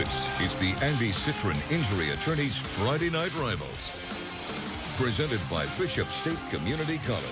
This is the Andy Citron Injury Attorneys Friday Night Rivals. Presented by Bishop State Community College.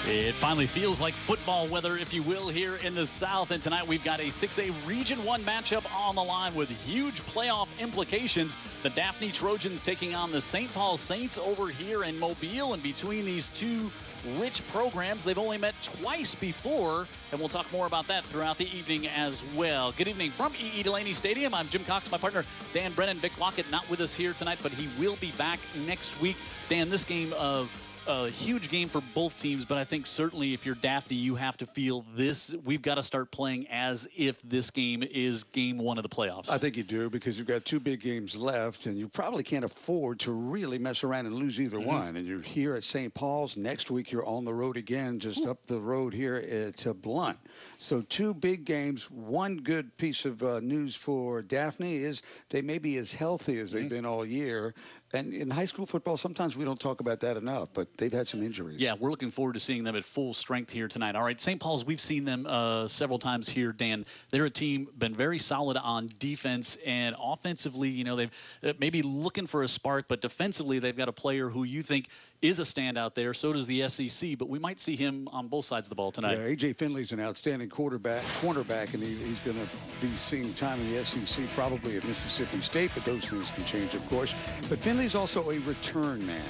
It finally feels like football weather, if you will, here in the South. And tonight we've got a 6A Region 1 matchup on the line with huge playoff implications. The Daphne Trojans taking on the St. Paul Saints over here in Mobile. And between these two rich programs, they've only met twice before. And we'll talk more about that throughout the evening as well. Good evening from Delaney Stadium. I'm Jim Cox, my partner Dan Brennan. Vic Lockett not with us here tonight, but he will be back next week. Dan, this game of a huge game for both teams, but I think certainly if you're Daphne, you have to feel this. We've got to start playing as if this game is game one of the playoffs. I think you do, because you've got two big games left, and you probably can't afford to really mess around and lose either one. And you're here at St. Paul's. Next week, you're on the road again, just up the road here to Blunt. So two big games. One good piece of news for Daphne is they may be as healthy as they've been all year. And in high school football, sometimes we don't talk about that enough, but they've had some injuries. Yeah, we're looking forward to seeing them at full strength here tonight. All right, St. Paul's, we've seen them several times here, Dan. They're a team, been very solid on defense, and offensively, you know, they've maybe looking for a spark, but defensively, they've got a player who you think is a standout there. So does the SEC, but we might see him on both sides of the ball tonight. Yeah, A.J. Finley's an outstanding cornerback, and he's going to be seeing time in the SEC, probably at Mississippi State, but those things can change, of course. But Finley's also a return man.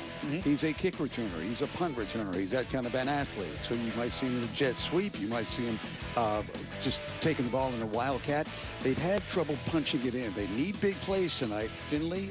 He's a kick returner. He's a punt returner. He's that kind of an athlete. So you might see him in a jet sweep. You might see him just taking the ball in a wildcat. They've had trouble punching it in. They need big plays tonight. Finley,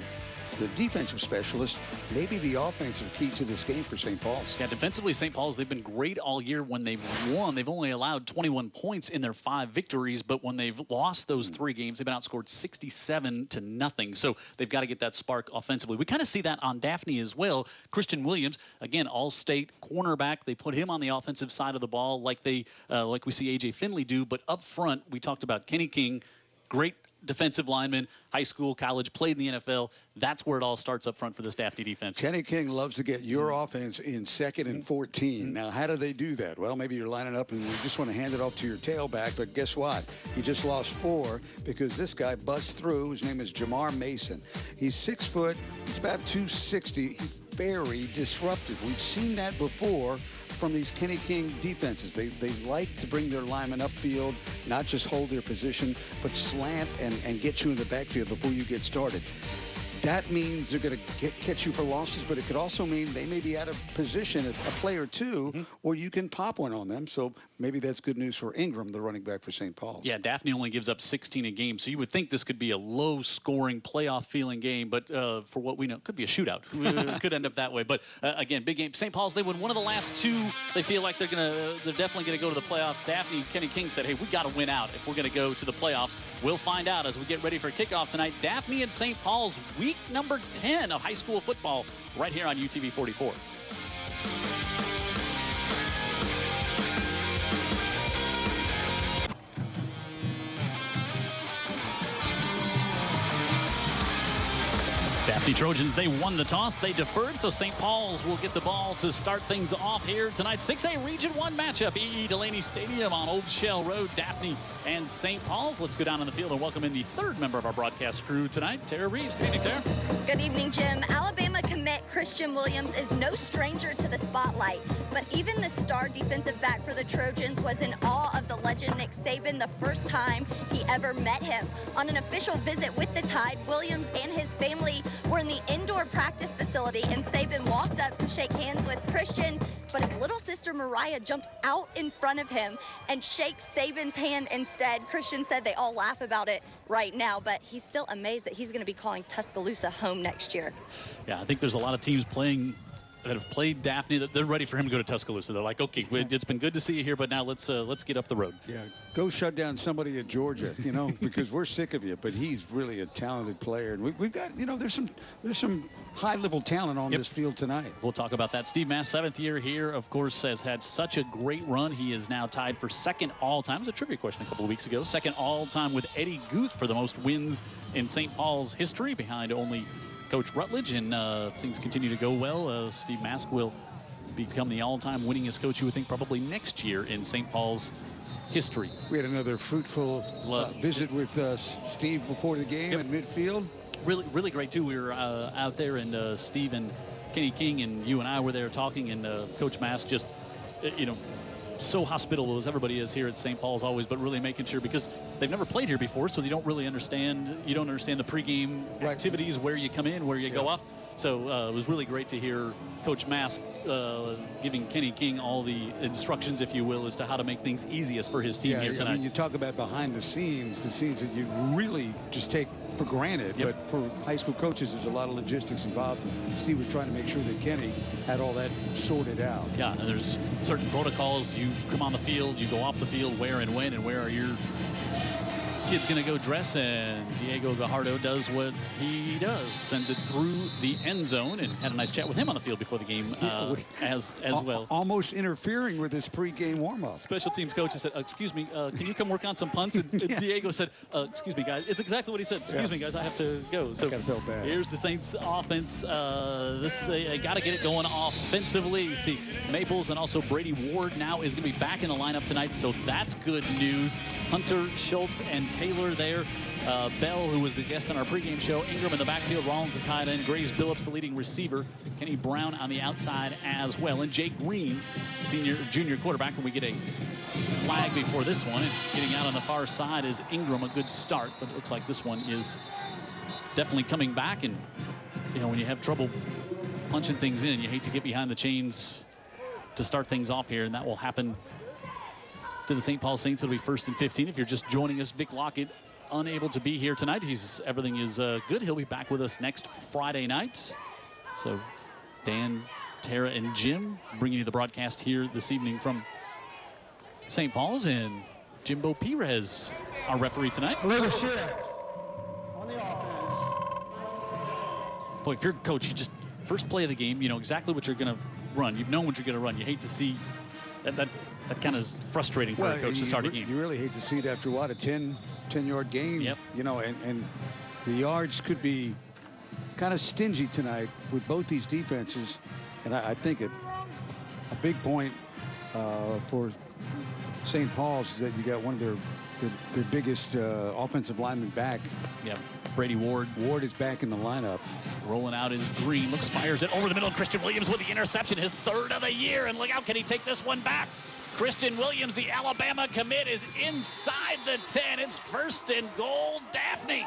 the defensive specialist, maybe the offensive key to this game for St. Paul's. Yeah, defensively, St. Paul's, they've been great all year when they've won. They've only allowed 21 points in their 5 victories, but when they've lost those 3 games, they've been outscored 67-0. So they've got to get that spark offensively. We kind of see that on Daphne as well. Christian Williams, again, all-state cornerback. They put him on the offensive side of the ball like we see A.J. Finley do. But up front, we talked about Kenny King, great defensive lineman, high school, college, played in the NFL. That's where it all starts up front for this Daphne defense. Kenny King loves to get your offense in 2nd and 14. Now, how do they do that? Well, maybe you're lining up and you just want to hand it off to your tailback, but guess what? You just lost 4 because this guy busts through. His name is Jamar Mason. He's 6 foot. He's about 260. He's very disruptive. We've seen that before from these Kenny King defenses. They like to bring their linemen upfield, not just hold their position, but slant and get you in the backfield before you get started. That means they're going to catch you for losses, but it could also mean they may be out of position, a play or two, or you can pop one on them. So maybe that's good news for Ingram, the running back for St. Paul's. Yeah, Daphne only gives up 16 a game, so you would think this could be a low-scoring, playoff-feeling game, but for what we know, it could be a shootout. It could end up that way. But again, big game. St. Paul's, they won one of the last 2. They feel like they're definitely going to go to the playoffs. Daphne, Kenny King said, hey, we got to win out if we're going to go to the playoffs. We'll find out as we get ready for kickoff tonight. Daphne and St. Paul's, week number 10 of high school football, right here on UTV 44. Daphne Trojans, they won the toss. They deferred, so St. Paul's will get the ball to start things off here tonight. 6A Region 1 matchup, Delaney Stadium on Old Shell Road. Daphne and St. Paul's. Let's go down on the field and welcome in the 3rd member of our broadcast crew tonight, Tara Reeves. Good evening, Tara. Good evening, Jim. Alabama commit Christian Williams is no stranger to the spotlight, but even the star defensive back for the Trojans was in awe of the legend Nick Saban the first time he ever met him. On an official visit with the Tide, Williams and his family were in the indoor practice facility, and Saban walked up to shake hands with Christian, but his little sister Mariah jumped out in front of him and shakes Saban's hand instead. Christian said they all laugh about it right now, but he's still amazed that he's going to be calling Tuscaloosa home next year. Yeah, I think there's a lot of teams that have played Daphne, that they're ready for him to go to Tuscaloosa. They're like, okay, it's been good to see you here, but now let's get up the road. Yeah, go shut down somebody at Georgia, you know, because we're sick of you. But he's really a talented player, and we've got, you know, there's some high-level talent on this field tonight. We'll talk about that. Steve Mass, 7th year here, of course, has had such a great run. He is now tied for 2nd all-time. It was a trivia question a couple of weeks ago. 2nd all-time with Eddie Guth for the most wins in St. Paul's history, behind only Coach Rutledge, and things continue to go well. Steve Mask will become the all-time winningest coach, you would think, probably next year in St. Paul's history. We had another fruitful visit with Steve before the game at midfield. Really great, too. We were out there, and Steve and Kenny King and you and I were there talking, and Coach Mask just, so hospitable as everybody is here at St. Paul's always, but really making sure, because they've never played here before, so they don't really understand. You don't understand the pregame activities, where you come in, where you go off. So it was really great to hear Coach Mask giving Kenny King all the instructions, if you will, as to how to make things easiest for his team here tonight. I mean, you talk about behind the scenes that you really just take for granted. But for high school coaches, there's a lot of logistics involved. And Steve was trying to make sure that Kenny had all that sorted out. Yeah, and there's certain protocols. You come on the field, you go off the field, where and when, and where are your kid's going to go dress, and Diego Gajardo does what he does, sends it through the end zone, and had a nice chat with him on the field before the game as well. Almost interfering with his pregame warm-up. Special teams coach said, excuse me, can you come work on some punts? And Diego said, excuse me, guys. It's exactly what he said. Excuse me, guys, I have to go. So felt bad. Here's the Saints offense. Got to get it going offensively. See, Maples and also Brady Ward now is going to be back in the lineup tonight, so that's good news. Hunter, Schultz, and Taylor there. Bell, who was the guest on our pregame show. Ingram in the backfield. Rollins the tight end. Graves Billups the leading receiver. Kenny Brown on the outside as well. And Jake Green, junior quarterback. And we get a flag before this one. And getting out on the far side is Ingram. A good start, but it looks like this one is definitely coming back. And, when you have trouble punching things in, you hate to get behind the chains to start things off here. And that will happen to the St. Paul Saints. It'll be 1st and 15. If you're just joining us, Vic Lockett unable to be here tonight. Everything is good. He'll be back with us next Friday night. So Dan, Tara, and Jim bringing you the broadcast here this evening from St. Paul's, and Jimbo Perez, our referee tonight. Little shift on the offense. Boy, if you're a coach, you just first play of the game, you know exactly what you're going to run. You've known what you're going to run. You hate to see that kind of is frustrating for a coach to start a game. You really hate to see it after what, a 10-yard game. Yep. And the yards could be kind of stingy tonight with both these defenses. And I think a big point for St. Paul's is that you got one of their biggest offensive linemen back. Yep. Brady Ward. Ward is back in the lineup. Rolling out is Green. Fires it over the middle. Christian Williams with the interception, his 3rd of the year. And look out, can he take this one back? Christian Williams, the Alabama commit, is inside the 10. It's 1st and goal, Daphne.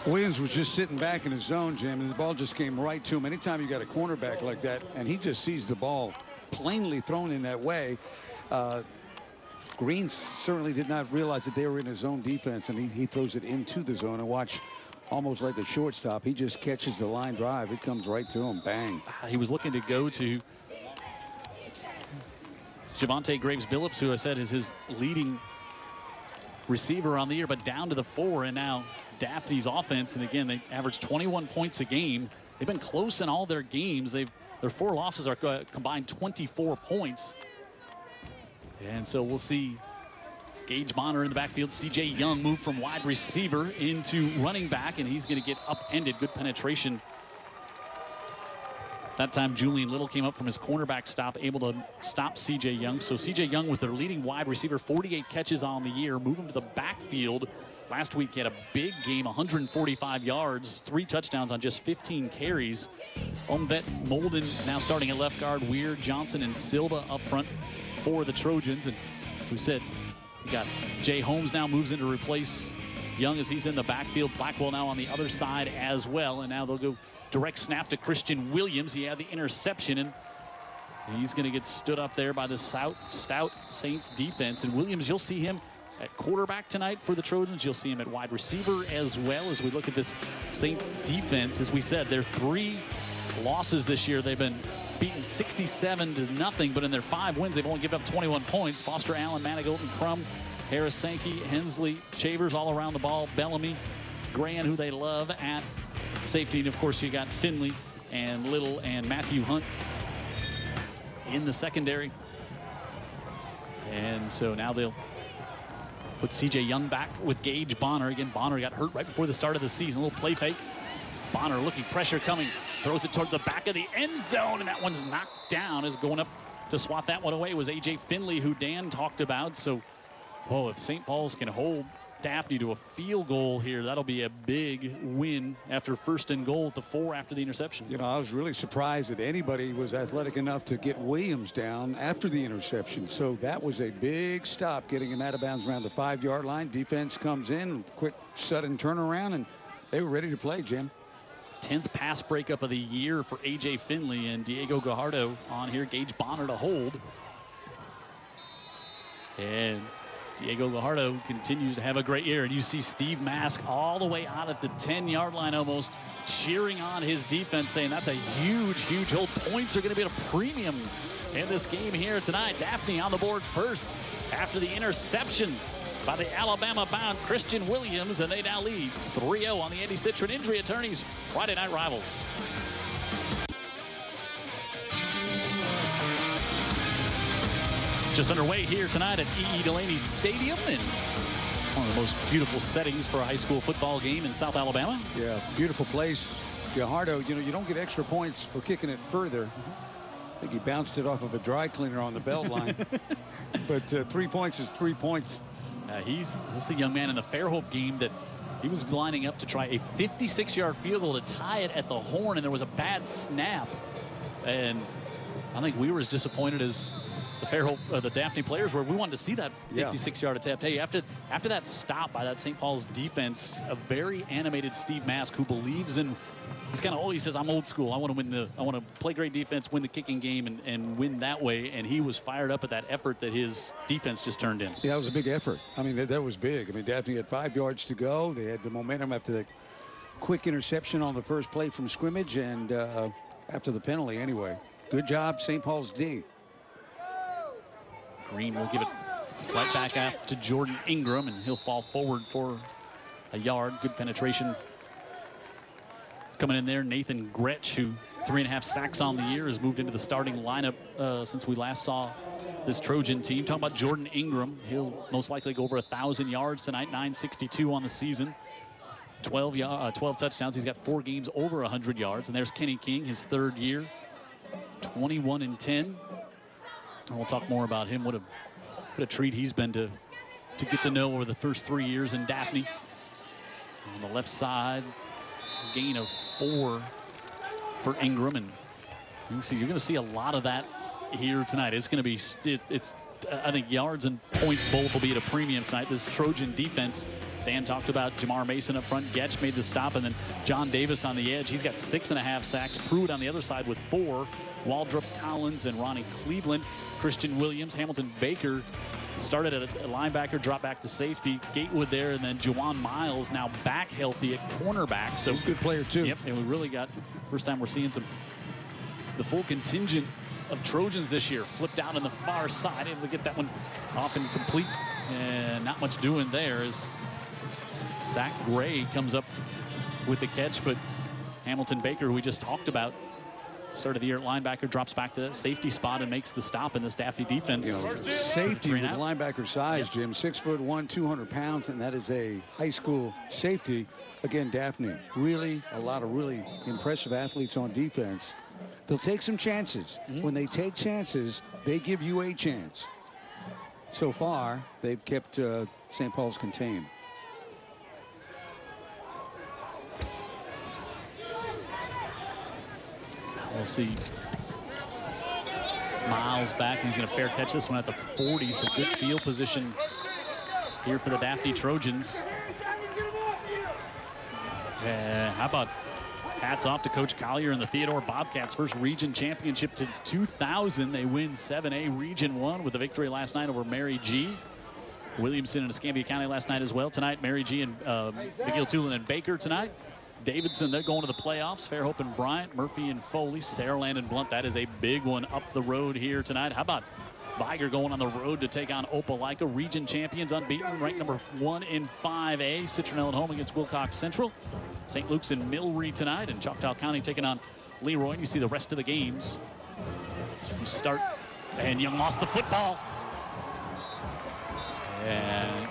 Williams was just sitting back in his zone, Jim, and the ball just came right to him. Anytime you got a cornerback like that, and he just sees the ball plainly thrown in that way, Green certainly did not realize that they were in his zone defense, and he throws it into the zone. And watch, almost like a shortstop, he just catches the line drive. It comes right to him. Bang. He was looking to go to Javonte Graves Billups, who I said is his leading receiver on the year, but down to the 4. And now Daphne's offense, and again, they average 21 points a game. They've been close in all their games. Their 4 losses are combined 24 points. And so we'll see Gage Bonner in the backfield. C.J. Young moved from wide receiver into running back, and he's going to get upended. Good penetration. That time, Julian Little came up from his cornerback stop, able to stop C.J. Young. So C.J. Young was their leading wide receiver, 48 catches on the year. Move him to the backfield. Last week, he had a big game, 145 yards, 3 touchdowns on just 15 carries. Omvet Molden now starting at left guard. Weir, Johnson, and Silva up front for the Trojans. And as we said, you got Jay Holmes now moves in to replace Young as he's in the backfield. Blackwell now on the other side as well. And now they'll go direct snap to Christian Williams. He had the interception, and he's going to get stood up there by the stout Saints defense. And Williams, you'll see him at quarterback tonight for the Trojans. You'll see him at wide receiver as well. As we look at this Saints defense, as we said, their 3 losses this year, they've been beaten 67-0, but in their 5 wins, they've only given up 21 points. Foster Allen, Manigault, and Crum, Harris, Sankey, Hensley, Chavers all around the ball, Bellamy, Gran, who they love at safety. And of course, you got Finley and Little and Matthew Hunt in the secondary. And so now they'll put C.J. Young back with Gage Bonner. Again, Bonner got hurt right before the start of the season. A little play fake. Bonner looking, pressure coming. throws it toward the back of the end zone, and that one's knocked down. Is going up to swat that one away was A.J. Finley, who Dan talked about. So, if St. Paul's can hold Daphne to a field goal here, that'll be a big win after 1st and goal at the 4 after the interception. You know, I was really surprised that anybody was athletic enough to get Williams down after the interception. So that was a big stop, getting him out of bounds around the 5-yard line. Defense comes in, quick sudden turnaround, and they were ready to play, Jim. 10th pass breakup of the year for A.J. Finley, and Diego Gajardo on here. Gage Bonner to hold. And Diego Gajardo continues to have a great year. And you see Steve Mask all the way out at the 10-yard line almost, cheering on his defense, saying that's a huge, huge hold. Points are going to be at a premium in this game here tonight. Daphne on the board first after the interception by the Alabama-bound Christian Williams, and they now lead 3-0 on the Andy Citron Injury Attorneys Friday Night Rivals. Just underway here tonight at E.E. Delaney Stadium, in one of the most beautiful settings for a high school football game in South Alabama. Yeah, beautiful place. Gajardo, you know, you don't get extra points for kicking it further. I think he bounced it off of a dry cleaner on the belt line. But 3 points is 3 points. That's the young man in the Fairhope game that he was lining up to try a 56-yard field goal to tie it at the horn, and there was a bad snap. And I think we were as disappointed as the Fairhope, the Daphne players were. We wanted to see that 56-yard attempt. Hey, after that stop by that St. Paul's defense, a very animated Steve Mask, who believes in, he's kind of, he says, I'm old school. I want to play great defense, win the kicking game, and win that way. And he was fired up at that effort that his defense just turned in. Yeah, it was a big effort. I mean, that was big. I mean, Daphne had 5 yards to go. They had the momentum after the quick interception on the first play from scrimmage, and after the penalty anyway. Good job, St. Paul's D. Green will give it right back out to Jordan Ingram, and he'll fall forward for a yard. Good penetration coming in there. Nathan Gretsch, who 3.5 sacks on the year, has moved into the starting lineup since we last saw this Trojan team. Talking about Jordan Ingram, he'll most likely go over 1,000 yards tonight, 962 on the season. 12 touchdowns. He's got 4 games over 100 yards. And there's Kenny King, his 3rd year, 21-10. And we'll talk more about him. What a treat he's been to get to know over the first 3 years in Daphne. On the left side, gain of 4 for Ingram, and you can see you're going to see a lot of that here tonight. It's going to be I think yards and points both will be at a premium tonight. This Trojan defense, Dan talked about Jamar Mason up front. Getch made the stop, and then John Davis on the edge. He's got 6.5 sacks. Pruitt on the other side with 4. Waldrop, Collins, and Ronnie Cleveland. Christian Williams, Hamilton Baker started at a linebacker, dropped back to safety. Gatewood there, and then Juwan Miles now back healthy at cornerback. So he's a good player too. Yep, and we really got, first time we're seeing the full contingent of Trojans this year. Flipped out on the far side, able to get that one off and complete. And not much doing there as Zach Gray comes up with the catch, but Hamilton Baker, who we just talked about, started the year at linebacker, drops back to that safety spot and makes the stop in this Daphne defense. You know, safety with linebacker size, Jim, 6'1", 200 pounds, and that is a high school safety. Again, Daphne, really a lot of really impressive athletes on defense. They'll take some chances. When they take chances, they give you a chance. So far, they've kept St. Paul's contained. We'll see Miles back. He's going to fair catch this one at the 40. So good field position here for the Daphne Trojans. How about hats off to Coach Collier and the Theodore Bobcats. First region championship since 2000. They win 7A Region 1 with a victory last night over Mary G. Williamson and Escambia County last night as well. Tonight, Mary G and McGill-Tulane and Baker tonight. Davidson, they're going to the playoffs. Fairhope and Bryant, Murphy and Foley, Saraland and Blunt. That is a big one up the road here tonight. How about Viger going on the road to take on Opelika, region champions, unbeaten, ranked number 1 in 5A. Citronelle at home against Wilcox Central. St. Luke's and Millry tonight, and Choctaw County taking on Leroy. And you see the rest of the games. So we start, and Young lost the football. And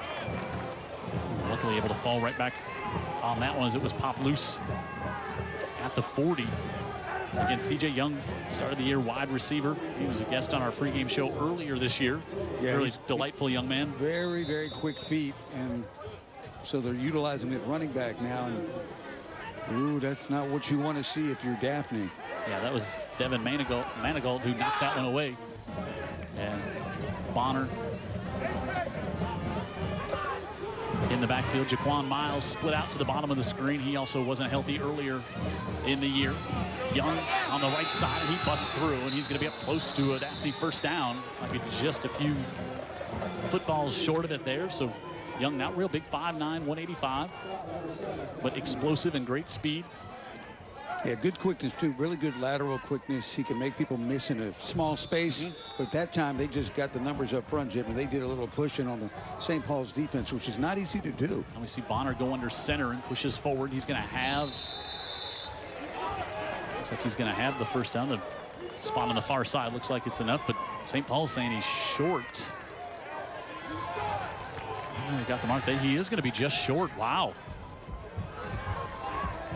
luckily able to fall right back on that one as it was popped loose at the 40. Again, C.J. Young started the year wide receiver. He was a guest on our pregame show earlier this year. Yeah, really delightful young man. Very, very quick feet, and so they're utilizing him at running back now. And ooh, that's not what you want to see if you're Daphne. Yeah, that was Devin Manigault who knocked that one away. And Bonner in the backfield. Jaquan Miles split out to the bottom of the screen. He also wasn't healthy earlier in the year. Young on the right side, and he busts through, and he's going to be up close to a Daphne first down. Like just a few footballs short of it there. So Young, not real big, 5'9", 185, but explosive and great speed. Yeah, good quickness, too. Really good lateral quickness. He can make people miss in a small space. But that time, they just got the numbers up front, Jim, and they did a little pushing on the St. Paul's defense, which is not easy to do. And we see Bonner go under center and pushes forward. He's going to have... Looks like he's going to have the first down. The spot on the far side looks like it's enough, but St. Paul's saying he's short. He got the mark there. He is going to be just short. Wow.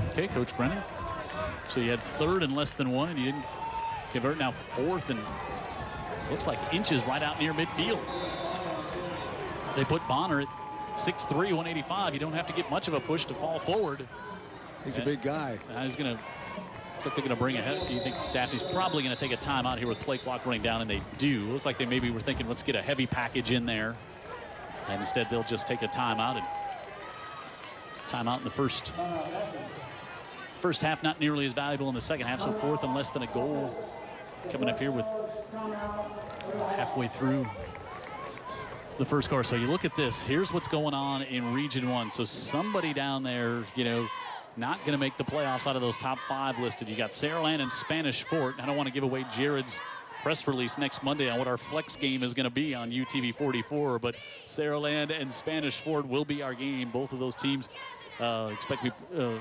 Okay, Coach Brennan. So you had third and less than one, and you didn't convert. Now fourth and looks like inches right out near midfield. They put Bonner at 6'3", 185. You don't have to get much of a push to fall forward. He's a big guy. He's going to... Looks like they're going to bring ahead. You think Daphne's probably going to take a timeout here with play clock running down, and they do. Looks like they maybe were thinking, let's get a heavy package in there. And instead, they'll just take a timeout. And timeout in the first half, not nearly as valuable in the second half. So fourth and less than a goal coming up here with halfway through the first quarter. So you look at this. Here's what's going on in Region 1. So somebody down there, you know, not going to make the playoffs out of those top 5 listed. You got Saraland and Spanish Fort. I don't want to give away Jared's press release next Monday on what our flex game is going to be on UTV 44, but Saraland and Spanish Fort will be our game. Both of those teams expect to be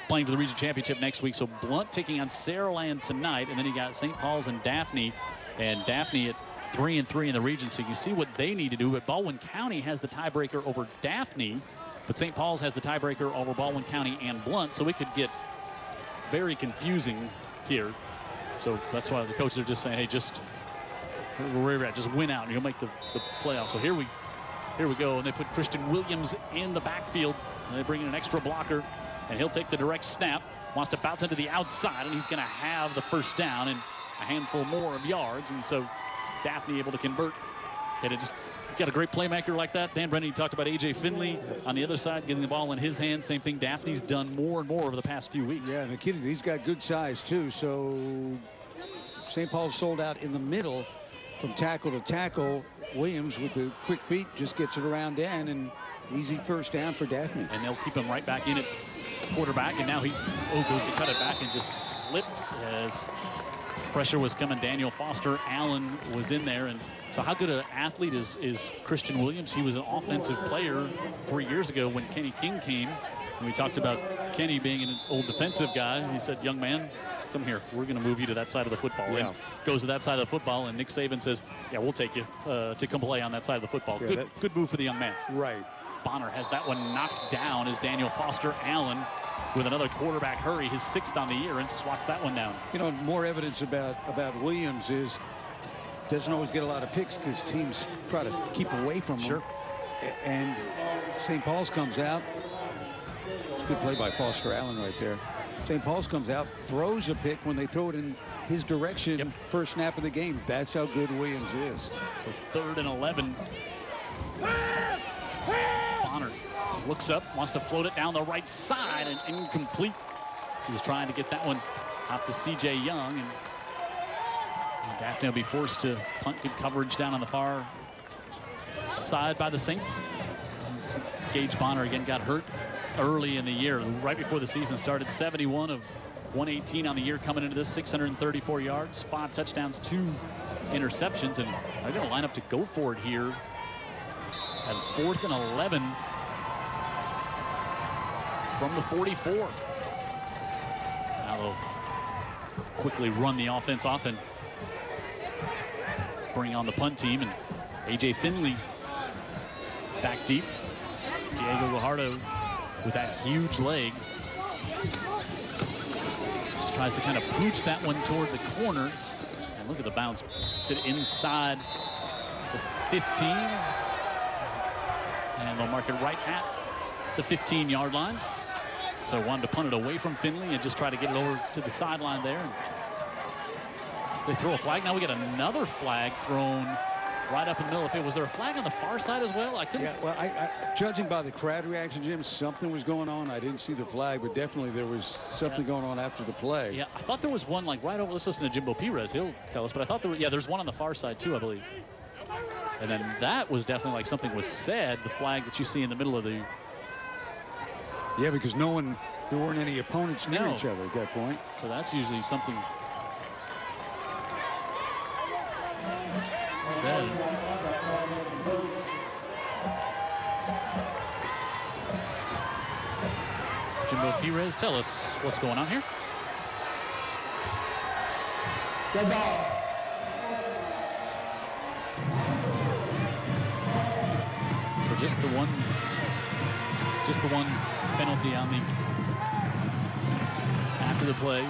playing for the region championship next week. So Blunt taking on Saraland tonight, and then you got St. Paul's and Daphne at 3-3 in the region. So you see what they need to do. But Baldwin County has the tiebreaker over Daphne, but St. Paul's has the tiebreaker over Baldwin County and Blunt. So it could get very confusing here. So that's why the coaches are just saying, hey, just where we're at, just win out, and you'll make the playoffs. So here we go, and they put Christian Williams in the backfield, and they bring in an extra blocker, and he'll take the direct snap, wants to bounce into the outside, and he's going to have the first down and a handful more of yards. And so Daphne able to convert. And it just, you got a great playmaker like that. Dan Brennan, you talked about A.J. Finley on the other side, getting the ball in his hands. Same thing Daphne's done more and more over the past few weeks. Yeah, and the kid, he's got good size, too. So St. Paul's sold out in the middle from tackle to tackle. Williams with the quick feet just gets it around in, and easy first down for Daphne. And they'll keep him right back in at quarterback, and now he goes to cut it back and just slipped as pressure was coming. Daniel Foster Allen was in there. And so how good an athlete is Christian Williams? He was an offensive player 3 years ago when Kenny King came. And we talked about Kenny being an old defensive guy. He said, young man, come here. We're going to move you to that side of the football. Yeah. And goes to that side of the football, and Nick Saban says, yeah, we'll take you to come play on that side of the football. Yeah, good move for the young man. Right. Bonner has that one knocked down as Daniel Foster Allen with another quarterback hurry, his 6th on the year, and swats that one down. You know, more evidence about Williams is doesn't always get a lot of picks because teams try to keep away from him. Sure. And St. Paul's comes out. It's a good play by Foster Allen right there. St. Paul's comes out, throws a pick when they throw it in his direction. Yep. First snap of the game. That's how good Williams is. So 3rd and 11. Bonner looks up, wants to float it down the right side, and incomplete. So he was trying to get that one out to C.J. Young, and Daphne will be forced to punt. Good coverage down on the far side by the Saints. Gage Bonner again got hurt early in the year, right before the season started. 71 of 118 on the year coming into this, 634 yards, 5 touchdowns, 2 interceptions, and they're going to line up to go for it here at 4th and 11 from the 44. Now they'll quickly run the offense off and bring on the punt team, and A.J. Finley back deep. Diego Guajardo with that huge leg. Just tries to kind of pooch that one toward the corner. And look at the bounce. It's it inside the 15. And they'll mark it right at the 15-yard line. So wanted to punt it away from Finley and just try to get it over to the sideline there. They throw a flag. Now we get another flag thrown right up in the middle. Was there a flag on the far side as well? I couldn't. Yeah, well, judging by the crowd reaction, Jim, something was going on. I didn't see the flag, but definitely there was something going on after the play. Yeah, I thought there was one like right over. Let's listen to Jimbo Perez. He'll tell us. But I thought there was, there's one on the far side too, I believe. And then that was definitely like something was said. The flag that you see in the middle of the. Yeah, because there weren't any opponents near each other at that point. So that's usually something said. Jimbo Perez, tell us what's going on here. Good ball. So just the one penalty on the after the play.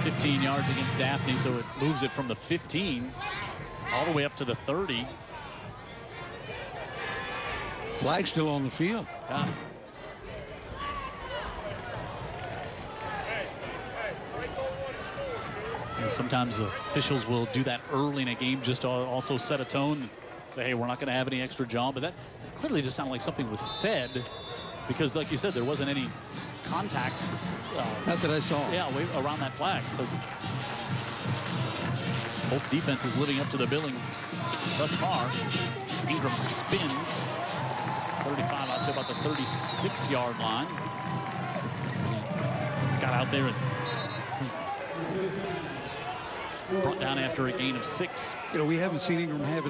15 yards against Daphne, so it moves it from the 15 all the way up to the 30. Flag still on the field. Sometimes officials will do that early in a game just to also set a tone. Say, hey, we're not going to have any extra jaw. But that clearly just sounded like something was said because, like you said, there wasn't any contact. Not that I saw. Yeah, around that flag. So both defenses living up to the billing thus far. Ingram spins. 35 out to about the 36-yard line. So got out there and brought down after a gain of 6. You know, we haven't seen Ingram have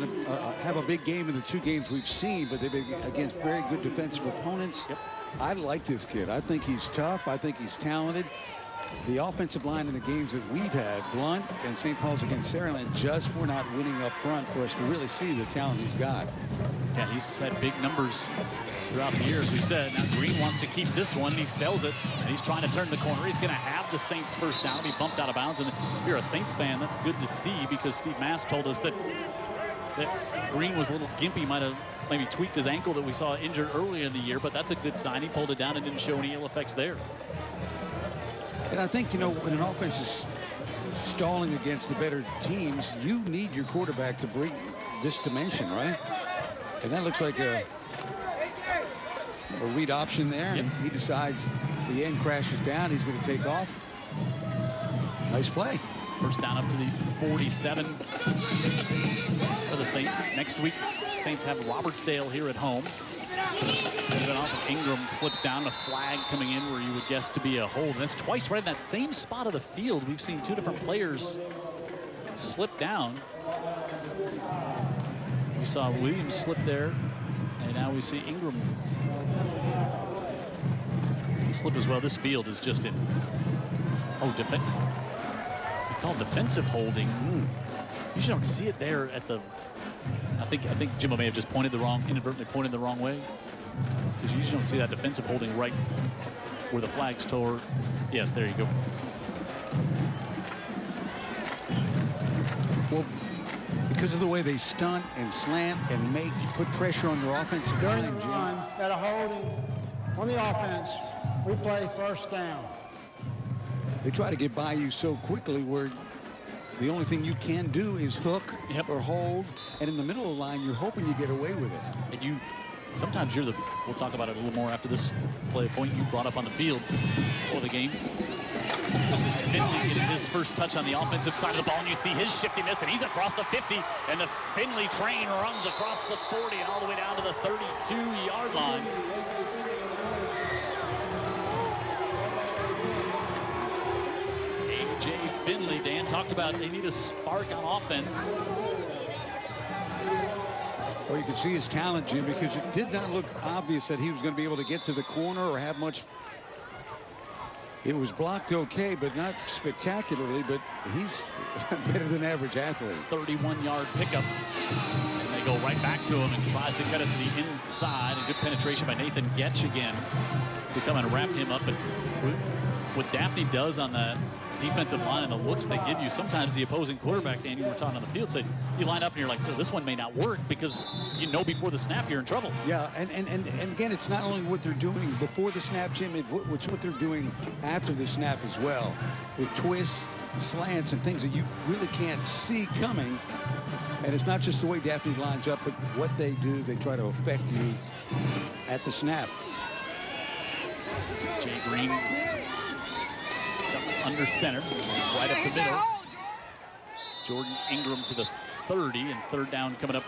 a big game in the 2 games we've seen, but they've been against very good defensive opponents. Yep. I like this kid. I think he's tough. I think he's talented. The offensive line in the games that we've had, Blunt and St. Paul's against Saraland, just were not winning up front for us to really see the talent he's got. Yeah, he's had big numbers throughout the year, as we said. Now Green wants to keep this one, and he sells it, and he's trying to turn the corner. He's going to have the Saints first down. He bumped out of bounds, and if you're a Saints fan, that's good to see because Steve Mast told us that Green was a little gimpy, might have maybe tweaked his ankle that we saw injured earlier in the year, but that's a good sign. He pulled it down and didn't show any ill effects there. And I think, you know, when an offense is stalling against the better teams, you need your quarterback to bring this dimension, right? And that looks like a read option there. Yep. And he decides the end crashes down. He's going to take off. Nice play. First down up to the 47 for the Saints. Next week, Saints have Robertsdale here at home. Even off of Ingram slips down, a flag coming in where you would guess to be a hold. And that's twice right in that same spot of the field. We've seen 2 different players slip down. We saw Williams slip there, and now we see Ingram slip as well. This field is just in, we call defensive holding. You usually don't see it there at the, I think Jimbo may have just inadvertently pointed the wrong way. Because you usually don't see that defensive holding right where the flag's toward. Yes, there you go. Well, because of the way they stunt and slant and put pressure on your offensive During line, the Jim. run, at a holding on the offense, we play first down. They try to get by you so quickly where the only thing you can do is hook or hold. And in the middle of the line, you're hoping you get away with it. And sometimes we'll talk about it a little more after this play, point you brought up on the field for the game. This is Finley getting his first touch on the offensive side of the ball, and you see his shiftiness, and he's across the 50, and the Finley train runs across the 40 and all the way down to the 32-yard line. A.J. Finley, Dan talked about they need a spark on offense. Well, you can see his talent, Jim, because it did not look obvious that he was going to be able to get to the corner or have much. It was blocked okay, but not spectacularly, but he's better than average athlete. 31-yard pickup. And they go right back to him and tries to cut it to the inside. And good penetration by Nathan Getch again to come and wrap him up. But what Daphne does on that defensive line and the looks they give you, sometimes the opposing quarterback, Dan, you were talking on the field, say you line up and you're like, oh, this one may not work, because you know before the snap you're in trouble. Yeah, and again, it's not only what they're doing before the snap, Jim, it's what they're doing after the snap as well, with twists, slants, and things that you really can't see coming. And it's not just the way Daphne lines up, but what they do, they try to affect you at the snap. Jay Green ducks under center, right up the middle. Jordan Ingram to the 30, and third down coming up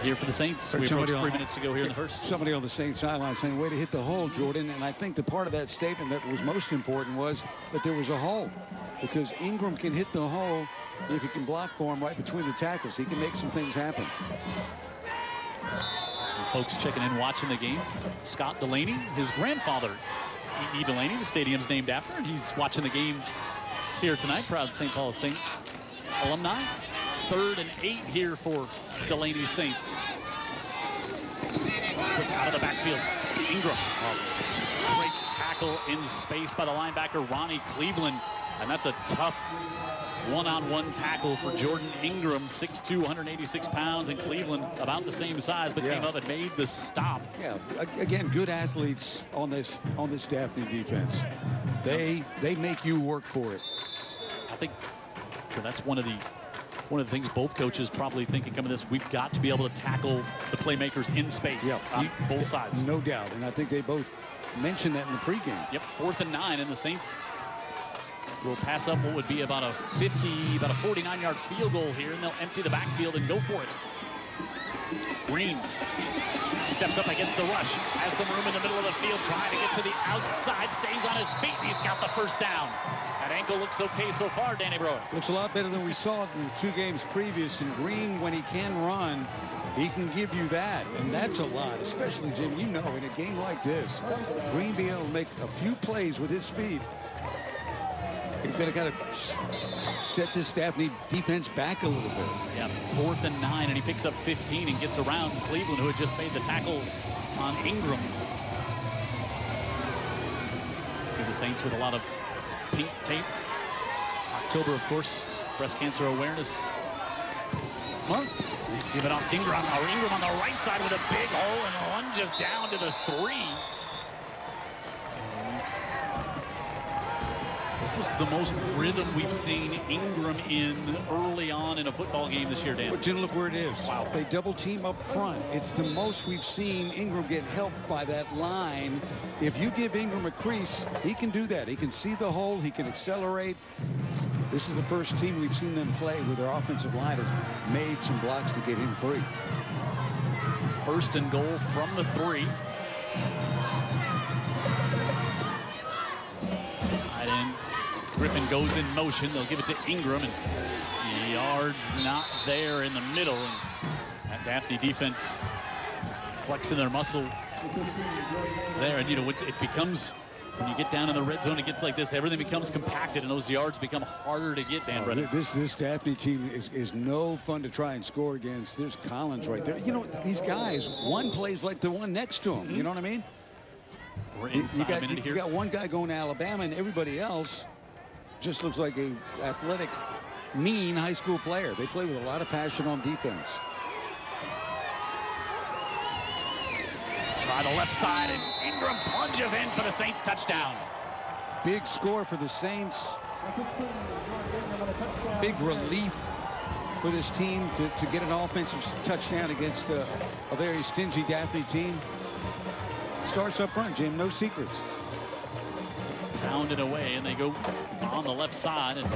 here for the Saints. We approach 3 minutes to go here in the first. Somebody on the Saints sideline saying, way to hit the hole, Jordan. And I think the part of that statement that was most important was that there was a hole, because Ingram can hit the hole if he can block for him right between the tackles. He can make some things happen. Some folks checking in, watching the game. Scott Delaney, his grandfather, E. Delaney, the stadium's named after, and he's watching the game here tonight. Proud St. Paul Saint alumni. 3rd and 8 here for Delaney Saints. Quick out of the backfield. Ingram. Great tackle in space by the linebacker, Ronnie Cleveland. And that's a tough one-on-one tackle for Jordan Ingram, 6'2", 186 pounds, and Cleveland about the same size, but came up and made the stop. Yeah, again, good athletes on this Daphne defense. They make you work for it. I think that's one of the things both coaches probably thinking coming this. We've got to be able to tackle the playmakers in space on both sides. No doubt, and I think they both mentioned that in the pregame. Yep, 4th and 9, and the Saints will pass up what would be about a 49-yard field goal here, and they'll empty the backfield and go for it. Green steps up against the rush, has some room in the middle of the field, trying to get to the outside, stays on his feet, and he's got the first down. That ankle looks okay so far, Danny Brower. Looks a lot better than we saw in 2 games previous. And Green, when he can run, he can give you that, and that's a lot, especially, Jim, you know, in a game like this. Green being able to make a few plays with his feet. He's going to kind of set this Daphne defense back a little bit. Yeah, 4th and 9, and he picks up 15 and gets around Cleveland, who had just made the tackle on Ingram. See the Saints with a lot of pink tape. October, of course, breast cancer awareness month. Give it off Ingram. Ingram on the right side with a big hole and lunges down to the 3. This is the most rhythm we've seen Ingram in early on in a football game this year, Dan. But Jim, look where it is. Wow. They double team up front. It's the most we've seen Ingram get helped by that line. If you give Ingram a crease, he can do that. He can see the hole. He can accelerate. This is the first team we've seen them play where their offensive line has made some blocks to get him free. 1st and goal from the 3. Tight end. Griffin goes in motion. They'll give it to Ingram, and the yard's not there in the middle. And that Daphne defense flexing their muscle there. And, you know, it becomes, when you get down in the red zone, it gets like this. Everything becomes compacted, and those yards become harder to get, Dan Brennan. This Daphne team is no fun to try and score against. There's Collins right there. You know, these guys, one plays like the one next to him. You know what I mean? We're inside a minute here. You got one guy going to Alabama, and everybody else just looks like a athletic, mean high school player. They play with a lot of passion on defense. Try the left side, and Ingram plunges in for the Saints touchdown. Big score for the Saints. Big relief for this team to get an offensive touchdown against a very stingy Daphne team. Starts up front, Jim, no secrets. Pounded away, and they go on the left side, and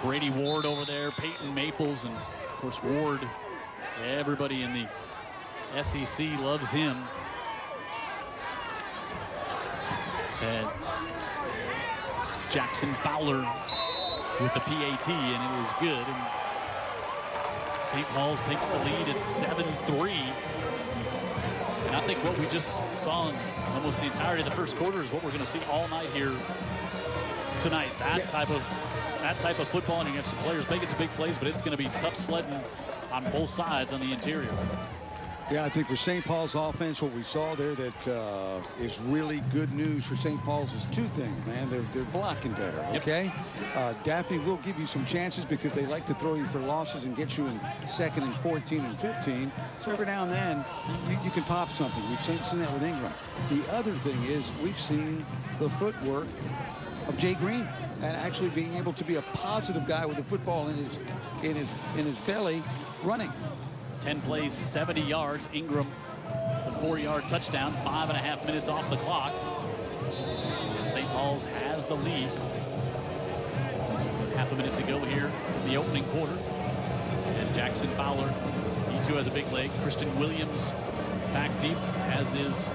Brady Ward over there, Peyton Maples, and of course Ward. Everybody in the SEC loves him. And Jackson Fowler with the PAT, and it was good. And St. Paul's takes the lead at 7-3. And I think what we just saw in almost the entirety of the first quarter is what we're going to see all night here tonight. That type of football, and you have some players making some big plays, but it's going to be tough sledding on both sides on the interior. Yeah, I think for St. Paul's offense, what we saw there that is really good news for St. Paul's is two things, man. They're blocking better, okay? Daphne will give you some chances because they like to throw you for losses and get you in 2nd and 14 and 15. So every now and then, you can pop something. We've seen that with Ingram. The other thing is we've seen the footwork of Jay Green and actually being able to be a positive guy with the football in his belly running. 10 plays, 70 yards. Ingram, the 4-yard touchdown, 5.5 minutes off the clock. And St. Paul's has the lead. There's half a minute to go here in the opening quarter. And Jackson Fowler, he too has a big leg. Christian Williams back deep, as is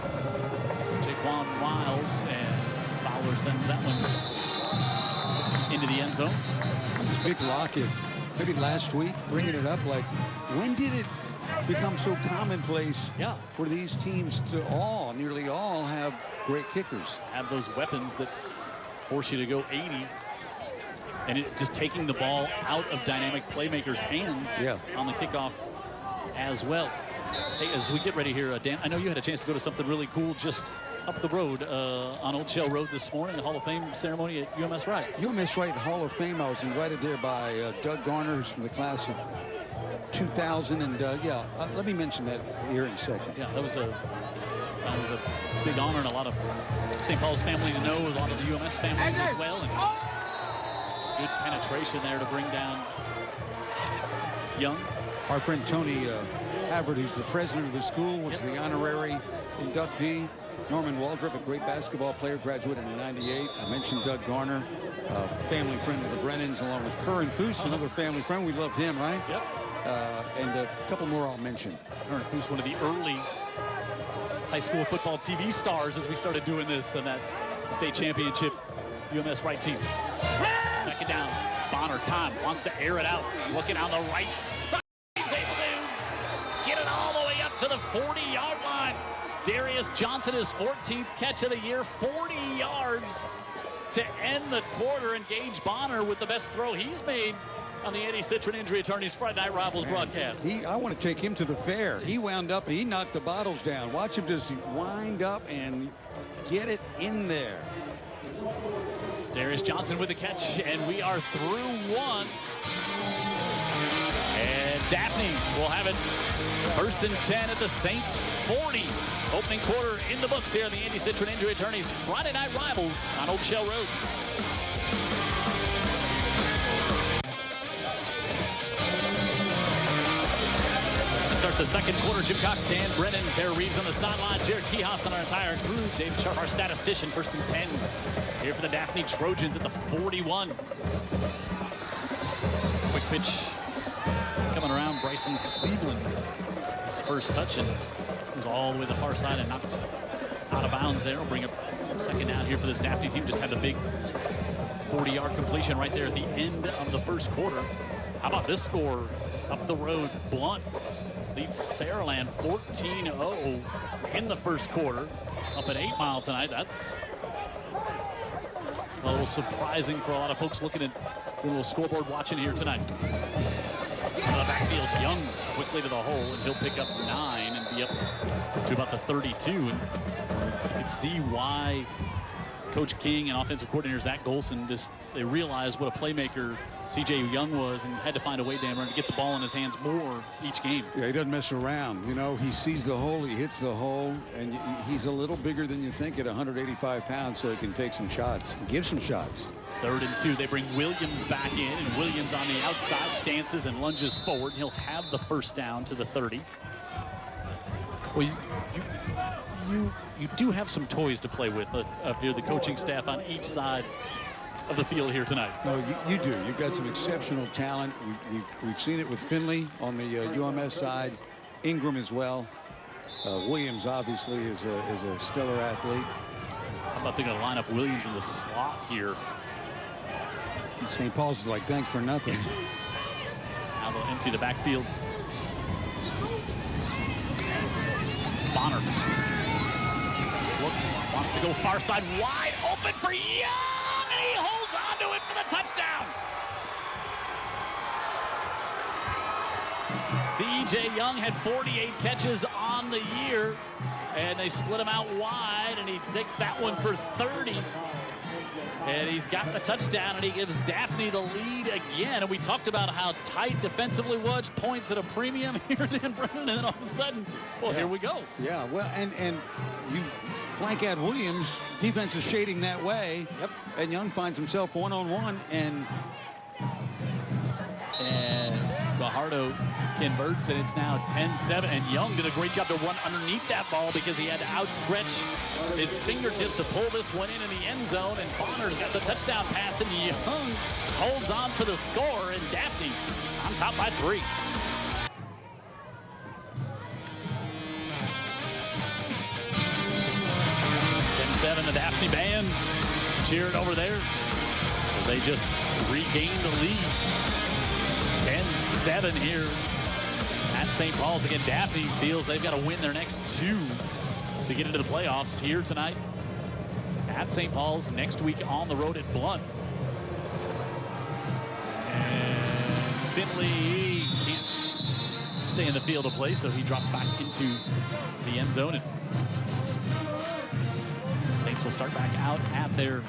Jaquan Wiles. And Fowler sends that one into the end zone. Vic Lockett, maybe last week, bringing it up like, when did it become so commonplace for these teams to nearly all have great kickers? Have those weapons that force you to go 80. And just taking the ball out of dynamic playmakers' hands on the kickoff as well. Hey, as we get ready here, Dan, I know you had a chance to go to something really cool just up the road on Old Shell Road this morning, the Hall of Fame ceremony at UMS Wright. UMS Wright Hall of Fame. I was invited there by Doug Garner, who's from the class of 2000, and let me mention that here in a second. Yeah, that was a big honor, and a lot of St. Paul's families know, a lot of the UMS families as well, and good penetration there to bring down Young. Our friend Tony Havard, who's the president of the school, was the honorary inductee. Norman Waldrop, a great basketball player, graduated in '98. I mentioned Doug Garner, a family friend of the Brennans, along with Curran Foose, another family friend. We loved him, right? Yep. And a couple more I'll mention. Curran Foose, one of the early high school football TV stars as we started doing this in that state championship UMS Wright team. Second down, Bonner, time, wants to air it out. Looking on the right side. He's able to get it all the way up to the 40-yard line. Darius Johnson, his 14th catch of the year, 40 yards to end the quarter. And Gage Bonner with the best throw he's made on the Eddie Citron Injury Attorneys Friday Night Rivals broadcast. I want to take him to the fair. He wound up and he knocked the bottles down. Watch him just wind up and get it in there. Darius Johnson with the catch, and we are through one. And Daphne will have it 1st and 10 at the Saints 40. Opening quarter in the books here on the Andy Citron Injury Attorneys Friday Night Rivals on Old Shell Road. To start the second quarter, Jim Cox, Dan Brennan, Tara Reeves on the sideline, Jared Kihos on our entire crew, David Sharp, our statistician, 1st and 10 here for the Daphne Trojans at the 41. Quick pitch coming around, Bryson Cleveland. His first touch and goes all the way to the far side and knocked out of bounds there. We'll bring up second down here for this Daphne team. Just had a big 40-yard completion right there at the end of the first quarter. How about this score up the road? Blunt leads Saraland 14-0 in the first quarter. Up at 8 Mile tonight. That's a little surprising for a lot of folks looking at the little scoreboard watching here tonight. Out of the backfield, Young quickly to the hole, and he'll pick up 9 and be up to about the 32. And you can see why Coach King and offensive coordinator Zach Golson they realized what a playmaker C.J. Young was and had to find a way, Dan Brennan, to get the ball in his hands more each game. Yeah, he doesn't mess around. You know, he sees the hole, he hits the hole, and he's a little bigger than you think at 185 pounds, so he can take some shots, give some shots. 3rd and 2. They bring Williams back in, and Williams on the outside dances and lunges forward. He'll have the first down to the 30. Well, you do have some toys to play with if you're the coaching staff on each side of the field here tonight. No, you do. You've got some exceptional talent. We've seen it with Finley on the UMS side, Ingram as well. Williams obviously is a stellar athlete. How about they're going to line up Williams in the slot here? St. Paul's is like, thanks for nothing. Now they'll empty the backfield. Bonner looks, wants to go far side, wide open for Young, and he holds on to it for the touchdown. C.J. Young had 48 catches on on the year. And they split him out wide, and he takes that one for 30. And he's got the touchdown, and he gives Daphne the lead again. And we talked about how tight defensively was, points at a premium here in Brennan, and then all of a sudden, well, here we go. Yeah, well, and you flank out Williams, defense is shading that way. Yep. And Young finds himself one-on-one, and Gajardo converts, and it's now 10-7. And Young did a great job to run underneath that ball because he had to outstretch his fingertips to pull this one in the end zone. And Bonner's got the touchdown pass, and Young holds on for the score. And Daphne on top by 3. The Daphne band cheered over there as they just regained the lead. 10-7 here at St. Paul's. Again, Daphne feels they've got to win their next 2 to get into the playoffs here tonight at St. Paul's, next week on the road at Blunt. And Finley can't stay in the field of play, so he drops back into the end zone. And Saints will start back out at their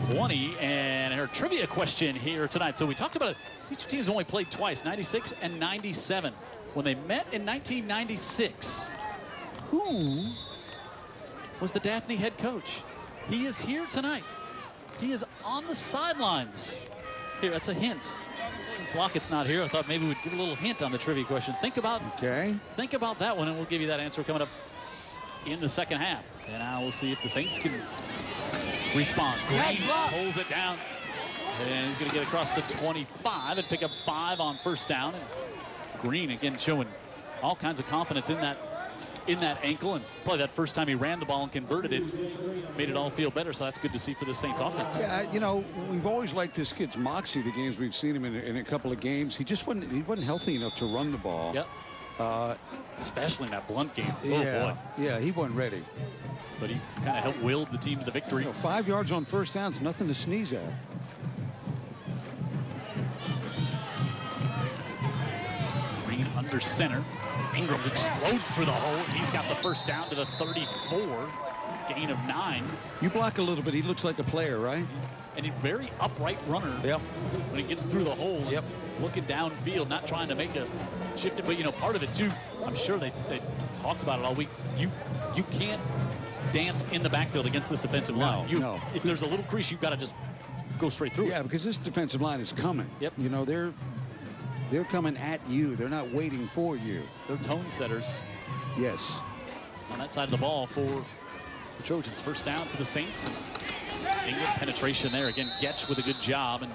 20. And our trivia question here tonight. So we talked about it. These two teams only played twice, 96 and 97. When they met in 1996, who was the Daphne head coach? He is here tonight. He is on the sidelines. Here, that's a hint. Since Lockett's not here, I thought maybe we'd give a little hint on the trivia question. Think about that one, and we'll give you that answer coming up in the second half. And now we'll see if the Saints can respond. Green pulls it down, and he's going to get across the 25 and pick up 5 on first down. And Green again showing all kinds of confidence in that ankle, and probably that first time he ran the ball and converted it made it all feel better. So that's good to see for the Saints offense. Yeah, you know, we've always liked this kid's moxie. The games we've seen him in a couple of games, he wasn't healthy enough to run the ball. Yep. Especially in that Blunt game. Oh, yeah, boy. Yeah, he wasn't ready. But he kind of helped will the team to the victory. 5 yards on first down is nothing to sneeze at. Green under center. Ingram explodes through the hole. He's got the first down to the 34. Gain of 9. You block a little bit, he looks like a player, right? And he's a very upright runner. Yep. When he gets through the hole. Yep. Looking downfield, not trying to make a shift. But, you know, part of it, too, I'm sure they talked about it all week. You can't dance in the backfield against this defensive line. No. If there's a little crease, you've got to just go straight through. Yeah, because this defensive line is coming. Yep. You know, they're coming at you. They're not waiting for you. They're tone setters. Yes. On that side of the ball for the Trojans. First down for the Saints. Ingram penetration there. Again, Getch with a good job. And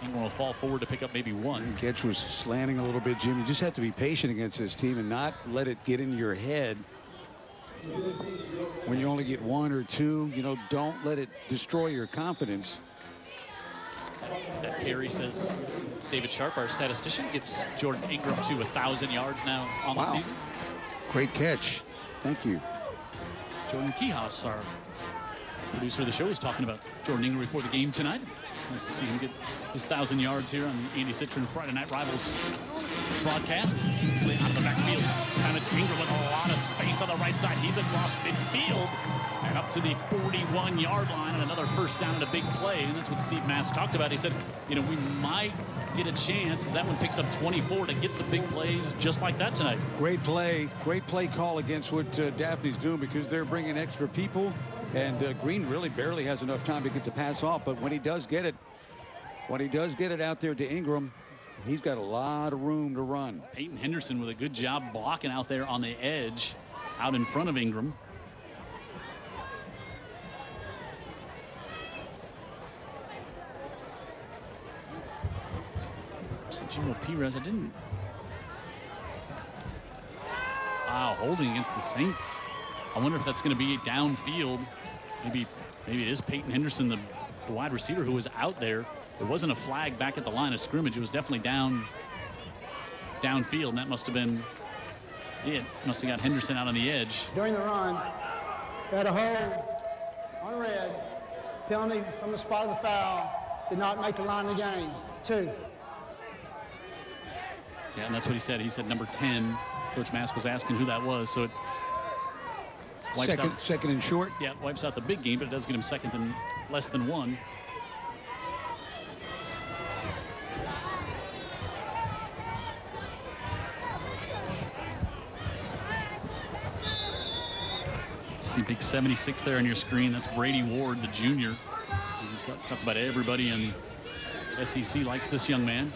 Ingram will fall forward to pick up maybe 1. And Getch was slanting a little bit, Jim. You just have to be patient against this team and not let it get in your head. When you only get 1 or 2, you know, don't let it destroy your confidence. That carry, says David Sharp, our statistician, gets Jordan Ingram to 1,000 yards now on the season. Great catch. Thank you. Jordan Kihas, our producer of the show, was talking about Jordan Ingram before the game tonight. Nice to see him get his 1,000 yards here on the Andy Citron Friday Night Rivals broadcast. Play out of the backfield. This time it's Ingram with a lot of space on the right side. He's across midfield and up to the 41-yard line, and another first down and a big play. And that's what Steve Mass talked about. He said, you know, we might get a chance as that one picks up 24 to get some big plays just like that tonight. Great play call against what Daphne's doing, because they're bringing extra people, and Green really barely has enough time to get the pass off. But when he does get it out there to Ingram, he's got a lot of room to run. Peyton Henderson with a good job blocking out there on the edge, out in front of Ingram. Gino Perez, I didn't. Wow, holding against the Saints. I wonder if that's going to be downfield. Maybe it is Peyton Henderson, the wide receiver, who was out there. There wasn't a flag back at the line of scrimmage. It was definitely downfield, and that must have been it. Must have got Henderson out on the edge. During the run, we had a hold on red. Penalty from the spot of the foul. Did not make the line of the game. 2. Yeah, and that's what he said. He said number 10 Coach Mask was asking who that was, so it wipes out. Second and short. Yeah, it wipes out the big game, but it does get him second and less than one. See big 76 there on your screen. That's Brady Ward, the junior. We talked about everybody in the SEC likes this young man.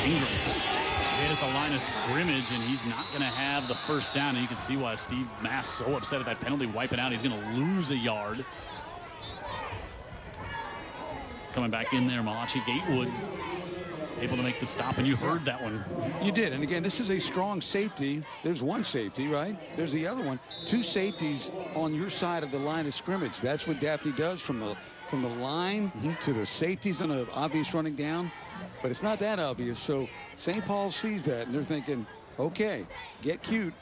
Ingram hit at the line of scrimmage, and he's not going to have the first down. And you can see why Steve Mask's so upset at that penalty, wiping out. He's going to lose a yard. Coming back in there, Malachi Gatewood able to make the stop, and you heard that one. You did, and again, this is a strong safety. There's one safety, right? There's the other one. Two safeties on your side of the line of scrimmage. That's what Daphne does from the line to the safeties on an obvious running down. But it's not that obvious, so St. Paul sees that, and they're thinking, okay, get cute.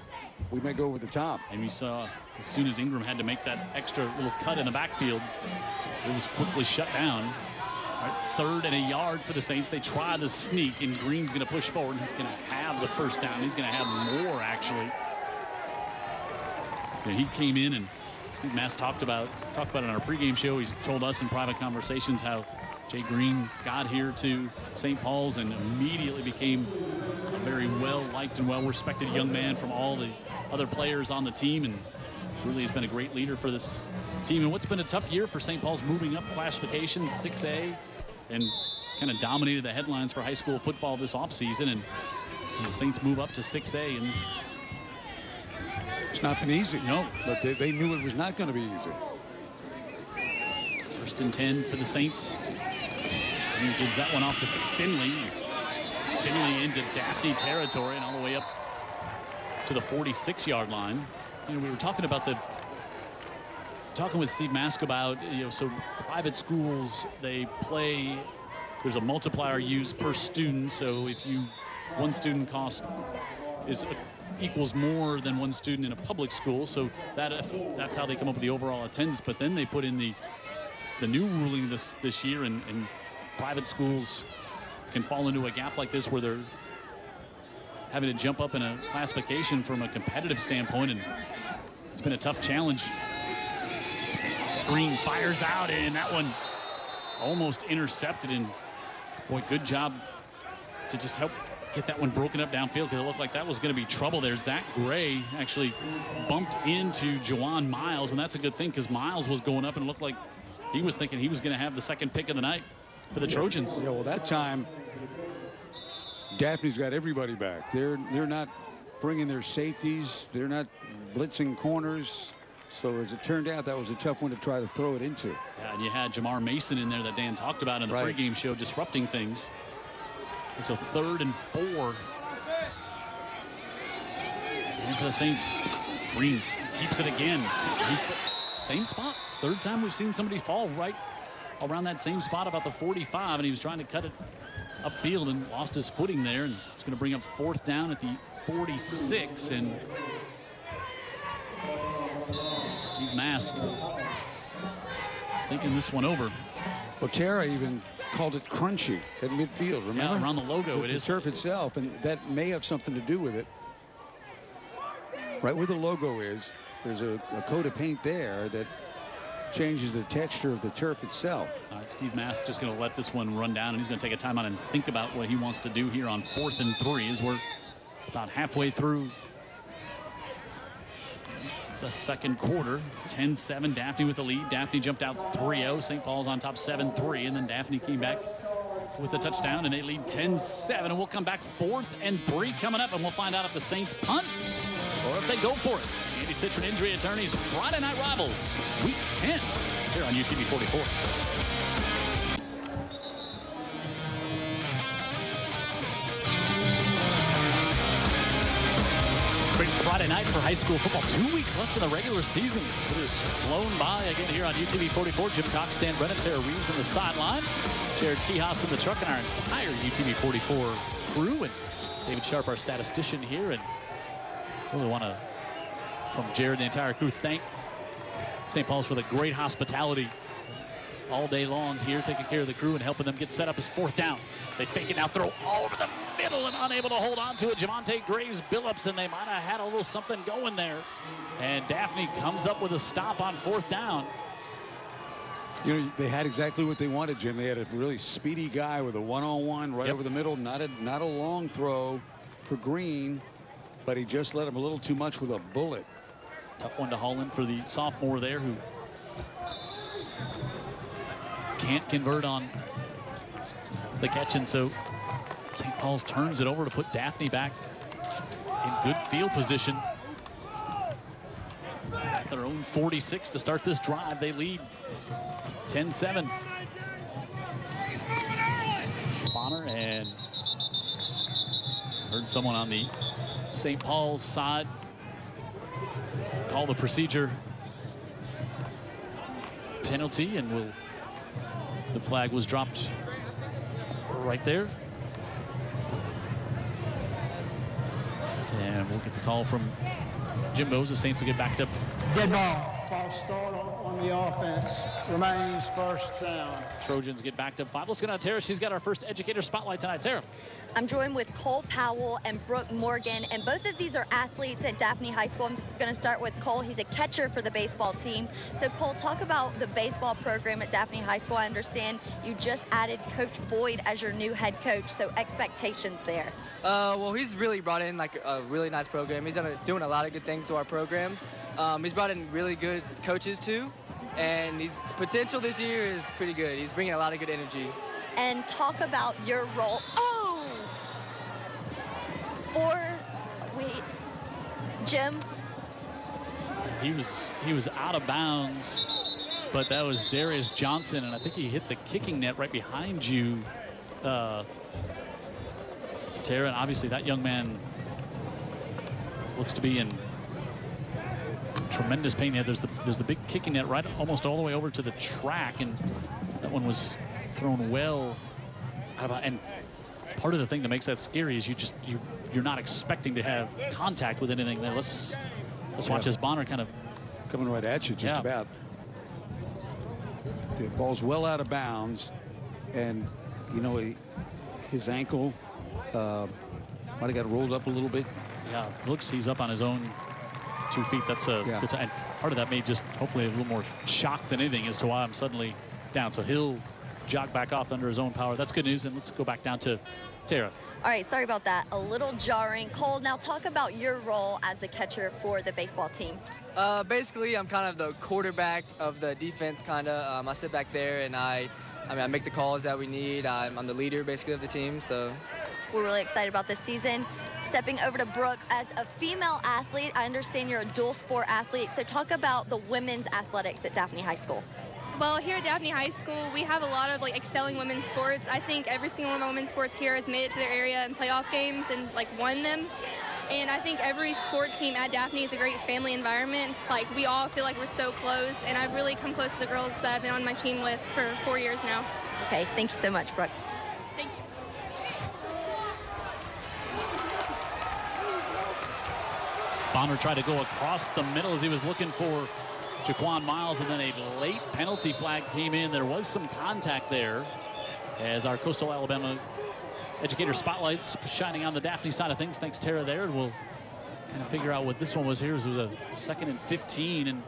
We may go over the top. And we saw as soon as Ingram had to make that extra little cut in the backfield, it was quickly shut down. Right, 3rd and a yard for the Saints. They try the sneak, and Green's going to push forward. He's going to have the first down. He's going to have more, actually. And he came in, and Steve Mask talked about it on our pregame show. He's told us in private conversations how Jay Green got here to St. Paul's and immediately became a very well-liked and well-respected young man from all the other players on the team, and really has been a great leader for this team. And what's been a tough year for St. Paul's, moving up classification, 6A, and kind of dominated the headlines for high school football this offseason. And the Saints move up to 6A, and it's not been easy. No. But they knew it was not going to be easy. 1st and 10 for the Saints. And gives that one off to Finley. Finley into Daphne territory and all the way up to the 46-yard line. You know, we were talking with Steve Mask about, so private schools, they play, there's a multiplier used per student. So if one student cost equals more than one student in a public school, so that's how they come up with the overall attendance. But then they put in the new ruling this year, and private schools can fall into a gap like this where they're having to jump up in a classification from a competitive standpoint, and it's been a tough challenge. Green fires out, and that one almost intercepted, and boy, good job to just help get that one broken up downfield, because it looked like that was going to be trouble there. Zach Gray actually bumped into Jawan Miles, and that's a good thing, because Miles was going up and it looked like he was thinking he was going to have the second pick of the night for the Trojans. Yeah, well, that time Daphne's got everybody back. They're not bringing their safeties. They're not blitzing corners. So as it turned out, that was a tough one to try to throw it into. Yeah, and you had Jamar Mason in there that Dan talked about in the pregame show, disrupting things. And so 3rd and 4. And for the Saints, Green keeps it again. Same spot. 3rd time we've seen somebody fall right around that same spot, about the 45, and he was trying to cut it upfield and lost his footing there, and it's going to bring up 4th down at the 46, and Steve Mask thinking this one over. Well, Tara even called it crunchy at midfield, remember? Yeah, around the logo, it is. The turf itself, and that may have something to do with it. Right where the logo is, there's a coat of paint there that changes the texture of the turf itself. All right, Steve Mask just going to let this one run down, and he's going to take a timeout and think about what he wants to do here on 4th and 3 as we're about halfway through the second quarter. 10-7, Daphne with the lead. Daphne jumped out 3-0. St. Paul's on top 7-3, and then Daphne came back with a touchdown, and they lead 10-7. And we'll come back 4th and 3 coming up, and we'll find out if the Saints punt or if they go for it. Andy Citron Injury Attorneys Friday Night Rivals, Week 10, here on UTV 44. Great Friday night for high school football. 2 weeks left in the regular season. It has flown by again here on UTV 44. Jim Cox, Dan Brennan, Tara Reeves on the sideline. Jared Kihas in the truck, and our entire UTV 44 crew. And David Sharp, our statistician here. And really want to, from Jared and the entire crew, thank St. Paul's for the great hospitality all day long here, taking care of the crew and helping them get set up as 4th down. They fake it now, throw all over the middle and unable to hold on to it. Javonte Graves Billups, and they might have had a little something going there. And Daphne comes up with a stop on 4th down. You know, they had exactly what they wanted, Jim. They had a really speedy guy with a one-on-one right over the middle. Not a long throw for Green, but he just let him a little too much with a bullet. Tough one to haul in for the sophomore there, who can't convert on the catch, and so St. Paul's turns it over to put Daphne back in good field position. At their own 46 to start this drive. They lead 10-7. Bonner, and heard someone on the St. Paul's side call the procedure penalty, and the flag was dropped right there. And we'll get the call from Jimbo's. The Saints will get backed up. Dead ball. False start on the offense. Remains 1st down. Trojans get backed up 5. Let's go down to Tara. She's got our first educator spotlight tonight. Tara. I'm joined with Cole Powell and Brooke Morgan, and both of these are athletes at Daphne High School. I'm going to start with Cole. He's a catcher for the baseball team. So, Cole, talk about the baseball program at Daphne High School. I understand you just added Coach Boyd as your new head coach, so expectations there. Well, he's really brought in like a really nice program. He's doing a lot of good things to our program. He's brought in really good coaches too, and his potential this year is pretty good. He's bringing a lot of good energy. And talk about your role. Jim? He was out of bounds, but that was Darius Johnson, and I think he hit the kicking net right behind you, Tara. And obviously that young man looks to be in tremendous pain. There's the big kicking net right almost all the way over to the track, and that one was thrown well out of, and part of the thing that makes that scary is you're not expecting to have contact with anything there. Let's watch as Bonner kind of coming right at you, just about. The ball's well out of bounds, and you know his ankle might have got rolled up a little bit. Yeah, looks he's up on his own 2 feet. That's a good sign. And part of that may just hopefully a little more shock than anything as to why I'm suddenly down. So he'll jog back off under his own power. That's good news. And let's go back down to Tara. All right, sorry about that. A little jarring. Cole, now talk about your role as the catcher for the baseball team. Basically, I'm kind of the quarterback of the defense, kind of. I sit back there and I make the calls that we need. I'm the leader, basically, of the team. So we're really excited about this season. Stepping over to Brooke, as a female athlete, I understand you're a dual sport athlete. So talk about the women's athletics at Daphne High School. Well, here at Daphne High School, we have a lot of excelling women's sports. I think every single one of our women's sports here has made it to their area in playoff games and won them. And I think every sport team at Daphne is a great family environment. We all feel like we're so close, and I've really come close to the girls that I've been on my team with for 4 years now. Okay, thank you so much, Brooke. Thank you. Bonner tried to go across the middle as he was looking for Jaquan Miles, and then a late penalty flag came in. There was some contact there as our Coastal Alabama educator spotlights shining on the Daphne side of things. Thanks, Tara, there. And we'll kind of figure out what this one was here. It was a 2nd and 15. And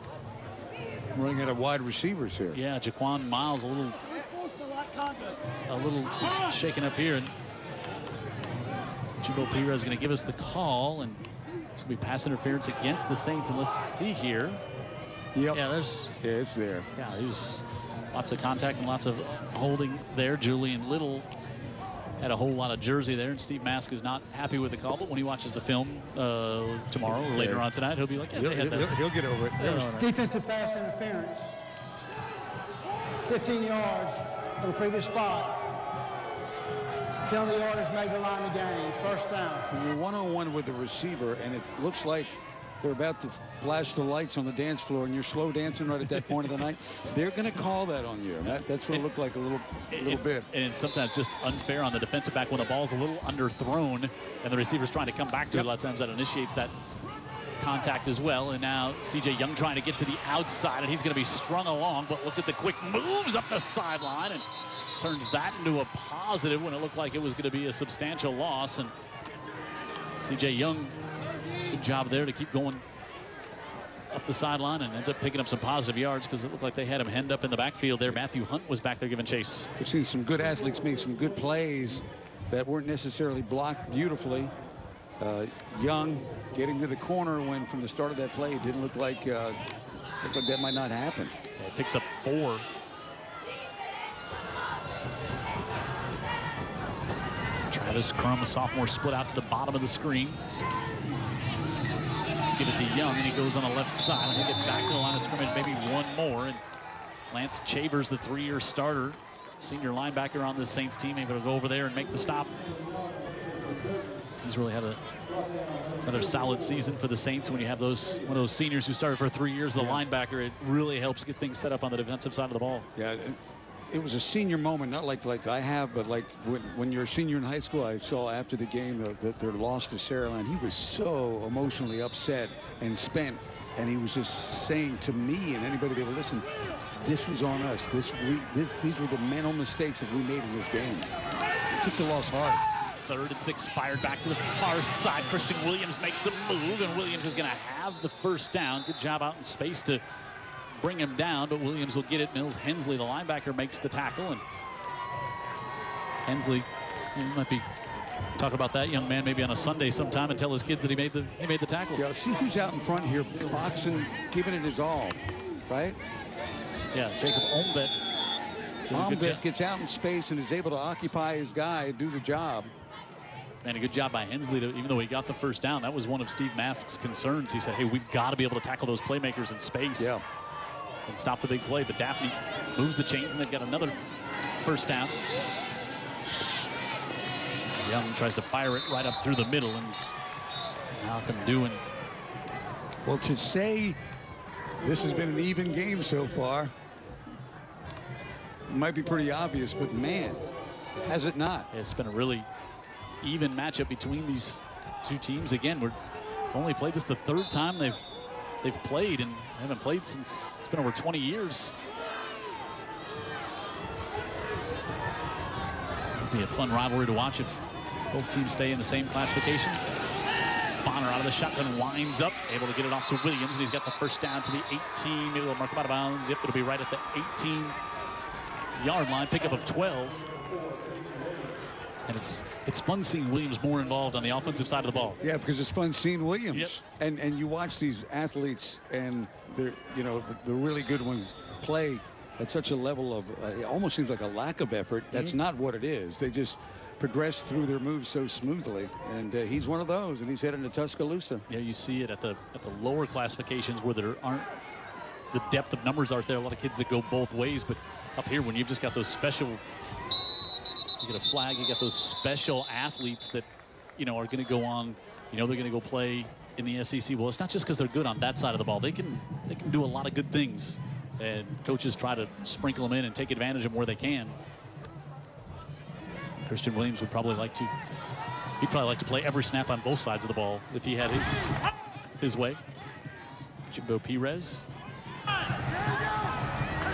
running out of wide receivers here. Yeah, Jaquan Miles a little shaken up here. And Jimbo Pira is going to give us the call. And it's going to be pass interference against the Saints. And let's see here. Yep. Yeah, it's there. Yeah, there was lots of contact and lots of holding there. Julian Little had a whole lot of jersey there, and Steve Mask is not happy with the call, but when he watches the film tomorrow or later on tonight, he'll be like, he'll get over it. Defensive pass interference. 15 yards from the previous spot. Penalty orders made the line of game. 1st down. When you're one-on-one with the receiver, and it looks like they're about to flash the lights on the dance floor, and you're slow dancing right at that point of the night, they're going to call that on you. And that's what it looked like a little bit. And it's sometimes just unfair on the defensive back when the ball's a little underthrown and the receiver's trying to come back to it. A lot of times that initiates that contact as well. And now C.J. Young trying to get to the outside, and he's going to be strung along. But look at the quick moves up the sideline and turns that into a positive when it looked like it was going to be a substantial loss. And C.J. Young, good job there to keep going up the sideline and ends up picking up some positive yards because it looked like they had him hemmed up in the backfield there. Matthew Hunt was back there giving chase. We've seen some good athletes make some good plays that weren't necessarily blocked beautifully. Young getting to the corner when from the start of that play it didn't look like that might not happen. It picks up 4. Travis Crum, a sophomore, split out to the bottom of the screen. Give it to Young, and he goes on the left side. And he'll get back to the line of scrimmage, maybe one more. And Lance Chavers, the 3-year starter, senior linebacker on this Saints team, able to go over there and make the stop. He's really had another solid season for the Saints. When you have one of those seniors who started for 3 years as a linebacker, it really helps get things set up on the defensive side of the ball. Yeah, it was a senior moment, not like I have, but like when you're a senior in high school. I saw after the game their loss to Saraland. He was so emotionally upset and spent, and he was just saying to me and anybody that would listen, this was on us. These were the mental mistakes that we made in this game. We took the loss hard. 3rd and 6, fired back to the far side. Christian Williams makes a move, and Williams is going to have the first down. Good job out in space to bring him down, but Williams will get it. Mills Hensley, the linebacker, makes the tackle, and Hensley, you might be talking about that young man maybe on a Sunday sometime and tell his kids that he made the tackle. Yeah, see who's out in front here, boxing, giving it his all, right? Yeah, Jacob Omvet. Omvet gets out in space and is able to occupy his guy and do the job. And a good job by Hensley, even though he got the first down. That was one of Steve Mask's concerns. He said, hey, we've got to be able to tackle those playmakers in space. Yeah. And stop the big play. But Daphne moves the chains, and they've got another first down. Young tries to fire it right up through the middle, and nothing doing. Well, to say this has been an even game so far might be pretty obvious, but man, has it not? It's been a really even matchup between these two teams. Again, we've only played this the 3rd time they've played, and haven't played since it's been over 20 years. It'll be a fun rivalry to watch if both teams stay in the same classification. Bonner out of the shotgun, winds up, able to get it off to Williams, and he's got the first down to the 18. Maybe they'll mark him out of bounds. Yep, it'll be right at the 18-yard line. Pickup of 12. And it's fun seeing Williams more involved on the offensive side of the ball. Yeah, because it's fun seeing Williams. Yep. And you watch these athletes, and they're, you know, the really good ones play at such a level of it almost seems like a lack of effort. That's not what it is. They just progress through their moves so smoothly, and he's one of those, and he's heading to Tuscaloosa. Yeah, you see it at the lower classifications where there aren't the depth of numbers aren't there. A lot of kids that go both ways, but up here when you've just got those special. You get a flag, you got those special athletes that, you know, are going to go on, you know, they're going to go play in the SEC. Well, it's not just because they're good on that side of the ball. They can do a lot of good things, and coaches try to sprinkle them in and take advantage of them where they can. Christian Williams would probably like to, he'd probably like to play every snap on both sides of the ball if he had his way. Jimbo Perez.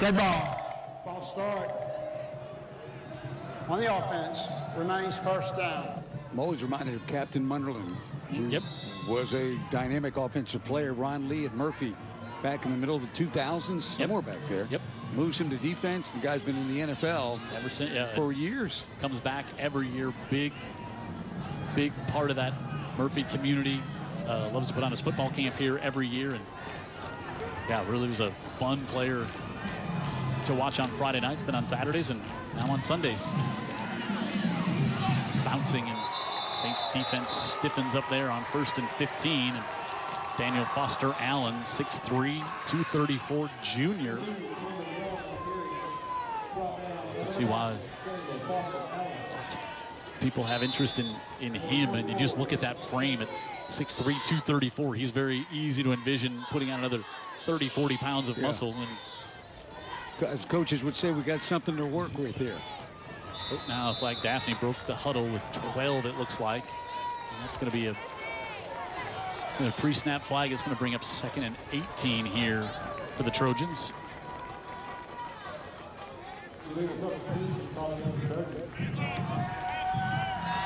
Dead ball. False start. On the offense, remains first down. I'm always reminded of Captain Munderland, who was a dynamic offensive player. Ron Lee at Murphy back in the middle of the 2000s, somewhere back there. Moves him to defense. The guy's been in the NFL ever since, for years. Comes back every year. Big part of that Murphy community. Loves to put on his football camp here every year. And yeah, really was a fun player to watch on Friday nights, then on Saturdays, and now on Sundays. Bouncing, and Saints defense stiffens up there on 1st and 15. And Daniel Foster Allen, 6'3", 234 junior. Let's see why people have interest in him, and you just look at that frame at 6'3", 234. He's very easy to envision putting on another 30, 40 pounds of muscle. And as coaches would say, we got something to work with here. Oh, now it's like Daphne broke the huddle with 12, it looks like. And that's going to be a The pre-snap flag is going to bring up 2nd and 18 here for the Trojans.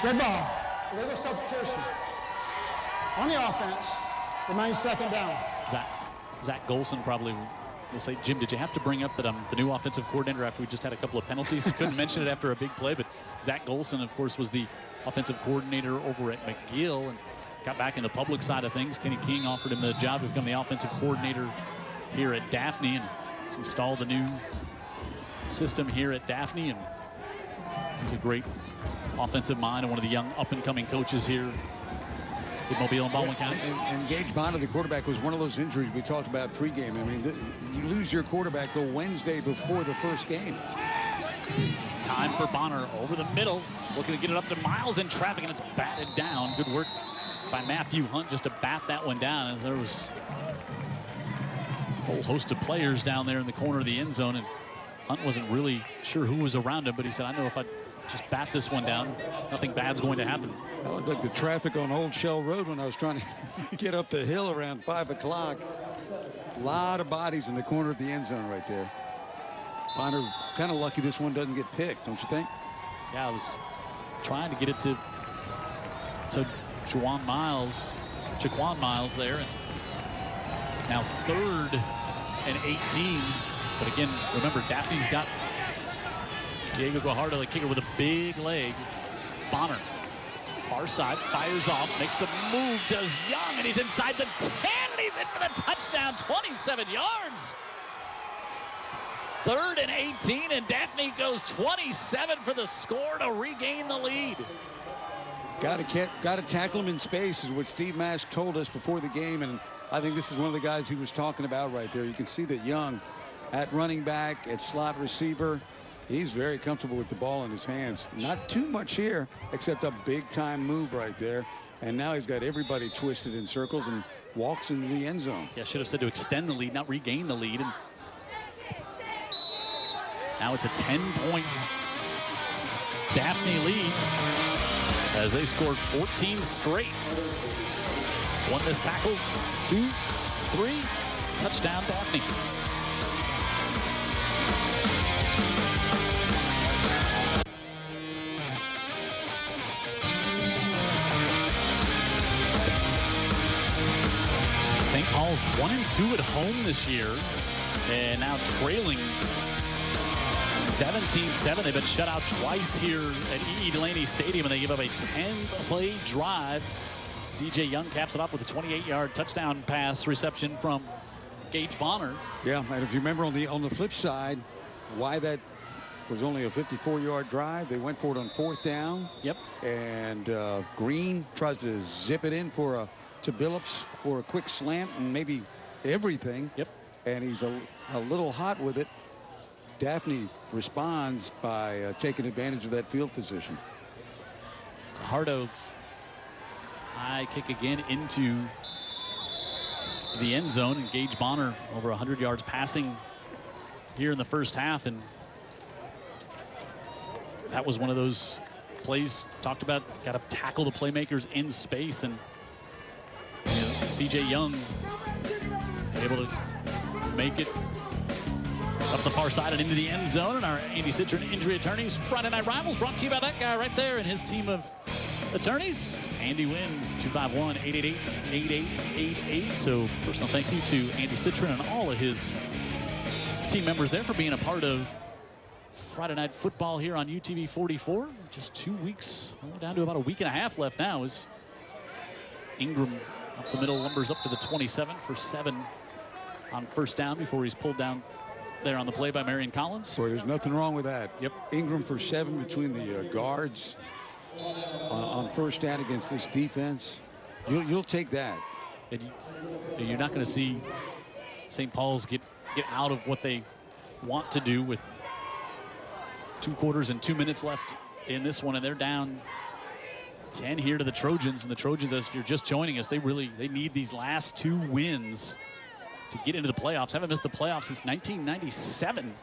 Good ball. Illegal substitution. On the offense, remains 2nd down. Zach Golson probably will say, Jim, did you have to bring up that I'm the new offensive coordinator after we just had a couple of penalties? He couldn't mention it after a big play, but Zach Golson, of course, was the offensive coordinator over at McGill and got back in the public side of things. Kenny King offered him the job to become the offensive coordinator here at Daphne, and he's installed the new system here at Daphne, and he's a great offensive mind and one of the young up-and-coming coaches here in Mobile and Baldwin County. And Gage Bonner, the quarterback, was one of those injuries we talked about pregame. I mean, you lose your quarterback the Wednesday before the first game. Time for Bonner over the middle, looking to get it up to Miles in traffic, and it's batted down. Good work by Matthew Hunt just to bat that one down, as there was a whole host of players down there in the corner of the end zone, and Hunt wasn't really sure who was around him, but he said, I know if I just bat this one down, nothing bad's going to happen. That looked like the traffic on Old Shell Road when I was trying to get up the hill around 5 o'clock. A lot of bodies in the corner of the end zone right there. Bonner kind of lucky this one doesn't get picked, don't you think? Yeah, I was trying to get it to Jaquan Miles there. And now 3rd and 18. But again, remember, Daphne's got Diego Guajardo, the kicker, with a big leg. Bonner, far side, fires off, makes a move, does Young, and he's inside the 10, and he's in for the touchdown, 27 yards. 3rd and 18, and Daphne goes 27 for the score to regain the lead. Got to tackle him in space is what Steve Mask told us before the game, and I think this is one of the guys he was talking about right there. You can see that Young at running back, at slot receiver, he's very comfortable with the ball in his hands. Not too much here, except a big-time move right there. And now he's got everybody twisted in circles and walks into the end zone. Yeah, should have said to extend the lead, not regain the lead. And now it's a 10-point Daphne lead as they scored 14 straight. One missed tackle, 2, 3, touchdown Daphne. St. Paul's 1-2 at home this year, and now trailing 17-7. They've been shut out twice here at E.E. Delaney Stadium, and they give up a 10-play drive. C.J. Young caps it off with a 28-yard touchdown pass reception from Gage Bonner. Yeah, and if you remember on the flip side, why that was only a 54-yard drive, they went for it on 4th down. Yep. And Green tries to zip it in to Billups for a quick slant and maybe everything. Yep. And he's a little hot with it. Daphne responds by taking advantage of that field position. Guajardo, high kick again into the end zone, and Gage Bonner over 100 yards passing here in the first half, and that was one of those plays talked about. Got to tackle the playmakers in space, and C.J. Young able to make it up the far side and into the end zone. And our Andy Citron Injury Attorneys Friday Night Rivals brought to you by that guy right there and his team of attorneys. Andy wins 251-888-8888. So personal thank you to Andy Citron and all of his team members there for being a part of Friday Night Football here on UTV 44. Just 2 weeks, well, down to about a week and a half left now as Ingram up the middle, lumbers up to the 27 for 7 on first down before he's pulled down there on the play by Marion Collins. Boy, there's nothing wrong with that. Yep. Ingram for 7 between the guards on first down against this defense. You'll take that. And you're not going to see St. Paul's get out of what they want to do with 2 quarters and 2 minutes left in this one, and they're down 10 here to the Trojans. And the Trojans, as if you're just joining us, they need these last 2 wins to get into the playoffs. Haven't missed the playoffs since 1997.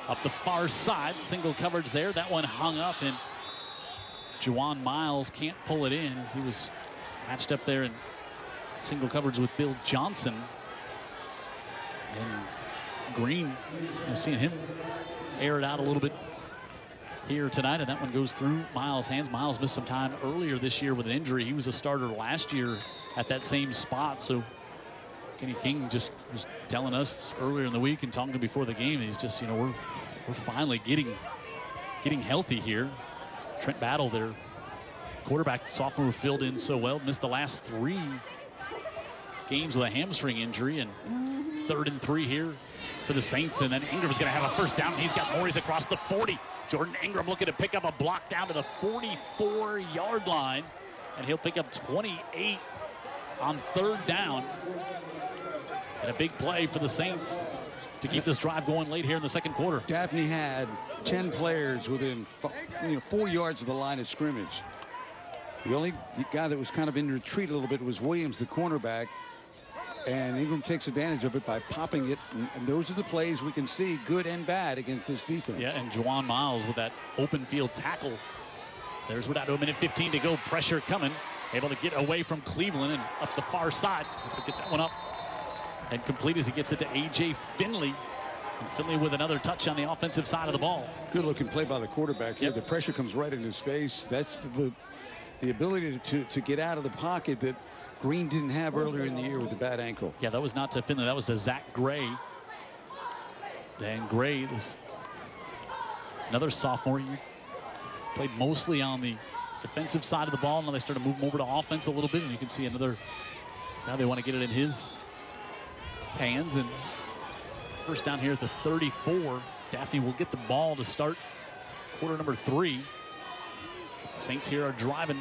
Up the far side, single coverage there. That one hung up, and Juwan Miles can't pull it in as he was matched up there and Single coverage with Bill Johnson. And Green, I've seen him air it out a little bit here tonight, and that one goes through Miles' hands. Miles missed some time earlier this year with an injury. He was a starter last year at that same spot. So Kenny King just was telling us earlier in the week and talking to him before the game, he's just, we're finally getting healthy here. Trent Battle, their quarterback, sophomore, filled in so well. Missed the last 3 games with a hamstring injury, and 3rd and 3 here for the Saints. And then Ingram's going to have a first down. He's got Morris across the 40. Jordan Ingram looking to pick up a block down to the 44-yard line, and he'll pick up 28 on 3rd down. And a big play for the Saints to keep this drive going late here in the 2nd quarter. Daphne had 10 players within 4 yards of the line of scrimmage. The only guy that was kind of in retreat a little bit was Williams, the cornerback. And Ingram takes advantage of it by popping it. And those are the plays we can see, good and bad, against this defense. Yeah, and Juwan Miles with that open field tackle. There's without a minute 15 to go. Pressure coming. Able to get away from Cleveland and up the far side. Able to get that one up and complete as he gets it to A.J. Finley. And Finley with another touch on the offensive side of the ball. Good looking play by the quarterback here. Yep. The pressure comes right in his face. That's the ability to get out of the pocket that Green didn't have earlier in the year with the bad ankle. Yeah, that was not to Finley. That was to Zach Gray. And Gray, this another sophomore, he played mostly on the defensive side of the ball. Now they started moving over to offense a little bit, and you can see another. Now they want to get it in his hands, and first down here at the 34. Daphne will get the ball to start quarter number 3. The Saints here are driving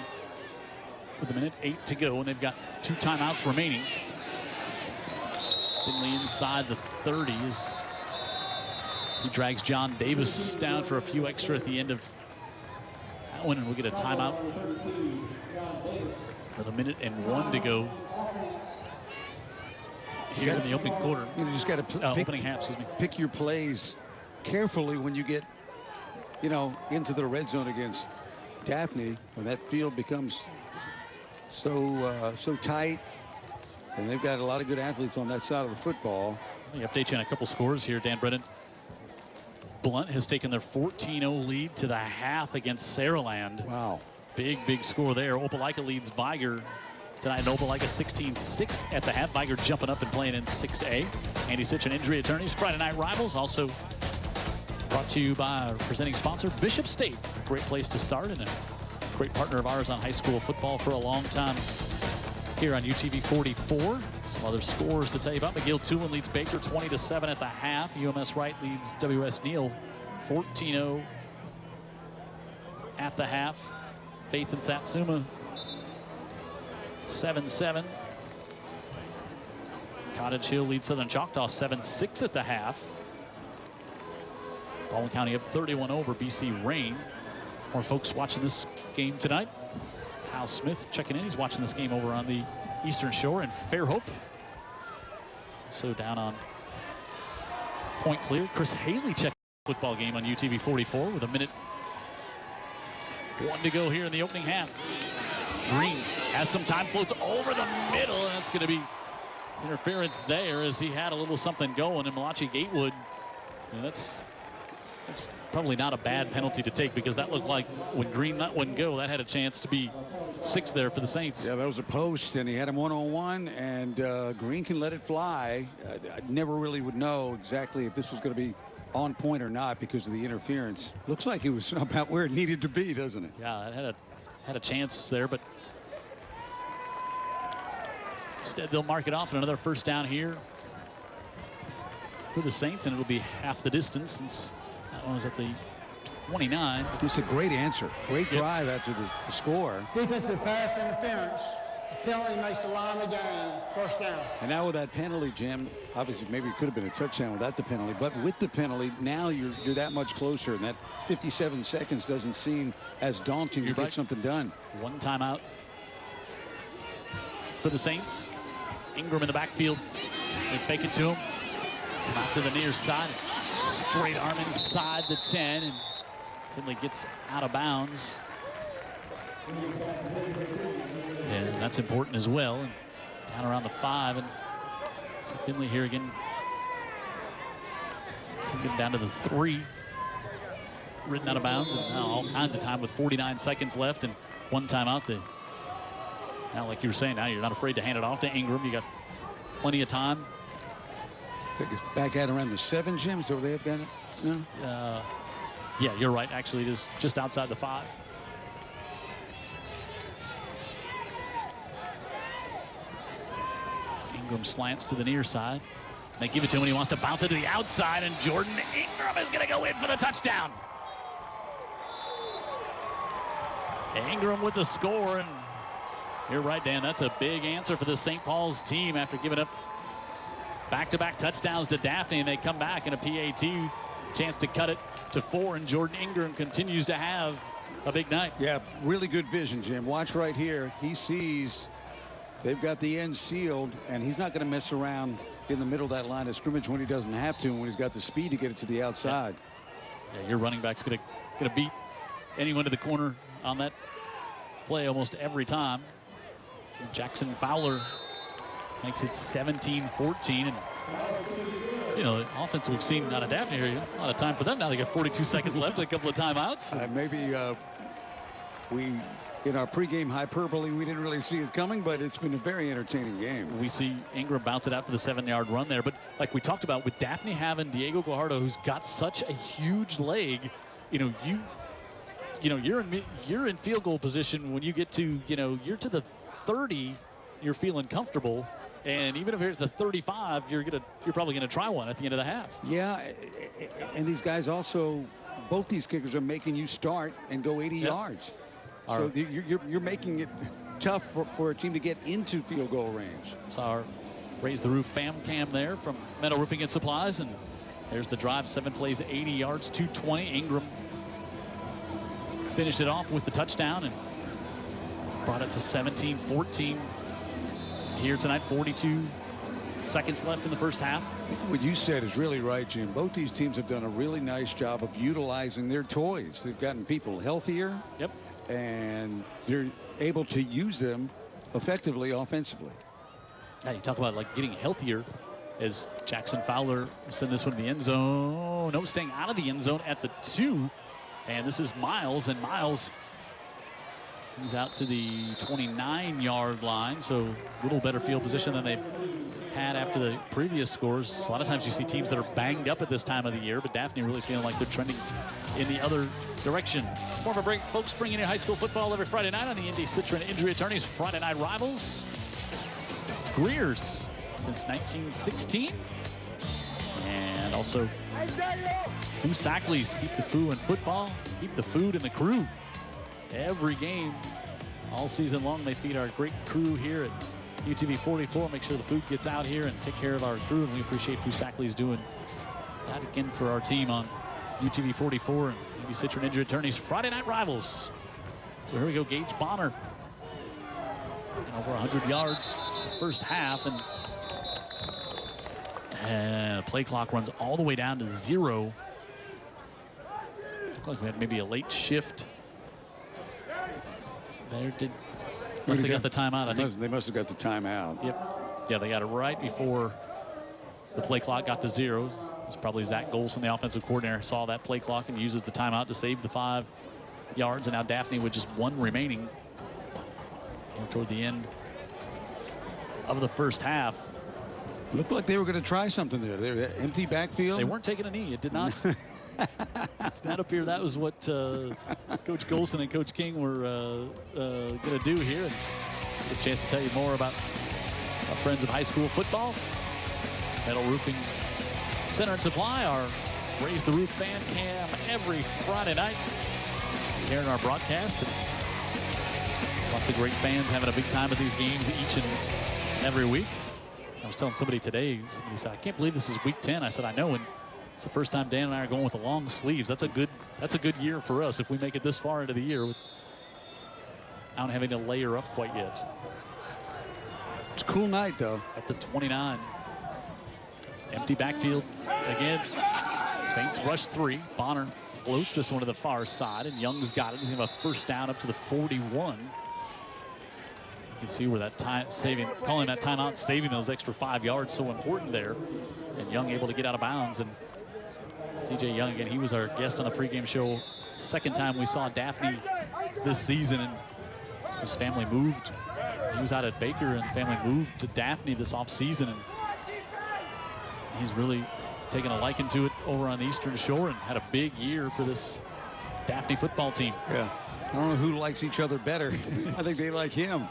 with a minute 8 to go, and they've got 2 timeouts remaining. Finley inside the 30 as he drags John Davis down for a few extra at the end of that one, and we'll get a timeout with a minute and 1 to go here in the opening quarter. You just got to opening half, excuse me. Pick your plays carefully when you get, into the red zone against Daphne, when that field becomes so tight, and they've got a lot of good athletes on that side of the football. Let me update you on a couple scores here, Dan Brennan. Blunt has taken their 14-0 lead to the half against Saraland. Wow. Big score there. Opelika leads Viger tonight. Opelika 16-6 at the half. Viger jumping up and playing in 6A. Andy Sitch and Injury Attorneys. Friday Night Rivals also brought to you by our presenting sponsor, Bishop State. Great place to start, and a great partner of ours on high school football for a long time here on UTV 44. Some other scores to tell you about. McGill Tulin leads Baker 20-7 at the half. UMS Wright leads WS Neal 14-0 at the half. Faith and Satsuma 7-7. Cottage Hill leads Southern Choctaw 7-6 at the half. Baldwin County up 31 over BC Rain. More folks watching this game tonight. Kyle Smith checking in. He's watching this game over on the Eastern Shore in Fairhope. So down on Point Clear. Chris Haley checking the football game on UTV 44 with a minute 1 to go here in the opening half. Green has some time, floats over the middle, and that's going to be interference there as he had a little something going. And Malachi Gatewood, that's probably not a bad penalty to take, because that looked like when Green let one go, that had a chance to be 6 there for the Saints. Yeah, that was a post, and he had him one-on-one, and Green can let it fly. I never really would know exactly if this was going to be on point or not because of the interference. Looks like it was about where it needed to be, doesn't it? Yeah, it had a chance there, but instead they'll mark it off, and another first down here for the Saints, and it'll be half the distance since that one was at the 29. It's a great answer. Great drive after the score. Defensive pass interference. The penalty makes the line of the game. First down. And now with that penalty, Jim, obviously maybe it could have been a touchdown without the penalty, but with the penalty, now you're that much closer, and that 57 seconds doesn't seem as daunting to get something done. One timeout for the Saints. Ingram in the backfield. They fake it to him. Come out to the near side. Straight arm inside the 10, and Finley gets out of bounds. And that's important as well. Down around the 5, and so Finley here again. Getting down to the 3. Ridden out of bounds, and now all kinds of time with 49 seconds left and 1 timeout. Now, like you were saying, now you're not afraid to hand it off to Ingram. You got plenty of time. I think it's back at around the 7, Jim, so they have got it? No? Yeah, you're right. Actually, it is just outside the 5. Ingram slants to the near side. They give it to him, and he wants to bounce it to the outside, and Jordan Ingram is going to go in for the touchdown. Ingram with the score, and you're right, Dan. That's a big answer for the St. Paul's team after giving up back-to-back touchdowns to Daphne, and they come back in a PAT. Chance to cut it to 4, and Jordan Ingram continues to have a big night. Yeah, really good vision, Jim. Watch right here. He sees they've got the end sealed, and he's not going to mess around in the middle of that line of scrimmage when he doesn't have to, and when he's got the speed to get it to the outside. Yeah, your running back's going to beat anyone to the corner on that play almost every time. Jackson Fowler makes it 17-14, and you know, the offense we've seen out of Daphne here, a lot of time for them now. They got 42 seconds left, a couple of timeouts. Maybe we, in our pregame hyperbole, we didn't really see it coming, but it's been a very entertaining game. We see Ingram bounce it out for the 7-yard run there, but like we talked about, with Daphne having Diego Guajardo, who's got such a huge leg, you know, you're in field goal position when you get to, you know, you're to the 30, you're feeling comfortable. And even if you're at the 35, you're probably gonna try one at the end of the half. Yeah, and these guys also, both these kickers are making you start and go 80 yards. So you're making it tough for a team to get into field goal range. It's our Raise the Roof fam cam there from Metal Roofing and Supplies, and there's the drive. 7 plays, 80 yards, 220. Ingram finished it off with the touchdown and brought it to 17-14. Here tonight, 42 seconds left in the first half. I think what you said is really right, Jim. Both these teams have done a really nice job of utilizing their toys. They've gotten people healthier. Yep. And they're able to use them effectively offensively. Yeah, you talk about like getting healthier as Jackson Fowler send this one to the end zone. No, staying out of the end zone at the 2. And this is Miles, and Miles, he's out to the 29-yard line, so a little better field position than they've had after the previous scores. A lot of times you see teams that are banged up at this time of the year, but Daphne really feeling like they're trending in the other direction. More of a break, folks, bringing you high school football every Friday night on the Indy Citron Injury Attorneys Friday Night Rivals. Careers since 1916. And also Foo Sackleys, keep the foo in football, keep the food in the crew. Every game, all season long, they feed our great crew here at UTV 44. Make sure the food gets out here and take care of our crew, and we appreciate Foo Sackleys doing that again for our team on UTV 44 and Indy Citron Injury Attorneys Friday Night Rivals. So here we go, Gage Bonner. And over 100 yards in the first half, and the play clock runs all the way down to 0. Looked like we had maybe a late shift. Unless they got the timeout, I think. They must have got the timeout. Yep. Yeah, they got it right before the play clock got to 0. It's probably Zach Golson, the offensive coordinator, saw that play clock and uses the timeout to save the 5 yards. And now Daphne with just 1 remaining toward the end of the first half. Looked like they were going to try something there. They were empty backfield. They weren't taking a knee. It did not. Did not appear that was what Coach Golson and Coach King were going to do here. And just a chance to tell you more about our friends of high school football. Metal Roofing Center and Supply, our Raise the Roof fan cam every Friday night here in our broadcast. And lots of great fans having a big time at these games each and every week. I was telling somebody today, somebody said, I can't believe this is week 10. I said, I know, and it's the first time Dan and I are going with the long sleeves. That's a good year for us if we make it this far into the year without having to layer up quite yet. It's a cool night, though. At the 29. Empty backfield again. Saints rush 3. Bonner floats this one to the far side, and Young's got it. He's going to have a first down up to the 41. You can see where that time calling that timeout, saving those extra 5 yards, so important there. And Young able to get out of bounds. And C.J. Young, again, he was our guest on the pregame show. Second time we saw Daphne this season, and his family moved. He was out at Baker, and the family moved to Daphne this offseason. And he's really taken a liking to it over on the Eastern Shore and had a big year for this Daphne football team. Yeah. I don't know who likes each other better. I think they like him.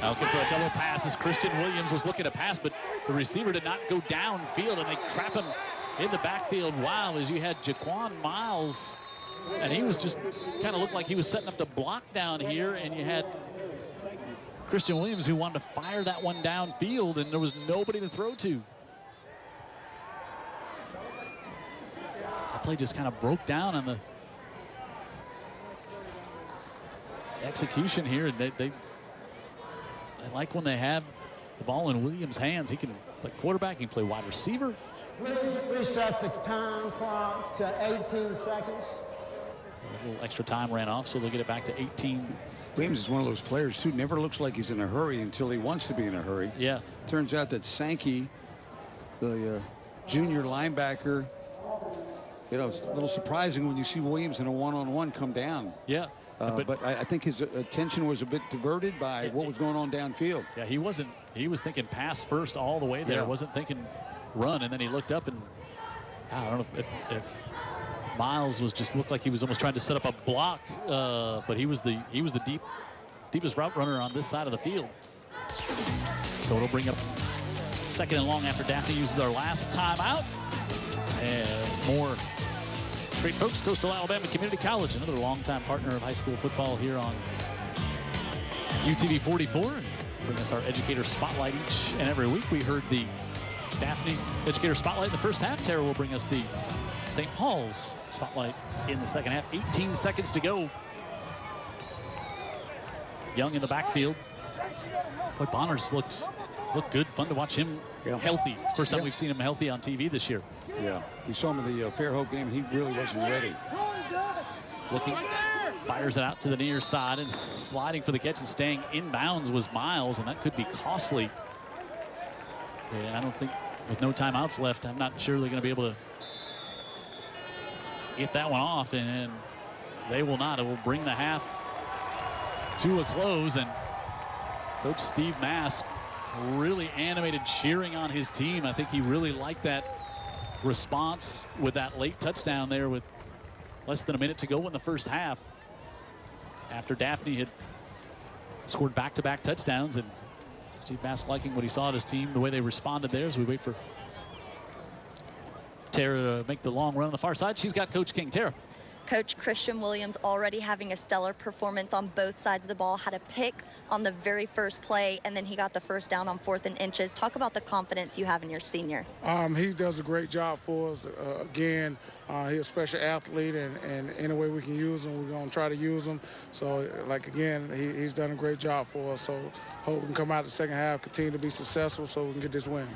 Looking for a double pass as Christian Williams was looking to pass, but the receiver did not go downfield, and they trap him in the backfield. Wow, as you had Jaquan Miles, and he was just kind of looked like he was setting up the block down here, and you had Christian Williams who wanted to fire that one downfield, and there was nobody to throw to. That play just kind of broke down on the execution here. They like when they have the ball in Williams' hands. He can play quarterback, he can play wide receiver. Please reset the time clock to 18 seconds. A little extra time ran off, so they'll get it back to 18. Williams is one of those players who never looks like he's in a hurry until he wants to be in a hurry. Yeah. Turns out that Sankey, the junior linebacker, you know, it's a little surprising when you see Williams in a one-on-one come down. Yeah. But I think his attention was a bit diverted by what was going on downfield. Yeah, he was thinking pass first all the way there. Yeah. Wasn't thinking run, and then he looked up, and I don't know if Miles was just looked like he was almost trying to set up a block, but he was the deepest route runner on this side of the field. So it'll bring up second and long after Daphne uses their last timeout. And more great folks, Coastal Alabama Community College, another longtime partner of high school football here on UTV 44. And bring us our educator spotlight each and every week. We heard the Daphne educator spotlight in the first half. Tara will bring us the St. Paul's spotlight in the second half. 18 seconds to go. Young in the backfield. Boy, Bonners looked good. Fun to watch him healthy. It's the first time we've seen him healthy on TV this year. Yeah, we saw him in the Fairhope game. He really wasn't ready. Looking, fires it out to the near side, and sliding for the catch and staying inbounds was Miles, and that could be costly. Yeah, I don't think, with no timeouts left, I'm not sure they're going to be able to get that one off, and they will not. It will bring the half to a close, and Coach Steve Mask really animated, cheering on his team. I think he really liked that response with that late touchdown there with less than a minute to go in the first half, after Daphne had scored back-to-back touchdowns. And Steve Mask liking what he saw at his team, the way they responded there, as we wait for Tara to make the long run on the far side. She's got Coach King. Tara. Coach Christian Williams already having a stellar performance on both sides of the ball. Had a pick on the very first play, and then he got the first down on 4th and inches. Talk about the confidence you have in your senior. He does a great job for us. Again, he's a special athlete, and any way we can use him, we're going to try to use him. So, like, again, he's done a great job for us. So, hope we can come out the second half, continue to be successful so we can get this win.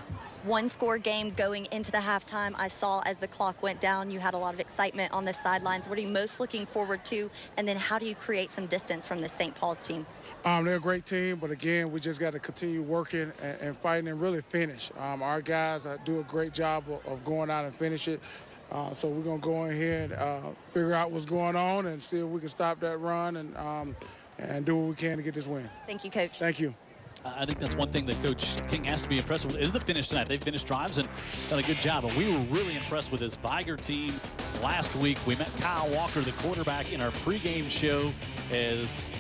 One-score game going into the halftime. I saw as the clock went down, you had a lot of excitement on the sidelines. What are you most looking forward to? And then how do you create some distance from the St. Paul's team? They're a great team, but again, we just got to continue working and fighting and really finish. Our guys do a great job of going out and finish it. So we're going to go in here and figure out what's going on and see if we can stop that run and do what we can to get this win. Thank you, Coach. Thank you. I think that's one thing that Coach King has to be impressed with is the finish tonight. They finished drives and done a good job, but we were really impressed with this Viger team last week. We met Kyle Walker, the quarterback, in our pregame show as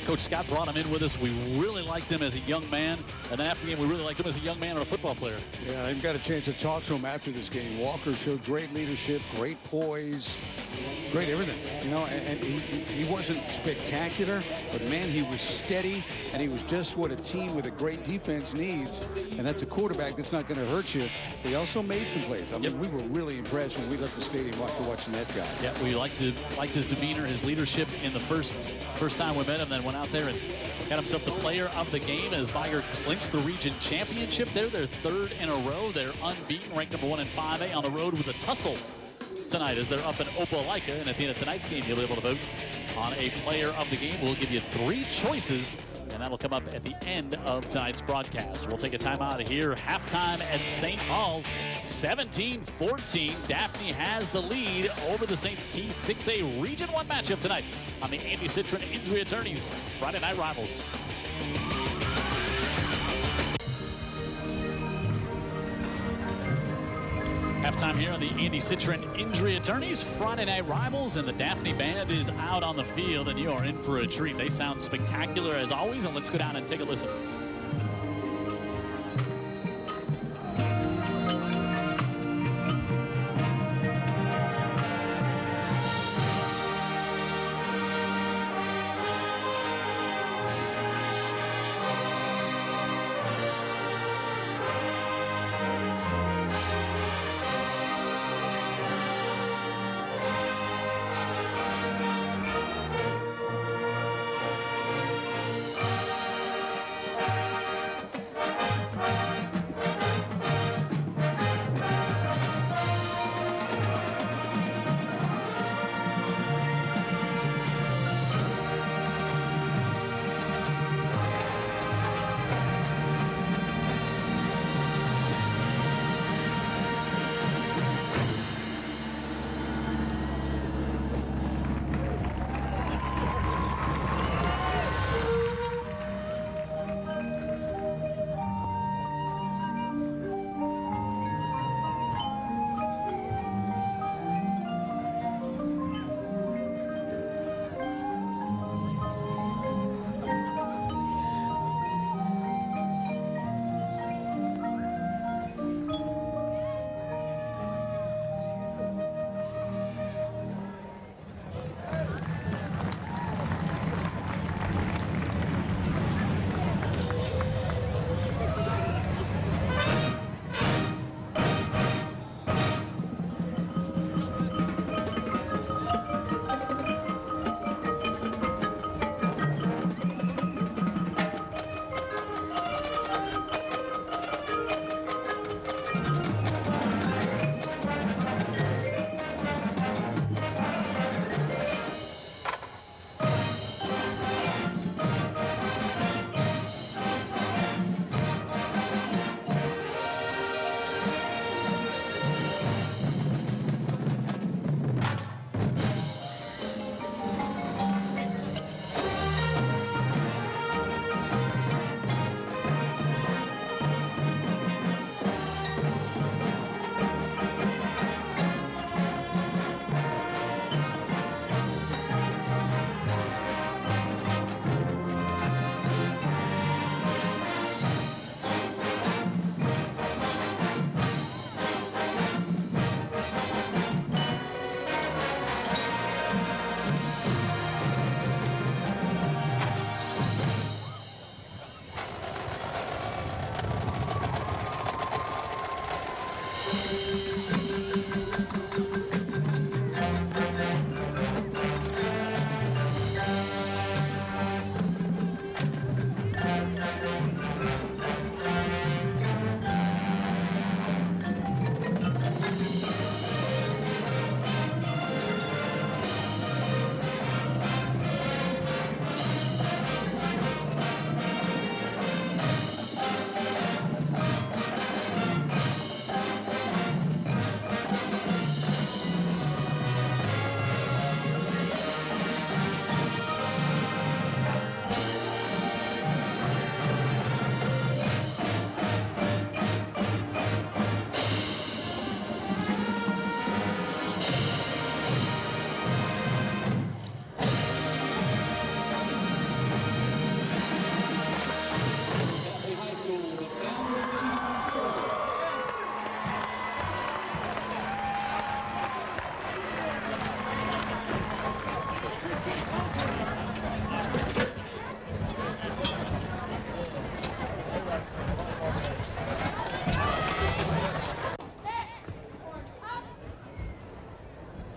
Coach Scott brought him in with us. We really liked him as a young man, and then after the game, we really liked him as a young man and a football player. Yeah, I've got a chance to talk to him after this game. Walker showed great leadership, great poise, great everything. You know, and he wasn't spectacular, but man, he was steady, and he was just what a team with a great defense needs. And that's a quarterback that's not going to hurt you. He also made some plays. I mean, we were really impressed when we left the stadium after watching that guy. Yeah, we liked his demeanor, his leadership in the first time we met him, then went out there and got himself the player of the game as Viger clinched the region championship. They're their third in a row. They're unbeaten, ranked number 1 in 5A, on the road with a tussle tonight as they're up in Opelika. And at the end of tonight's game, you'll be able to vote on a player of the game. We'll give you 3 choices and that'll come up at the end of tonight's broadcast. We'll take a timeout here. Halftime at St. Paul's, 17-14. Daphne has the lead over the St. P 6A Region 1 matchup tonight on the Andy Citron Injury Attorneys Friday Night Rivals. Halftime here on the Andy Citron Injury Attorneys Friday Night Rivals, and the Daphne band is out on the field, and you are in for a treat. They sound spectacular as always, and let's go down and take a listen.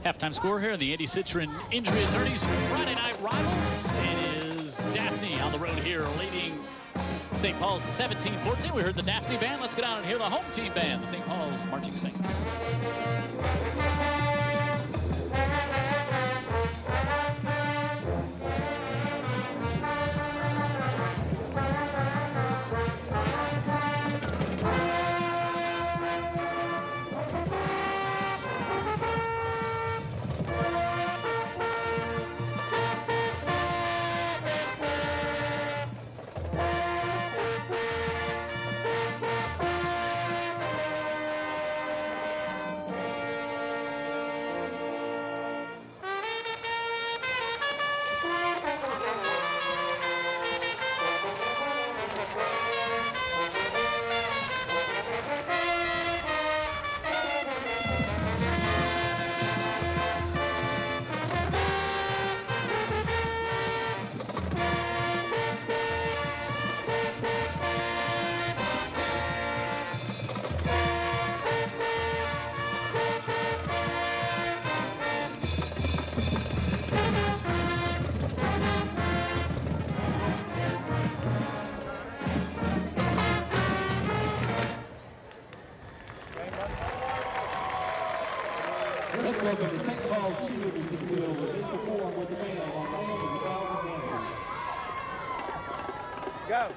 Halftime score here, the Andy Citron Injury Attorneys Friday Night Rivals. It is Daphne on the road here leading St. Paul's 17-14. We heard the Daphne band. Let's go down and hear the home team band, the St. Paul's Marching Saints. Let's welcome the St. Paul cheerleaders to the field as they perform with the band on Land of a Thousand Dancers. Go.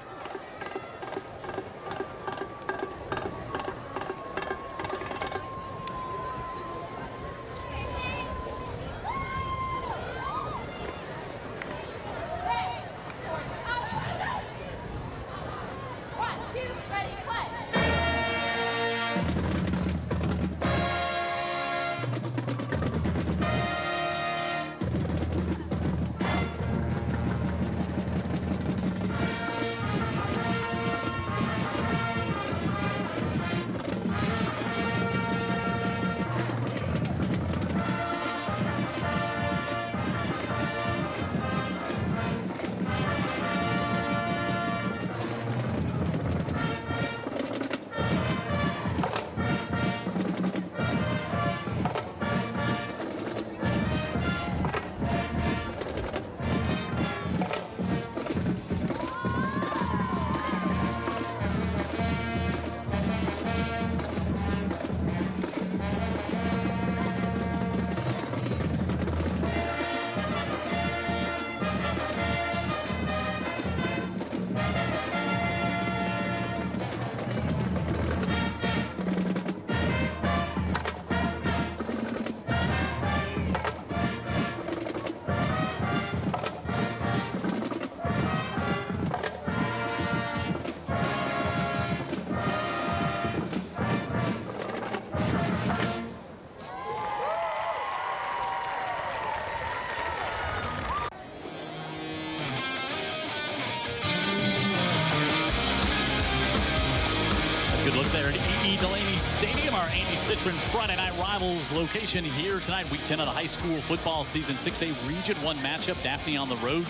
Good look there at Delaney Stadium, our Andy Citron Friday Night Rivals location here tonight. Week 10 of the high school football season, 6A Region 1 matchup. Daphne on the road,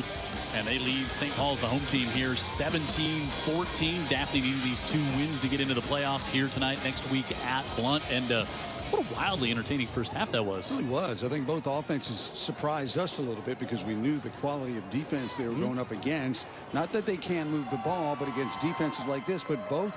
and they lead St. Paul's, the home team here, 17-14. Daphne needed these 2 wins to get into the playoffs here tonight, next week at Blunt. And what a wildly entertaining first half that was. It really was. I think both offenses surprised us a little bit because we knew the quality of defense they were going up against. Not that they can't move the ball, but against defenses like this, but both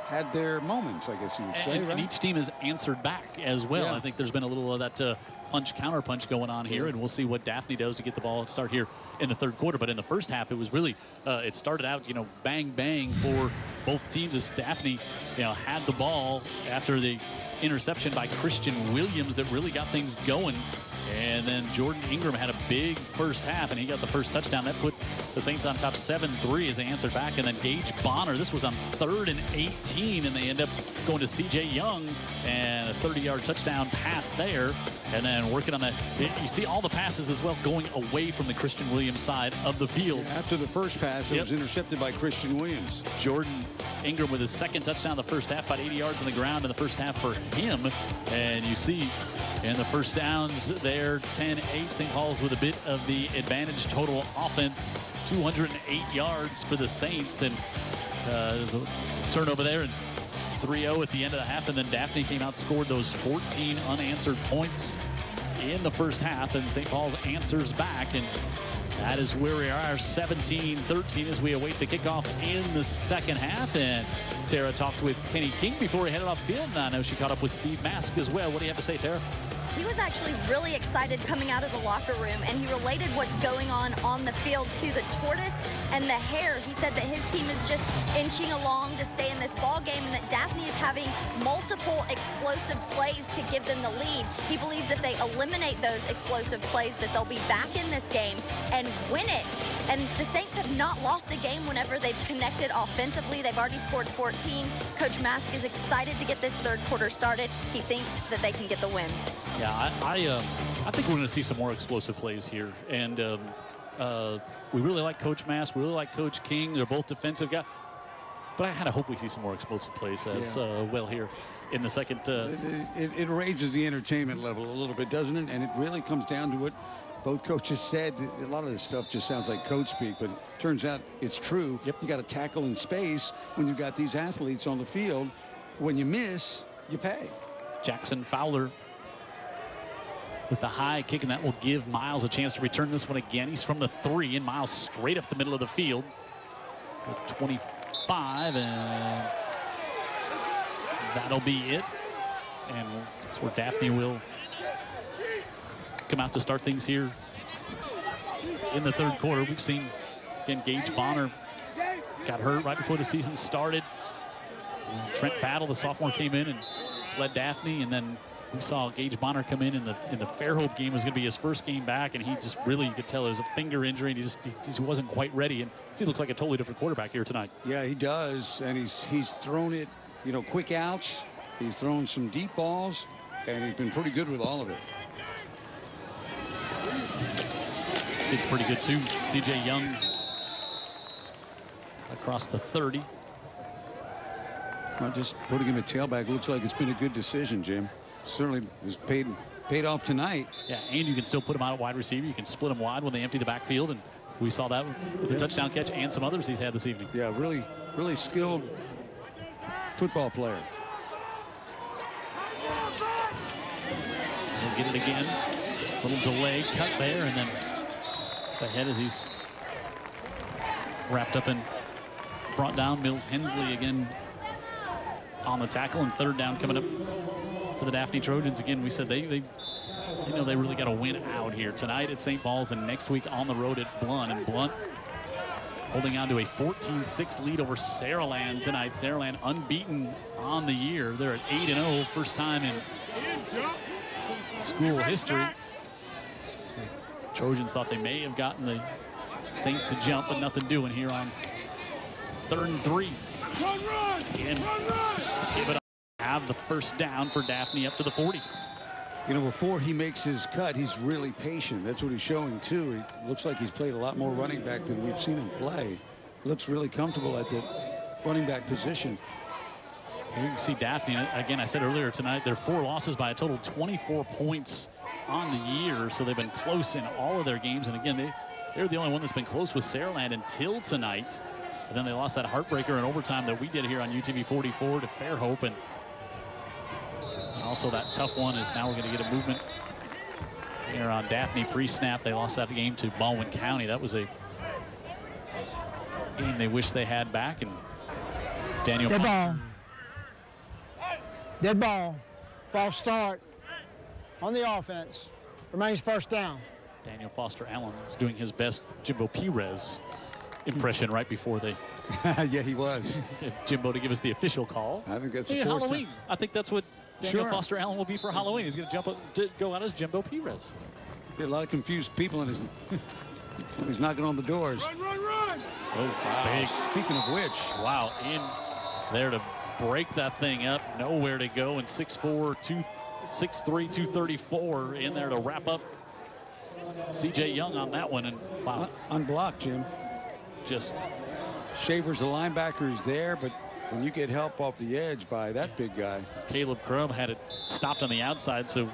had their moments, I guess you would say, right? And each team has answered back as well. Yeah. I think there's been a little of that punch-counter-punch going on here, and we'll see what Daphne does to get the ball start here in the third quarter. But in the first half, it was really, it started out, bang-bang for both teams as Daphne, had the ball after the interception by Christian Williams that really got things going. And then Jordan Ingram had a big first half, and he got the first touchdown. That put the Saints on top 7-3 as they answered back. And then Gage Bonner, this was on 3rd and 18, and they end up going to C.J. Young, and a 30-yard touchdown pass there. And then working on that, you see all the passes as well going away from the Christian Williams side of the field. After the first pass, it was intercepted by Christian Williams. Jordan Ingram with his second touchdown the first half, about 80 yards on the ground in the first half for him. And you see in the first downs there, 10-8. St. Paul's with a bit of the advantage total offense, 208 yards for the Saints. And there's a turnover there, and 3-0 at the end of the half. And then Daphne came out, scored those 14 unanswered points in the first half, and St. Paul's answers back. And that is where we are, 17-13 as we await the kickoff in the second half. And Tara talked with Kenny King before he headed off field. And I know she caught up with Steve Mask as well. What do you have to say, Tara? He was actually really excited coming out of the locker room, and he related what's going on the field to the tortoise and the hare. He said that his team is just inching along to stay in this ball game, and that Daphne is having multiple explosive plays to give them the lead. He believes if they eliminate those explosive plays that they'll be back in this game and win it. And the Saints have not lost a game whenever they've connected offensively. They've already scored 14. Coach Mask is excited to get this third quarter started. He thinks that they can get the win. Yeah, I think we're going to see some more explosive plays here. And we really like Coach Mask. We really like Coach King. They're both defensive guys. But I kind of hope we see some more explosive plays as well here in the second. It raises the entertainment level a little bit, doesn't it? And it really comes down to what both coaches said. A lot of this stuff just sounds like coach speak, but it turns out it's true. Yep. You got to tackle in space when you've got these athletes on the field. When you miss, you pay. Jackson Fowler with the high kick, and that will give Miles a chance to return this one again. He's from the 3, and Miles straight up the middle of the field. 25, and that'll be it. And that's where Daphne will come out to start things here in the third quarter. We've seen, again, Gage Bonner got hurt right before the season started. And Trent Battle, the sophomore, came in and led Daphne, and then we saw Gage Bonner come in the Fairhope game. Was going to be his first game back, and he just really, you could tell it was a finger injury, and he just wasn't quite ready. And he looks like a totally different quarterback here tonight. Yeah, he does, and he's thrown it, you know, quick outs. He's thrown some deep balls, and he's been pretty good with all of it. This kid's pretty good too. C.J. Young across the 30. Well, just putting him at tailback looks like it's been a good decision, Jim. Certainly was paid off tonight. Yeah, and you can still put him out at wide receiver. You can split him wide when they empty the backfield, and we saw that with the touchdown catch and some others he's had this evening. Yeah, really skilled football player. He'll get it again. A little delay, cut there, and then ahead as he's wrapped up and brought down. Mills Hensley again on the tackle, and third down coming up for the Daphne Trojans. Again, we said they know they really got to win out here tonight at St. Paul's, and next week on the road at Blunt. And Blunt holding on to a 14-6 lead over Saraland tonight. Saraland unbeaten on the year. They're at 8-0, first time in school history. The Trojans thought they may have gotten the Saints to jump, but nothing doing here on 3rd and 3. Again, give it up. Have the first down for Daphne up to the 40. You know, before he makes his cut, he's really patient. That's what he's showing, too. He looks like he's played a lot more running back than we've seen him play. Looks really comfortable at the running back position. Here you can see Daphne. Again, I said earlier tonight, they're 4 losses by a total 24 points on the year, so they've been close in all of their games. And again, they're the only one that's been close with Saraland until tonight. And then they lost that heartbreaker in overtime that we did here on UTV 44 to Fairhope. And also that tough one is now we're going to get a movement here on Daphne pre-snap. They lost that game to Baldwin County. That was a game they wish they had back. And Daniel Dead ball. Dead ball. False start on the offense. Remains first down. Daniel Foster Allen was doing his best Jimbo Perez impression right before they yeah, he was. Jimbo to give us the official call. I think that's the Halloween. Time. I think that's what Daniel Foster Allen will be for Halloween. He's going to go out as Jimbo Perez. Get a lot of confused people in his when he's knocking on the doors. Run! Oh, wow. big. Speaking of which. Wow, in there to break that thing up. Nowhere to go, and 6'4", 6'3", 234 in there to wrap up C.J. Young on that one. And wow. Unblocked, Jim. Just Shaver's the linebacker is there, but when you get help off the edge by that big guy. Caleb Crum had it stopped on the outside, so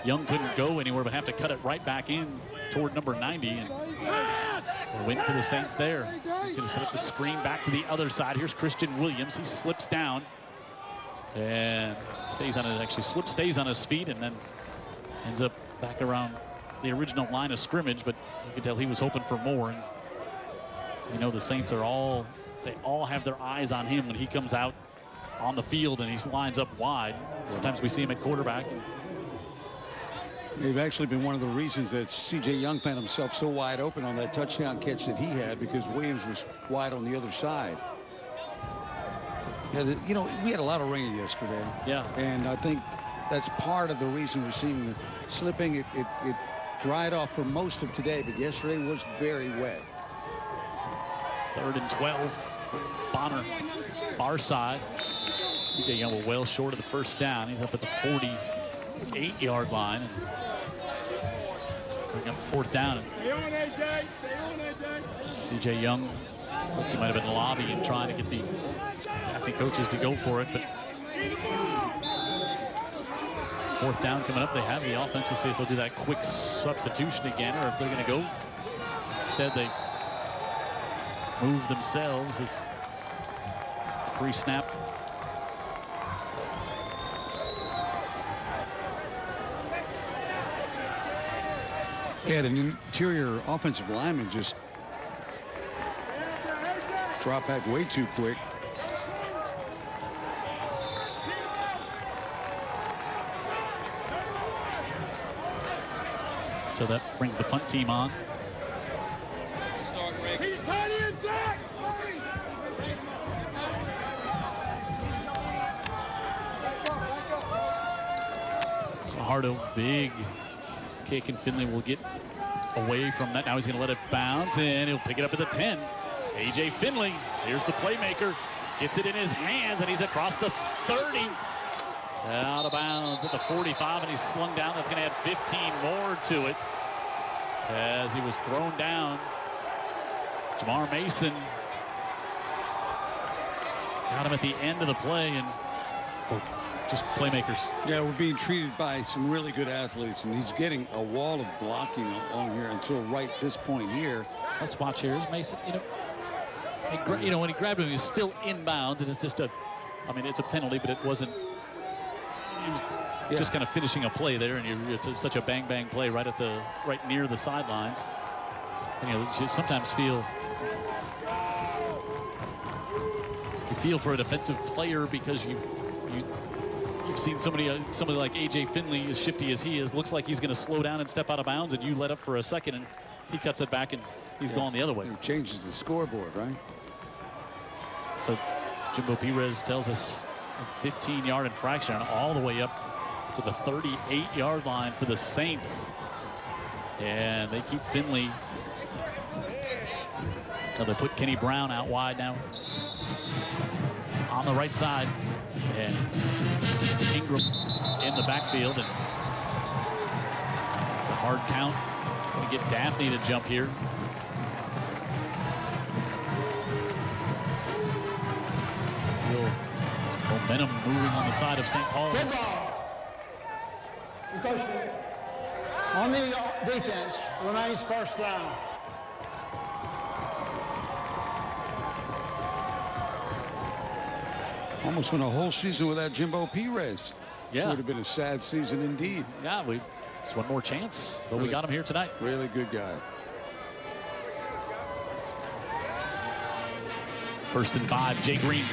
Young couldn't go anywhere, but have to cut it right back in toward number 90. And a win for the Saints there. Going to set up the screen back to the other side. Here's Christian Williams. He slips down and stays on it. Actually, stays on his feet, and then ends up back around the original line of scrimmage. But you could tell he was hoping for more. And you know, the Saints are all have their eyes on him when he comes out on the field and he lines up wide. Sometimes we see him at quarterback. They've actually been one of the reasons that C.J. Young found himself so wide open on that touchdown catch that he had, because Williams was wide on the other side. Yeah, you know, we had a lot of rain yesterday. Yeah. And I think that's part of the reason we're seeing the slipping. It dried off for most of today, but yesterday was very wet. 3rd and 12. Bonner, far side. C.J. Young well short of the first down. He's up at the 48-yard line. And bring up 4th down. C.J. Young, I think he might have been lobbying, trying to get the Daphne coaches to go for it. But 4th down coming up. They have the offense to see if they'll do that quick substitution again, or if they're going to go. Instead, they move themselves as pre-snap. They had an interior offensive lineman just drop back way too quick. So that brings the punt team on. Fajardo, big kick, and Finley will get away from that. Now he's going to let it bounce, and he'll pick it up at the 10. A.J. Finley, here's the playmaker, gets it in his hands, and he's across the 30. Out of bounds at the 45, and he's slung down. That's going to add 15 more to it as he was thrown down. Jamar Mason got him at the end of the play, and just playmakers. Yeah, we're being treated by some really good athletes, and he's getting a wall of blocking along here until right this point here. Let's watch here. Here's Mason. When he grabbed him, he was still inbounds, and it's just it's a penalty, but it wasn't. He was just kind of finishing a play there, and it's such a bang play right near the sidelines. And you sometimes feel for a defensive player because you've seen somebody like A.J. Finley, as shifty as he is, looks like he's going to slow down and step out of bounds, and you let up for a second, and he cuts it back, and he's going the other way. He changes the scoreboard, right? So Jimbo Perez tells us a 15-yard infraction all the way up to the 38-yard line for the Saints. And they keep Finley. Now they put Kenny Brown out wide now on the right side. And Ingram in the backfield, and the hard count. Going to get Daphne to jump here. Feel some momentum moving on the side of St. Paul's. Good ball. Encroachment on the defense remains first down. Almost went a whole season without Jimbo Perez. Yeah. Would have been a sad season indeed. Yeah, it's one more chance, but we got him here tonight. Really good guy. 1st and 5, Jay Green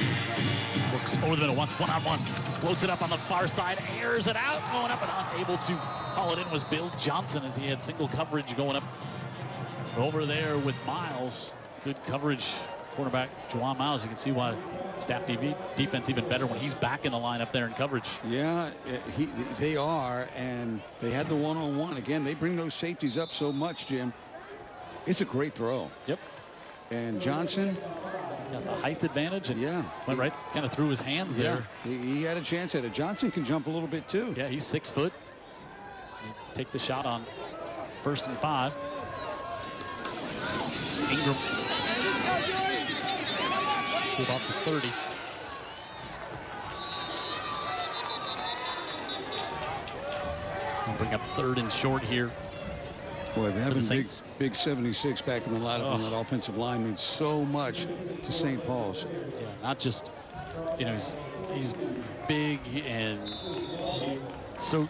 looks over the middle, wants one-on-one, floats it up on the far side, airs it out, going up, and unable to haul it in was Bill Johnson as he had single coverage going up over there with Miles. Good coverage, quarterback Juwan Miles. You can see why staff defense even better when he's back in the line up there in coverage. Yeah, they are, and they had the one-on-one. Again, they bring those safeties up so much, Jim. It's a great throw. Yep. And Johnson got the height advantage, and went right kind of through his hands there. He had a chance at it. Johnson can jump a little bit too. Yeah, he's 6 foot. Take the shot on 1st and 5. Ingram to about the 30. And bring up 3rd and short here. Boy, having big 76 back in the lineup on that offensive line means so much to St. Paul's. Yeah, not just, he's big and so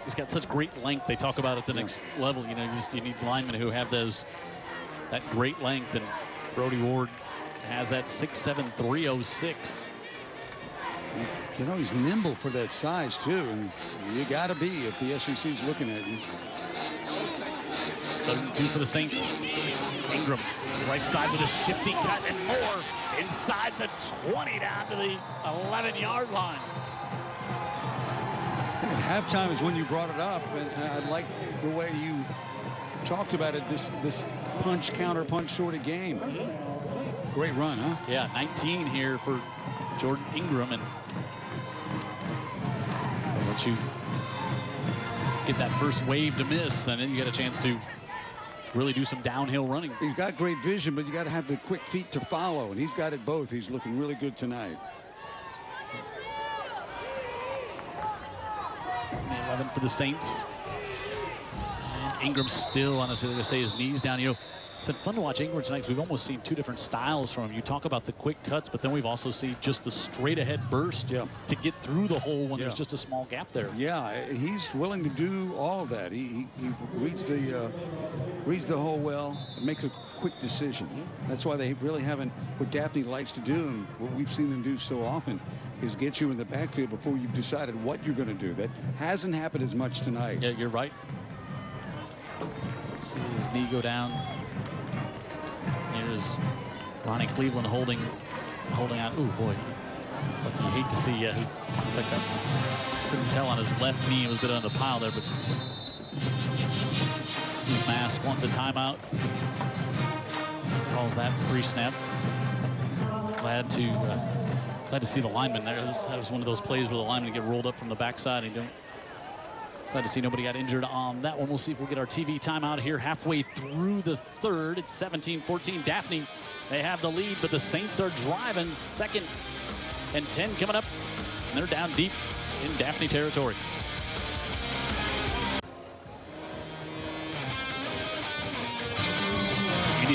he's got such great length. They talk about at the next level. You need linemen who have that great length, and Brody Ward has that 6'7", 306. He's nimble for that size too, and you got to be if the SEC's looking at you. 3rd and 2 for the Saints. Ingram, right side with a shifty cut and more inside the 20 down to the 11-yard line. And halftime is when you brought it up, and I like the way you talked about it. This punch, counter punch sort of game. Great run, huh? Yeah, 19 here for Jordan Ingram, and once you get that first wave to miss, and then you get a chance to really do some downhill running. He's got great vision, but you got to have the quick feet to follow, and he's got it both. He's looking really good tonight. 11 for the Saints. And Ingram still, honestly, going to say his knees down. It's been fun to watch Ingram tonight because we've almost seen 2 different styles from him. You talk about the quick cuts, but then we've also seen just the straight ahead burst to get through the hole when there's just a small gap there. Yeah, he's willing to do all of that. He reads the hole well and makes a quick decision. That's why they really haven't, what Daphne likes to do, and what we've seen them do so often, is get you in the backfield before you've decided what you're going to do. That hasn't happened as much tonight. Yeah, you're right. See his knee go down. Here's Ronnie Cleveland holding on. Ooh, boy. Look, you hate to see his, looks like that. Couldn't tell on his left knee. It was a bit on the pile there, but Steve Mask wants a timeout. He calls that pre-snap. Glad to see the lineman there. That was one of those plays where the lineman get rolled up from the backside. Glad to see nobody got injured on that one. We'll see if we'll get our TV timeout here halfway through the third. It's 17-14. Daphne, they have the lead, but the Saints are driving. 2nd and 10 coming up. And they're down deep in Daphne territory.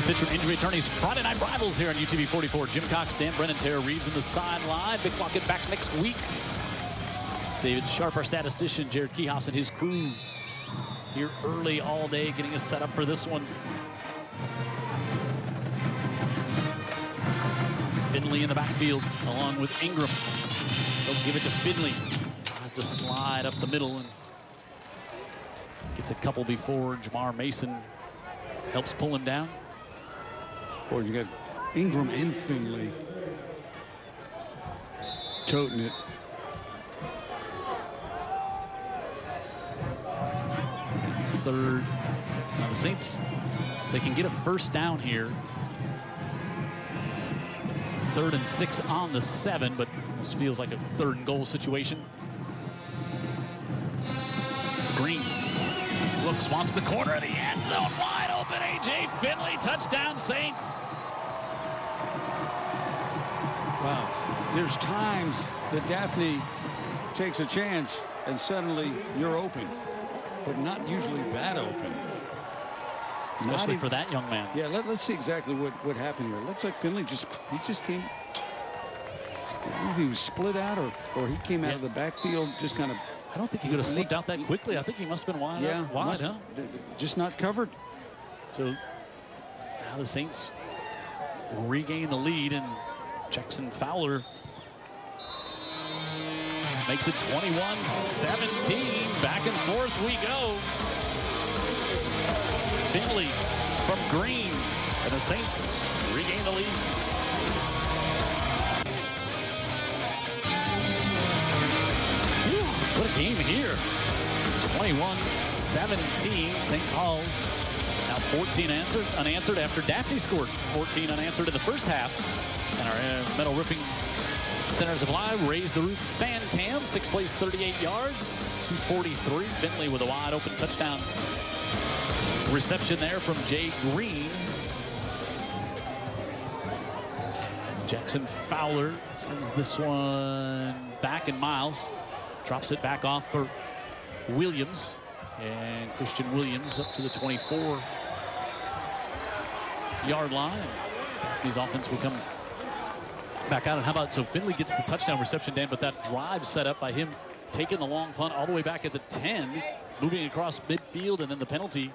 Citron Injury Attorneys Friday Night Rivals here on UTV 44. Jim Cox, Dan Brennan, Tara Reeves in the sideline. Big Lockett back next week. David Sharp, our statistician, Jared Keyhouse and his crew here early all day getting us set up for this one. Finley in the backfield along with Ingram. They'll give it to Finley. Tries to slide up the middle and gets a couple before Jamar Mason helps pull him down. Or you got Ingram and Finley toting it. Third. Now the Saints, they can get a first down here. 3rd and 6 on the 7, but this feels like a 3rd and goal situation. Green looks, wants the corner of the end zone, wide open. A.J. Finley, touchdown Saints. Wow. There's times that Daphne takes a chance and suddenly you're open, but not usually that open. Especially for that young man. Yeah, let's see exactly what happened here. It looks like Finley just came. I don't know if he was split out or he came out of the backfield just kind of. I don't think he could have slipped out that quickly. I think he must have been wide. Yeah, wide, huh? Just not covered. So now the Saints regain the lead, and Jackson Fowler makes it 21-17. Back and forth we go. Finley from Green, and the Saints regain the lead. Whew, what a game here. 21-17. St. Paul's now 14 unanswered after Daphne scored 14 unanswered in the first half. And our Metal Roofing Center Supply raised the roof fan cam. 6 plays, 38 yards, 243. Finley with a wide open touchdown reception there from Jay Green. Jackson Fowler sends this one back, and Miles drops it back off for Williams. And Christian Williams up to the 24-yard line. Daphne's offense will come back out. And how about, so Finley gets the touchdown reception, Dan, but that drive set up by him taking the long punt all the way back at the 10, moving across midfield, and then the penalty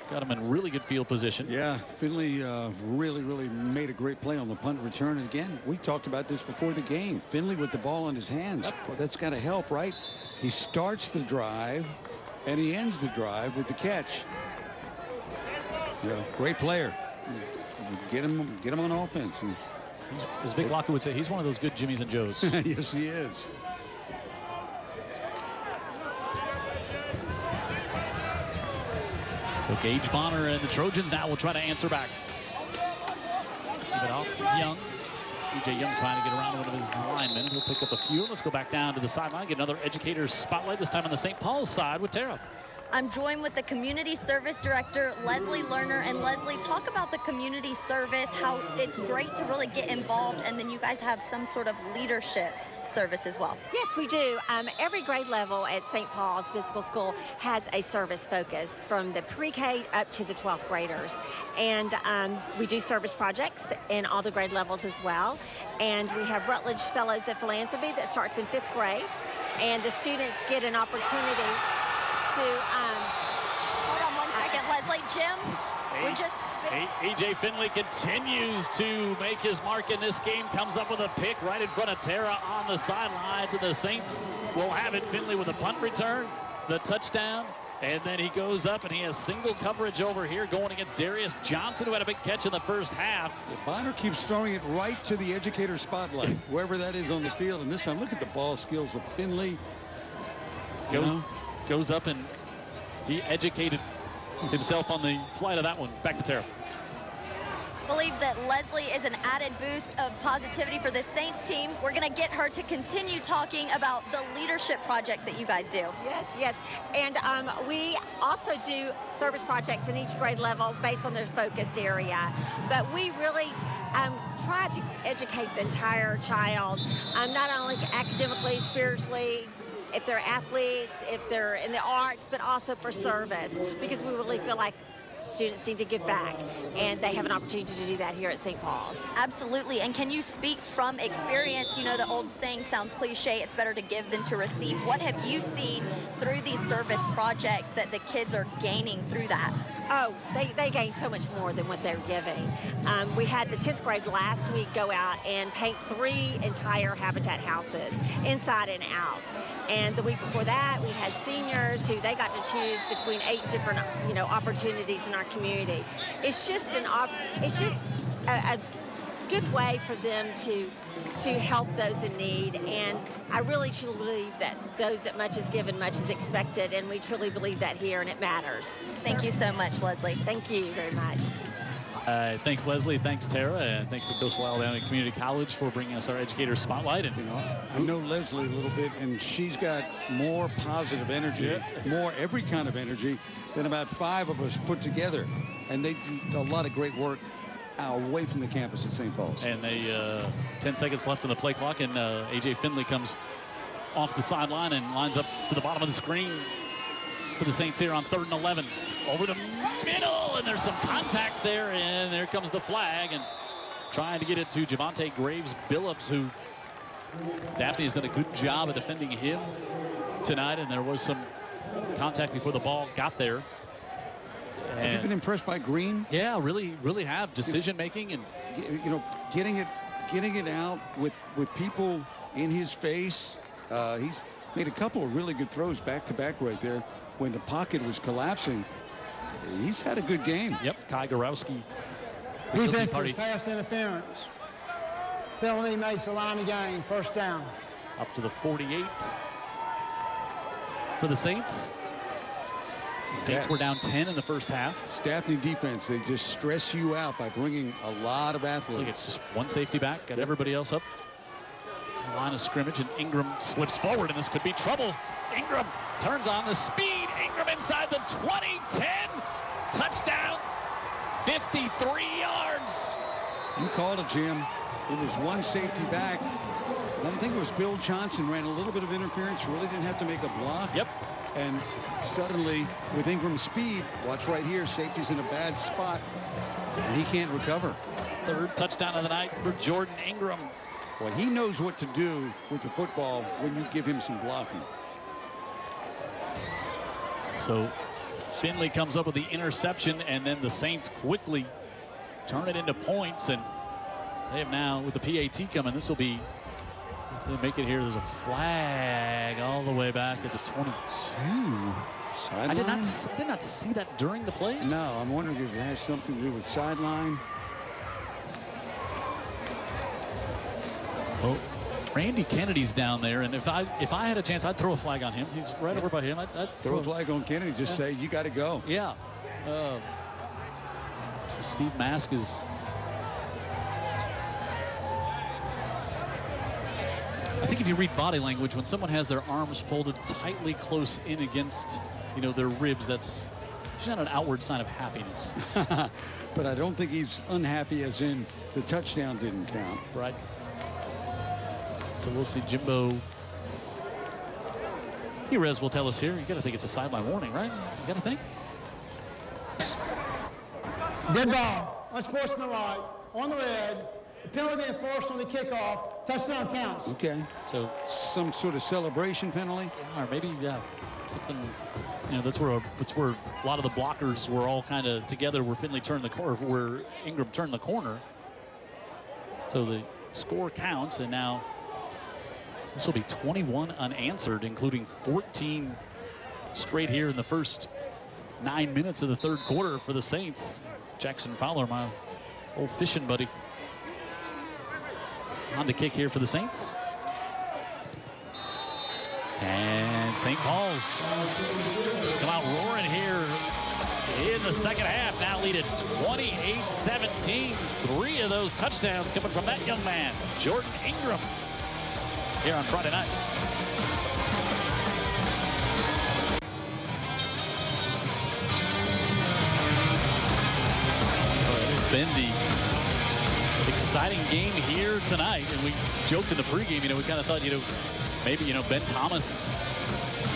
got him in really good field position. Yeah, Finley really made a great play on the punt return. And again, we talked about this before the game. Finley with the ball in his hands. Well, that's got to help, right? He starts the drive, and he ends the drive with the catch. Yeah, great player. Get him on offense. And as Vic Locker would say, he's one of those good Jimmies and Joes. Yes, he is. So Gage Bonner and the Trojans now will try to answer back. Give it off Young. C.J. Young trying to get around one of his linemen. He'll pick up a few. Let's go back down to the sideline, get another educator's spotlight, this time on the St. Paul's side with Tara. I'm joined with the Community Service Director, Leslie Lerner. And Leslie, talk about the community service, how it's great to really get involved, and then you guys have some sort of leadership service as well. Yes, we do. Every grade level at St. Paul's Municipal School has a service focus, from the pre-K up to the 12th graders. And we do service projects in all the grade levels as well. And we have Rutledge Fellows of Philanthropy that starts in 5th grade. And the students get an opportunity to... Hold on 1 second, Leslie. Jim, we're just... A.J. Finley continues to make his mark in this game, comes up with a pick right in front of Tara on the sidelines, and the Saints will have it. Finley with a punt return, the touchdown, And then he goes up and he has single coverage over here going against Darius Johnson, who had a big catch in the first half. Bonner keeps throwing it right to the educator spotlight, wherever that is on the field. And this time, look at the ball skills of Finley. Goes up and he educated himself on the flight of that one. Back to Tara. Believe that Leslie is an added boost of positivity for this Saints team. We're going to get her to continue talking about the leadership projects that you guys do. Yes, yes. And we also do service projects in each grade level based on their focus area. But we really try to educate the entire child, not only academically, spiritually, if they're athletes, if they're in the arts, but also for service, because we really feel like students need to give back, and they have an opportunity to do that here at St. Paul's. Absolutely. And can you speak from experience? You know, the old saying sounds cliche, it's better to give than to receive. What have you seen through these service projects that the kids are gaining through that? Oh, they gain so much more than what they're giving. We had the 10th grade last week go out and paint 3 entire Habitat houses, inside and out. And the week before that, we had seniors who they got to choose between 8 different, opportunities in our community. It's just a good way for them to help those in need, and I really truly believe that those that much is given, much is expected, and we truly believe that here, and it matters. Thank you so much, Leslie. Thank you very much. Thanks, Leslie. Thanks, Tara. And thanks to Coastal Alabama Community College for bringing us our Educator Spotlight. And I know Leslie a little bit, and she's got more positive energy, more every kind of energy than about 5 of us put together. And they do a lot of great work away from the campus at St. Paul's. And they 10 seconds left on the play clock, and A.J. Finley comes off the sideline and lines up to the bottom of the screen for the Saints here on 3rd and 11. Over the middle, and there's some contact there, and there comes the flag, and trying to get it to Javante Graves-Billups, who Daphne has done a good job of defending him tonight, and there was some contact before the ball got there. Have you been impressed by Green? Yeah, really have decision making, and getting it out with people in his face. He's made a couple of really good throws back to back right there when the pocket was collapsing. He's had a good game. Yep, Kai Gorowski. Defensive pass interference. Penalty makes the line of gain. First down. Up to the 48 for the Saints. The Saints were down 10 in the first half. Daphne defense, they just stress you out by bringing a lot of athletes. Look, it's just one safety back, got everybody else up. Line of scrimmage, and Ingram slips forward, and this could be trouble. Ingram turns on the speed. Ingram inside the 20, 10, touchdown, 53 yards. You called it, Jim. It was one safety back. I think it was Bill Johnson ran a little bit of interference, really didn't have to make a block. Yep. And suddenly, with Ingram's speed, watch right here, safety's in a bad spot, and he can't recover. 3rd touchdown of the night for Jordan Ingram. Well, he knows what to do with the football when you give him some blocking. So Finley comes up with the interception, and then the Saints quickly turn it into points, and they have now, with the PAT coming, this will be, if they make it here, there's a flag all the way back at the 22. Sideline? I did not see that during the play. No, I'm wondering if it has something to do with sideline. Well, Randy Kennedy's down there, and if I had a chance, I'd throw a flag on him. He's right over by him. I'd throw a flag on Kennedy. Just say you got to go. Yeah. So Steve Mask is. I think if you read body language, when someone has their arms folded tightly close in against, their ribs, that's not an outward sign of happiness. But I don't think he's unhappy, as in the touchdown didn't count. Right. So we'll see. Jimbo Perez will tell us here. You got to think it's a sideline warning, right? You got to think. Dead ball. Unsportsmanlike. On the red. The penalty being forced on the kickoff. Touchdown counts. Okay. So some sort of celebration penalty? Yeah, or maybe, something. That's where a lot of the blockers were all kind of together where Finley turned the corner, where Ingram turned the corner. So the score counts, and now this will be 21 unanswered, including 14 straight here in the first 9 minutes of the third quarter for the Saints. Jackson Fowler, my old fishing buddy. On to kick here for the Saints. And St. Paul's has come out roaring here in the second half. Now lead at 28-17. 3 of those touchdowns coming from that young man, Jordan Ingram, here on Friday night. It's been the exciting game here tonight, and we joked in the pregame, we kind of thought, maybe, Ben Thomas,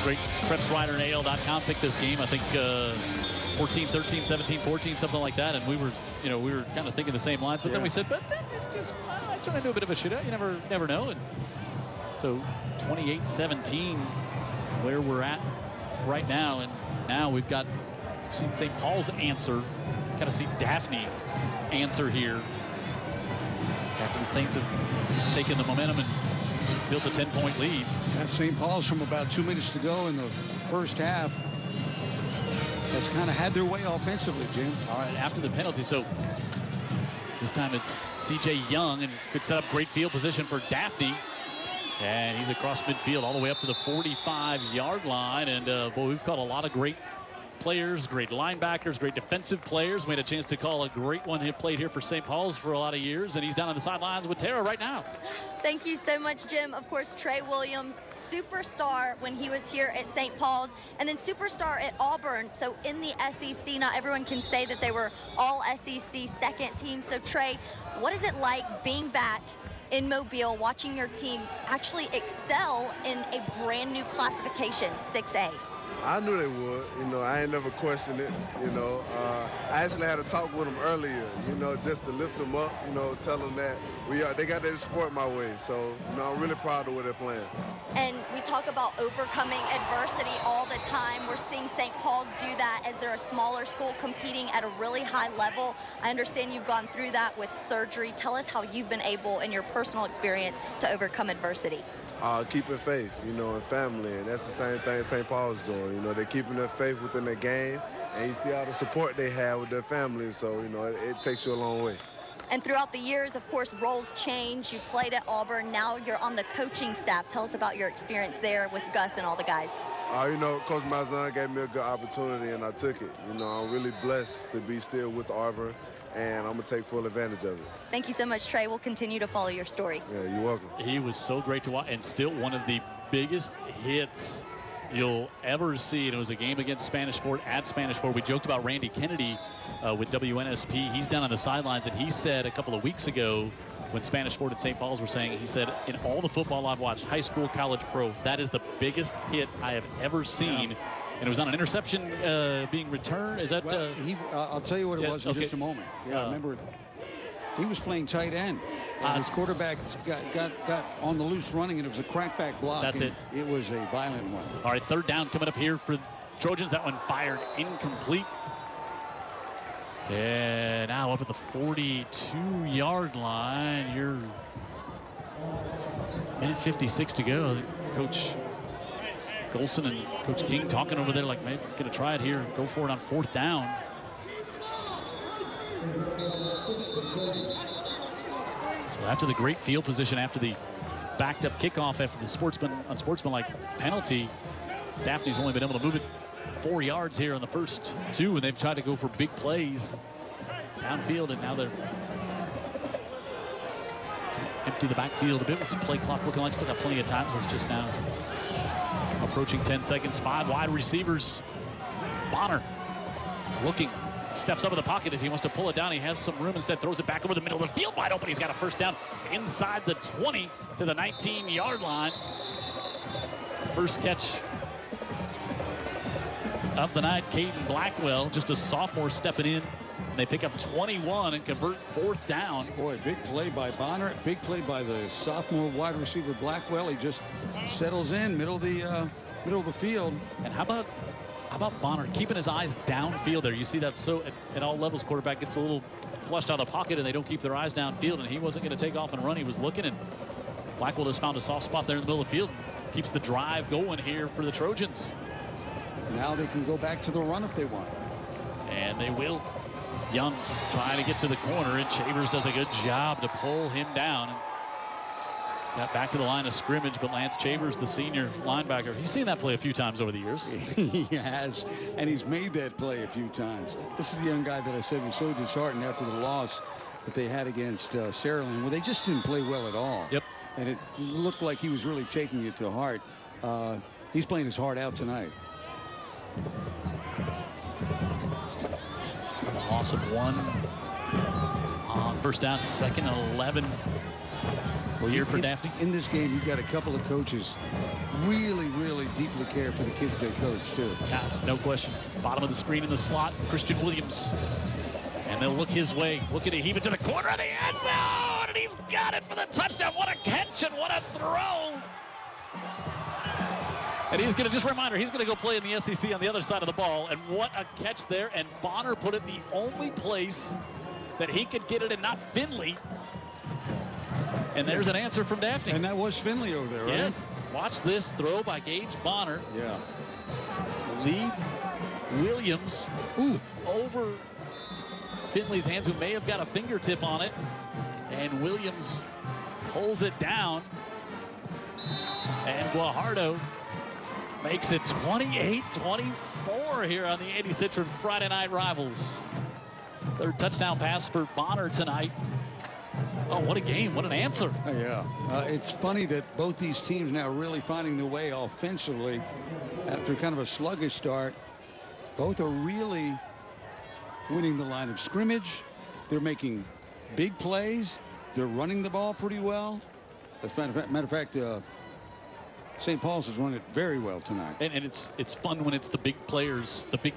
great preps writer at AL.com, picked this game, I think 14-13, 17-14, something like that, and we were kind of thinking the same lines, but then we said, but then it just, trying to do a bit of a shootout, you never know, and so 28-17, where we're at right now, and now we've seen St. Paul's answer, got to see Daphne answer here after the Saints have taken the momentum and built a 10-point lead. Yeah, St. Paul's from about 2 minutes to go in the first half has kind of had their way offensively, Jim. All right, after the penalty, so this time it's C.J. Young, and could set up great field position for Daphne. And he's across midfield all the way up to the 45-yard line. And, boy, we've caught a lot of great players, great linebackers, great defensive players. We had a chance to call a great one who played here for St. Paul's for a lot of years, and he's down on the sidelines with Tara right now. Thank you so much, Jim. Of course, Trey Williams, superstar when he was here at St. Paul's, and then superstar at Auburn. So in the SEC, not everyone can say that they were all SEC second team. So Trey, what is it like being back in Mobile, watching your team actually excel in a brand new classification, 6A? I knew they would. I ain't never questioned it. I actually had a talk with them earlier, just to lift them up, tell them that they got their support my way. So, I'm really proud of what they're playing. And we talk about overcoming adversity all the time. We're seeing St. Paul's do that as they're a smaller school competing at a really high level. I understand you've gone through that with surgery. Tell us how you've been able, in your personal experience, to overcome adversity. Keeping faith, and family, and that's the same thing St. Paul's doing. They're keeping their faith within their game, and you see all the support they have with their family, so, it takes you a long way. And throughout the years, of course, roles change. You played at Auburn, now you're on the coaching staff. Tell us about your experience there with Gus and all the guys. Coach Malzahn gave me a good opportunity, and I took it. I'm really blessed to be still with Auburn, and I'm going to take full advantage of it. Thank you so much, Trey. We'll continue to follow your story. Yeah, you're welcome. He was so great to watch, and still one of the biggest hits you'll ever see. And it was a game against Spanish Fort at Spanish Fort. We joked about Randy Kennedy with WNSP. He's down on the sidelines, and he said a couple of weeks ago when Spanish Fort and St. Paul's were saying, he said, in all the football I've watched, high school, college, pro, that is the biggest hit I have ever seen. Yeah. And it was on an interception being returned. Is that? Well, I'll tell you what it was in just a moment. Yeah, remember, he was playing tight end. And his quarterback got on the loose running, and it was a crackback block. That's it. It was a violent one. All right, third down coming up here for Trojans. That one fired incomplete. And now up at the 42-yard line. You're minute 56 to go. Coach Golson and Coach King talking over there like, maybe going to try it here, go for it on fourth down. So after the great field position, after the backed up kickoff, after the unsportsmanlike penalty, Daphne's only been able to move it 4 yards here on the first 2, and they've tried to go for big plays downfield, and now they're empty the backfield a bit. What's the play clock looking like? Still got plenty of time. It's just now approaching 10 seconds. 5 wide receivers. Bonner looking, steps up in the pocket. If he wants to pull it down, he has some room. Instead, throws it back over the middle of the field, wide open. He's got a first down inside the 20 to the 19-yard line. First catch of the night, Caden Blackwell, just a sophomore stepping in. And they pick up 21 and convert fourth down. Boy, big play by Bonner. Big play by the sophomore wide receiver Blackwell. He just settles in middle of the field. And how about Bonner keeping his eyes downfield there? You see that so at all levels, quarterback gets a little flushed out of the pocket and they don't keep their eyes downfield, and he wasn't going to take off and run. He was looking, and Blackwell just found a soft spot there in the middle of the field. Keeps the drive going here for the Trojans. Now they can go back to the run if they want. And they will. Young trying to get to the corner, and Chavers does a good job to pull him down. Got back to the line of scrimmage, but Lance Chavers, the senior linebacker, he's seen that play a few times over the years. He has, and he's made that play a few times. This is the young guy that I said was so disheartened after the loss that they had against Saraland, where they just didn't play well at all. Yep. And it looked like he was really taking it to heart. He's playing his heart out tonight. Loss of 1 on first down, 2nd and 11 here for Daphne. In this game, you've got a couple of coaches really, really deeply care for the kids they coach, too. Yeah, no question. Bottom of the screen in the slot, Christian Williams. And they'll look his way. Looking to heave it to the corner of the end zone. And he's got it for the touchdown. What a catch and what a throw. And he's going to, just a reminder, he's going to go play in the SEC on the other side of the ball. And what a catch there. And Bonner put it the only place that he could get it and not Finley. And there's an answer from Daphne. And that was Finley over there, right? Yes. Watch this throw by Gage Bonner. Yeah. Leads Williams over Finley's hands, who may have got a fingertip on it. And Williams pulls it down. And Guajardo makes it 28-24 here on the 80 Citron Friday Night Rivals. Third touchdown pass for Bonner tonight. Oh, what a game. What an answer. Yeah. It's funny that both these teams now really finding their way offensively after kind of a sluggish start. Both are really winning the line of scrimmage. They're making big plays. They're running the ball pretty well. As a matter of fact, St. Paul's has run it very well tonight. And it's fun when it's the big players, the big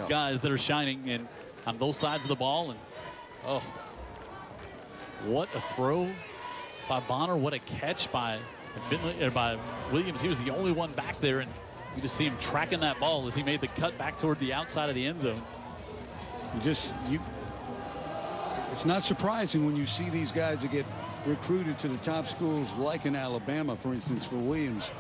guys that are shining and on both sides of the ball. And oh, what a throw by Bonner! What a catch by Finley, or by Williams. He was the only one back there, and you just see him tracking that ball as he made the cut back toward the outside of the end zone. It's not surprising when you see these guys that get recruited to the top schools, like in Alabama, for instance, for Williams.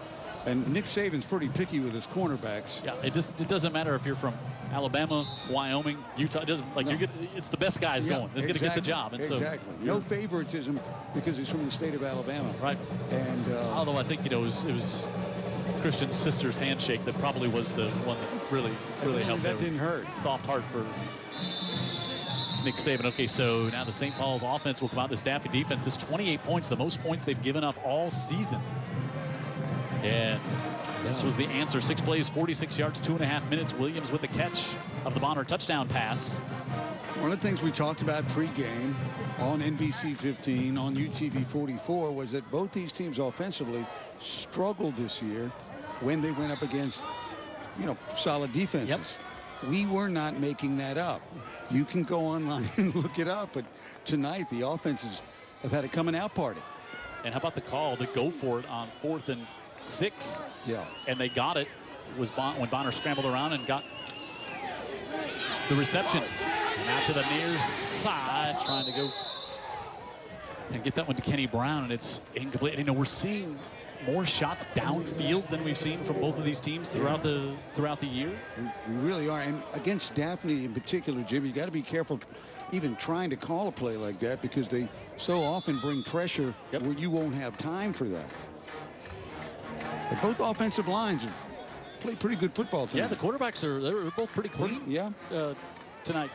And Nick Saban's pretty picky with his cornerbacks. Yeah, it doesn't matter if you're from Alabama, Wyoming, Utah. It doesn't, like, it's the best guys going. It's going to get the job. And exactly. No favoritism because he's from the state of Alabama. Right. And although I think it was Christian's sister's handshake that probably was the one that really helped. That didn't hurt. Soft heart for Nick Saban. Okay, so now the St. Paul's offense will come out. This Daphne defense is 28 points, the most points they've given up all season. And this was the answer. 6 plays, 46 yards, 2.5 minutes. Williams with the catch of the Bonner touchdown pass. One of the things we talked about pregame on NBC 15, on UTV 44, was that both these teams offensively struggled this year when they went up against, solid defenses. Yep. We were not making that up. You can go online and look it up, but tonight the offenses have had a coming out party. And how about the call to go for it on 4th and 6? Yeah. And they got it. It was when Bonner scrambled around and got the reception. And out to the near side, trying to go and get that one to Kenny Brown, and it's incomplete. We're seeing more shots downfield than we've seen from both of these teams throughout the year. We really are. And against Daphne in particular, Jim, you got to be careful even trying to call a play like that, because they so often bring pressure where you won't have time for that. But both offensive lines have played pretty good football tonight. Yeah, the quarterbacks they're both pretty clean. Tonight.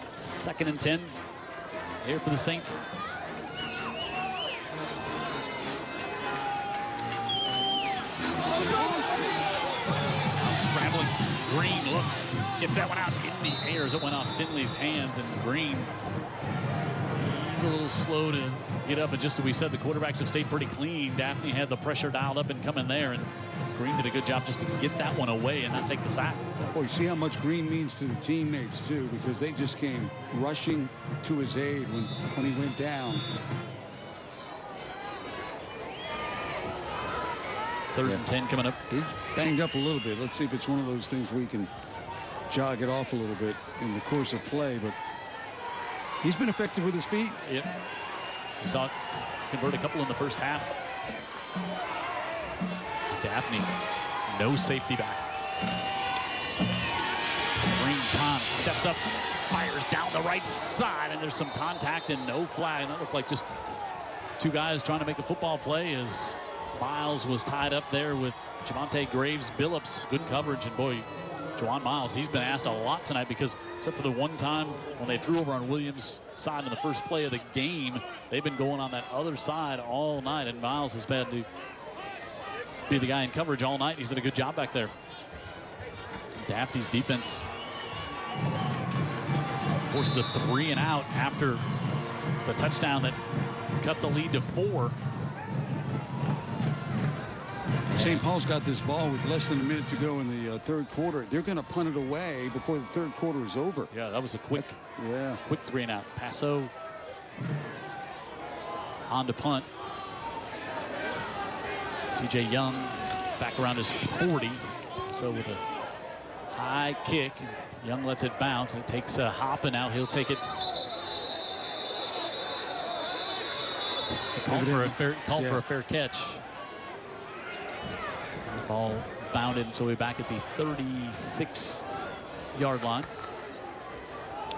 2nd and 10 here for the Saints. Now scrambling. Green looks, gets that one out in the air as it went off Finley's hands, and Green, he's a little slow to get up. And just as we said, the quarterbacks have stayed pretty clean. Daphne had the pressure dialed up and coming there, and Green did a good job just to get that one away and not take the sack. Boy, see how much Green means to the teammates, too, because they just came rushing to his aid when he went down. 3rd and 10 coming up. He's banged up a little bit. Let's see if it's one of those things where he can jog it off a little bit in the course of play, but he's been effective with his feet. Yep. We saw it convert a couple in the first half. Daphne, no safety back. Green Tom steps up, fires down the right side, and there's some contact and no flag. That looked like just two guys trying to make a football play as Miles was tied up there with Javonte Graves Billups. Good coverage, and boy, Juwan Miles, he's been asked a lot tonight because except for the one time when they threw over on Williams' side in the first play of the game, they've been going on that other side all night, and Miles has had to be the guy in coverage all night. He's done a good job back there. Daphne's defense forces a 3 and out after the touchdown that cut the lead to 4. St. Paul's got this ball with less than a minute to go in the third quarter. They're going to punt it away before the third quarter is over. Yeah, that was a quick 3 and out. Passo on to punt. C.J. Young back around his 40. So with a high kick, Young lets it bounce, and it takes a hop, and now he'll take it. Called for a fair catch. The ball bounded, so we're back at the 36-yard line.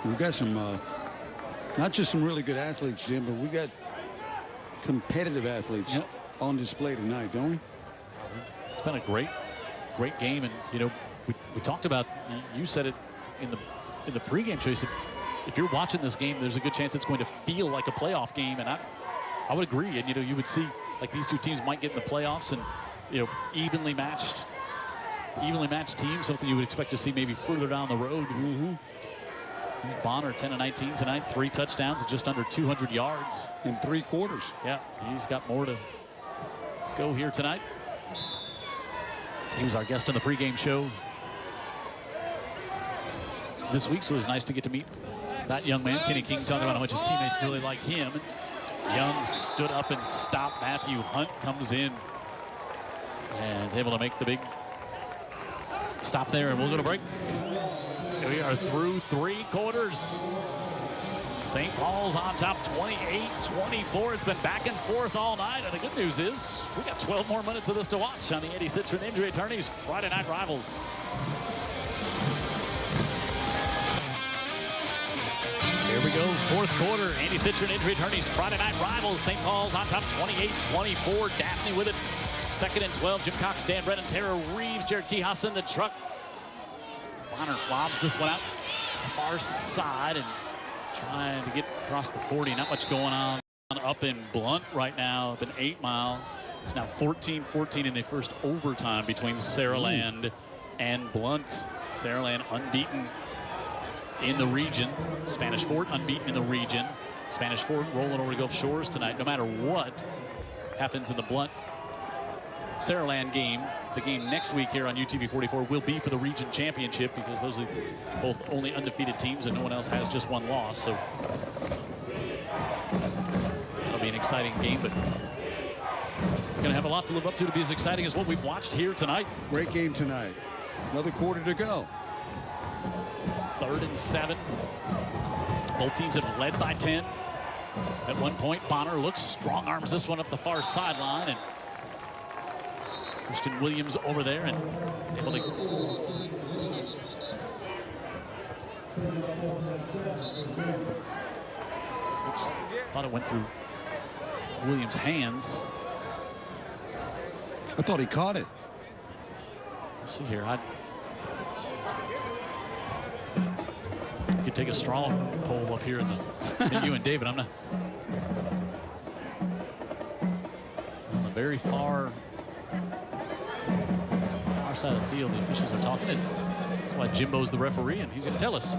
We've got some, not just some really good athletes, Jim, but we got competitive athletes on display tonight, don't we? It's been a great game, and you know, we talked about. You said it in the pregame show. You said if you're watching this game, there's a good chance it's going to feel like a playoff game, and I would agree. And you know, you would see like these two teams might get in the playoffs, and you know, evenly matched teams, something you would expect to see maybe further down the road. He's Bonner, 10-19 tonight, 3 touchdowns and just under 200 yards in 3 quarters. Yeah, he's got more to go here tonight. He was our guest on the pregame show this week, so it was nice to get to meet that young man. Kenny King talking about how much his teammates really like him. Young stood up and stopped. Matthew Hunt comes in and is able to make the big stop there, and we'll go to break. We are through 3 quarters. St. Paul's on top 28-24. It's been back and forth all night, and the good news is we got 12 more minutes of this to watch on the Andy Citron Injury Attorneys Friday Night Rivals. Here we go, 4th quarter. Andy Citron Injury Attorneys Friday Night Rivals. St. Paul's on top 28-24. Daphne with it. 2nd and 12. Jim Cox, Dan Brennan, Tara Reeves, Jared Kihas in the truck. Bonner lobs this one out the far side and trying to get across the 40. Not much going on up in Blunt right now, up in 8 Mile. It's now 14-14 in the first overtime between Saraland and Blunt. Saraland unbeaten in the region. Spanish Fort unbeaten in the region. Spanish Fort rolling over to Gulf Shores tonight. No matter what happens in the Blunt Saraland game, the game next week here on UTV 44 will be for the region championship, because those are both only undefeated teams and no one else has just 1 loss. So that'll be an exciting game, but going to have a lot to live up to be as exciting as what we've watched here tonight. Great game tonight. Another quarter to go. 3rd and 7. Both teams have led by 10. At one point, Bonner looks, strong arms this one up the far sideline, and Christian Williams over there and is able to thought it went through Williams' hands. I thought he caught it. Let's see here. I could take a straw poll up here in you and David. I'm not. It's on the very far side of the field. The officials are talking, and that's why Jimbo's the referee, and he's going to tell us.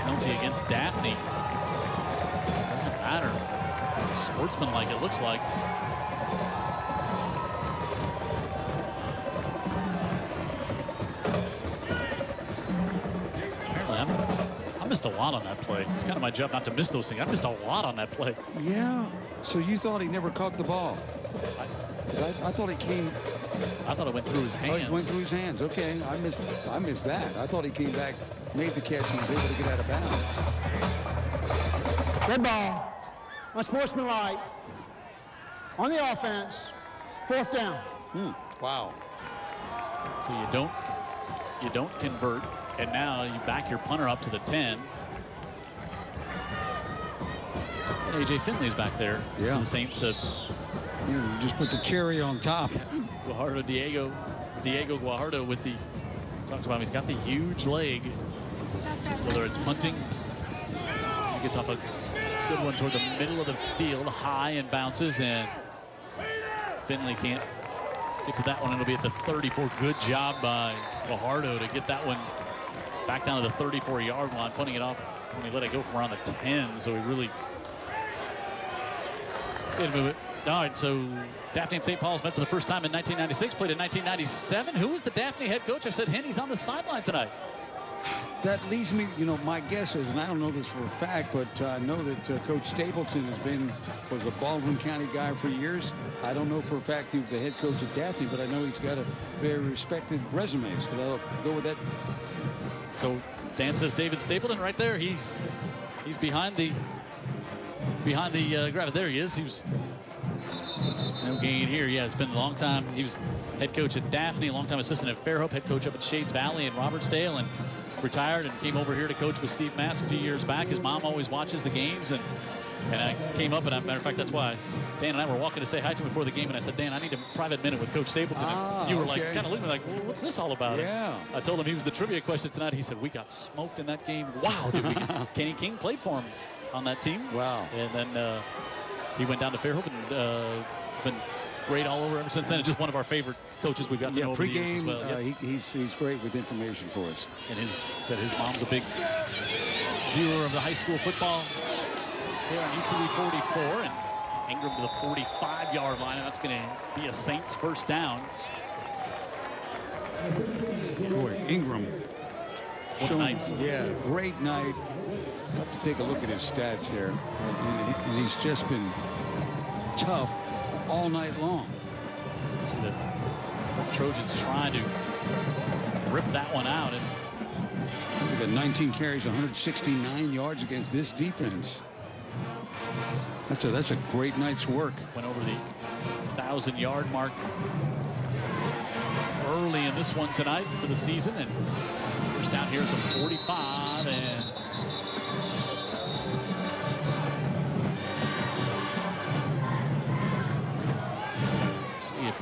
Penalty against Daphne. So it doesn't matter. Sportsmanlike, it looks like. Missed a lot on that play. It's kind of my job not to miss those things. I missed a lot on that play. Yeah. So you thought he never caught the ball? I thought he came. I thought it went through his hands. Oh, it went through his hands. Okay, I missed that. I thought he came back, made the catch, and was able to get out of bounds. Red ball. Unsportsmanlike. On the offense. 4th down. Wow. So you don't convert, and now you back your punter up to the 10. And A.J. Finley's back there. Yeah. The Saints. You just put the cherry on top. Guajardo, Diego Guajardo with the, talked about him, he's got the huge leg. Whether it's punting, he gets up a good one toward the middle of the field, high and bounces, and Finley can't get to that one. It'll be at the 34. Good job by Guajardo to get that one back down to the 34-yard line, punting it off when he let it go from around the 10. So he really did move it. All right, so Daphne and St. Paul's met for the first time in 1996, played in 1997. Who was the Daphne head coach? I said Henny's on the sideline tonight. That leads me, my guess is, and I don't know this for a fact, but I know that Coach Stapleton was a Baldwin County guy for years. I don't know for a fact he was the head coach at Daphne, but I know he's got a very respected resume, so I'll go with that. So Dan says David Stapleton right there. He's behind the graphic. There he is. He was no gain here. Yeah, it's been a long time. He was head coach at Daphne, a long-time assistant at Fairhope, head coach up at Shades Valley and Robertsdale, and retired and came over here to coach with Steve Mass a few years back. His mom always watches the games, and I came up, and as a matter of fact, that's why Dan and I were walking to say hi to him before the game, and I said, Dan, I need a private minute with Coach Stapleton. And you were like, kind of looking like, well, what's this all about? Yeah. And I told him he was the trivia question tonight. He said, we got smoked in that game. Wow, did we? Kenny King played for him on that team. Wow. And then he went down to Fairhope, and it's been great all over ever since then. It's just one of our favorite coaches we've got to know over the years as well. Yep. He's great with information for us. And said his mom's a big viewer of the high school football here on UTV 44, and Ingram to the 45-yard line, and that's going to be a Saints first down. Boy, Ingram. What a night. Yeah, great night. I'll have to take a look at his stats here, and he's just been tough all night long. See the Trojans trying to rip that one out. And we got 19 carries, 169 yards against this defense. That's a great night's work. Went over the 1,000-yard mark early in this one tonight for the season, and first down here at the 45, and see if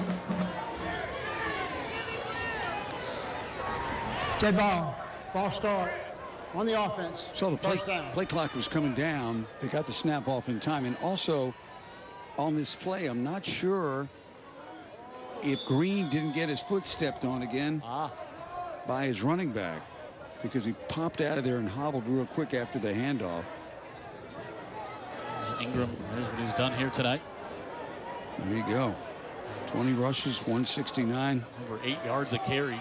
Dead ball. False start. On the offense. So the play clock was coming down. They got the snap off in time. And also, on this play, I'm not sure if Green didn't get his foot stepped on again by his running back, because he popped out of there and hobbled real quick after the handoff. There's Ingram. There's what he's done here tonight. There you go. 20 rushes, 169. Over 8 yards a carry.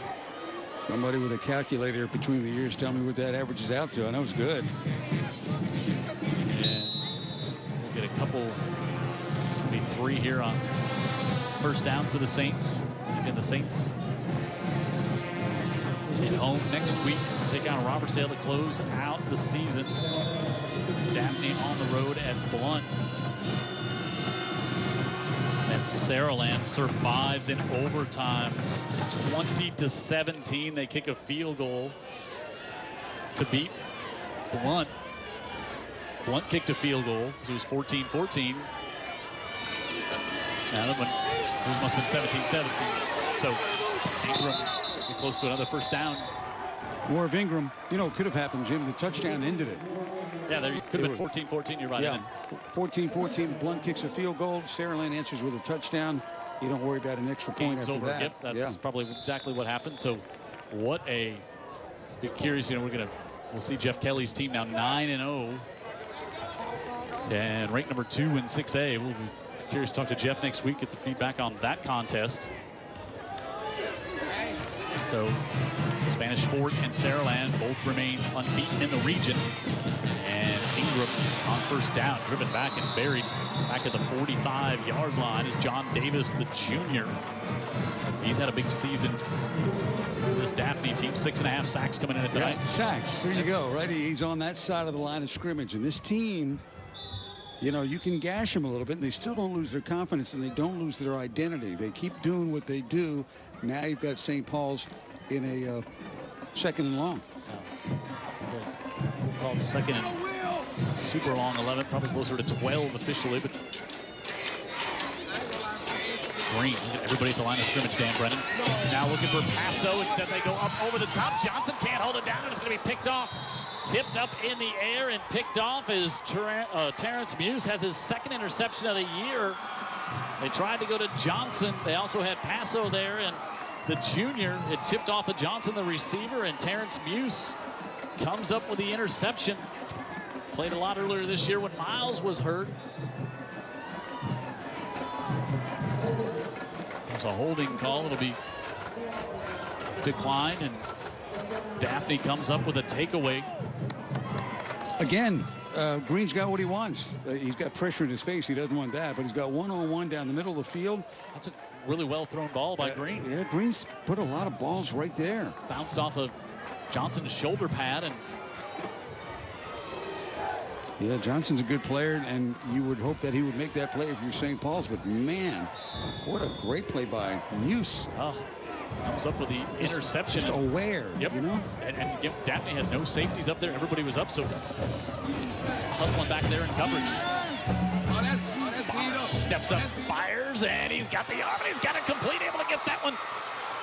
Somebody with a calculator between the ears tell me what that averages out to. I know it's good. And we'll get a couple, maybe 3 here on first down for the Saints. And the Saints at home next week. Take on Robertsdale to close out the season. Daphne on the road at Blunt. And Saraland survives in overtime. 20-17, they kick a field goal to beat Blunt. Blunt kicked a field goal, so it was 14-14. Now that one, it must have been 17-17. So Ingram get close to another first down. More of Ingram. You know, it could have happened, Jim. The touchdown ended it. Yeah, there could have been 14-14. You're right. Yeah, 14-14. Blunt kicks a field goal. Saraland answers with a touchdown. You don't worry about an extra point after over. that. Yep, that's probably exactly what happened. So, what a be curious. You know, we'll see Jeff Kelly's team now 9-0, and ranked number 2 in 6A. We'll be curious to talk to Jeff next week, get the feedback on that contest. So, Spanish Fort and Saraland both remain unbeaten in the region, and Ingram Ingram on first down, driven back and buried back at the 45-yard line is John Davis, the junior. He's had a big season. This Daphne team, 6.5 sacks coming in tonight. Yeah, sacks. There you go, right? He's on that side of the line of scrimmage. And this team, you know, you can gash them a little bit, and they still don't lose their confidence, and they don't lose their identity. They keep doing what they do. Now you've got St. Paul's in a second and long. Called second and super long 11, probably closer to 12 officially, but Green, everybody at the line of scrimmage, Dan Brennan. Now looking for Paso. Instead, they go up over the top. Johnson can't hold it down, and it's going to be picked off. Tipped up in the air and picked off as Terrence Muse has his second interception of the year. They tried to go to Johnson. They also had Paso there, and the junior, it tipped off of Johnson, the receiver, and Terrence Muse comes up with the interception. Played a lot earlier this year when Miles was hurt. It's a holding call. It'll be declined, and Daphne comes up with a takeaway. Again, Green's got what he wants. He's got pressure in his face. He doesn't want that, but he's got one-on-one down the middle of the field. That's a really well-thrown ball by Green. Yeah, Green's put a lot of balls right there. Bounced off of Johnson's shoulder pad, and yeah, Johnson's a good player, and you would hope that he would make that play if you're St. Paul's, but man, what a great play by Muse. Oh, comes up with the interception. Just aware, yep. You know? And Daphne had no safeties up there. Everybody was up, so hustling back there in coverage. Steps up, fires, and he's got the arm, and he's got it complete, able to get that one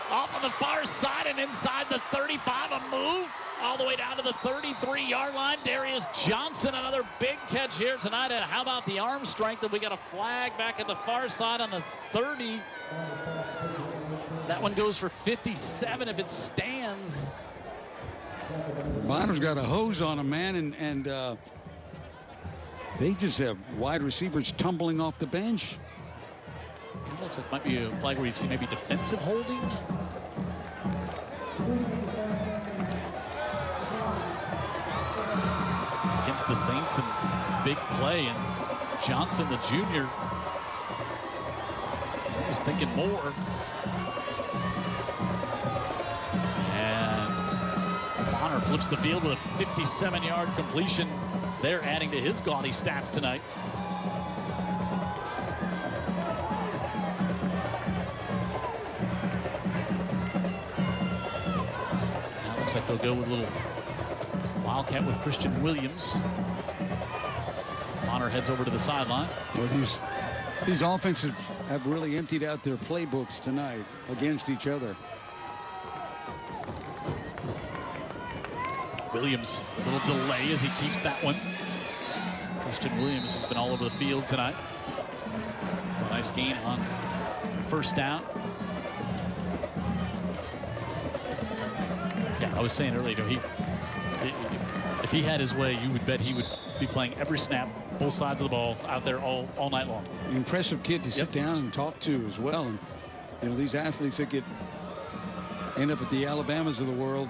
off on the far side and inside the 35, a move all the way down to the 33-yard line. Darius Johnson, another big catch here tonight. And how about the arm strength? And we got a flag back at the far side on the 30. That one goes for 57 if it stands. Bonner's got a hose on him, man, and they just have wide receivers tumbling off the bench. Kind of looks like it might be a flag where you'd see maybe defensive holding. It's against the Saints and big play, and Johnson, the junior, was thinking more. And Bonner flips the field with a 57-yard completion. They're adding to his gaudy stats tonight. Now it looks like they'll go with a little wildcat with Christian Williams. Bonner heads over to the sideline. Well, these offenses have really emptied out their playbooks tonight against each other. Williams, a little delay as he keeps that one. Christian Williams has been all over the field tonight. A nice gain on first down. Yeah, I was saying earlier, if he had his way, you would bet he would be playing every snap, both sides of the ball, out there all night long. Impressive kid to sit down and talk to as well. And you know, these athletes that end up at the Alabamas of the world,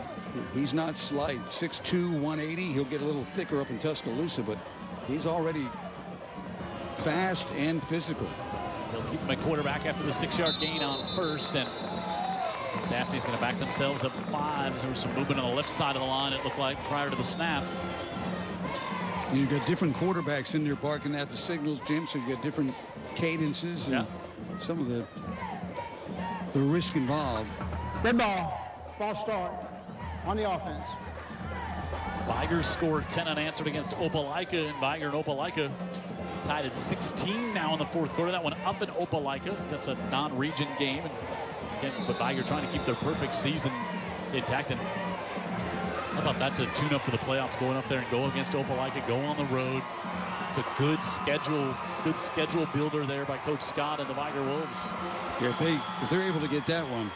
he's not slight. 6'2", 180. He'll get a little thicker up in Tuscaloosa, but he's already fast and physical. They'll keep my quarterback after the 6-yard gain on first, and Daphne's going to back themselves up 5. There was some movement on the left side of the line, it looked like, prior to the snap. You've got different quarterbacks in there barking at the signals, Jim, so you've got different cadences and some of the risk involved. Red ball, false start on the offense. Viger scored 10 unanswered against Opelika, and Viger and Opelika tied at 16 now in the fourth quarter. That one up in Opelika. That's a non-region game. And again, but Viger trying to keep their perfect season intact. And how about that to tune up for the playoffs, going up there and go against Opelika, go on the road. It's a good schedule builder there by Coach Scott and the Viger Wolves. Yeah, if they're able to get that one,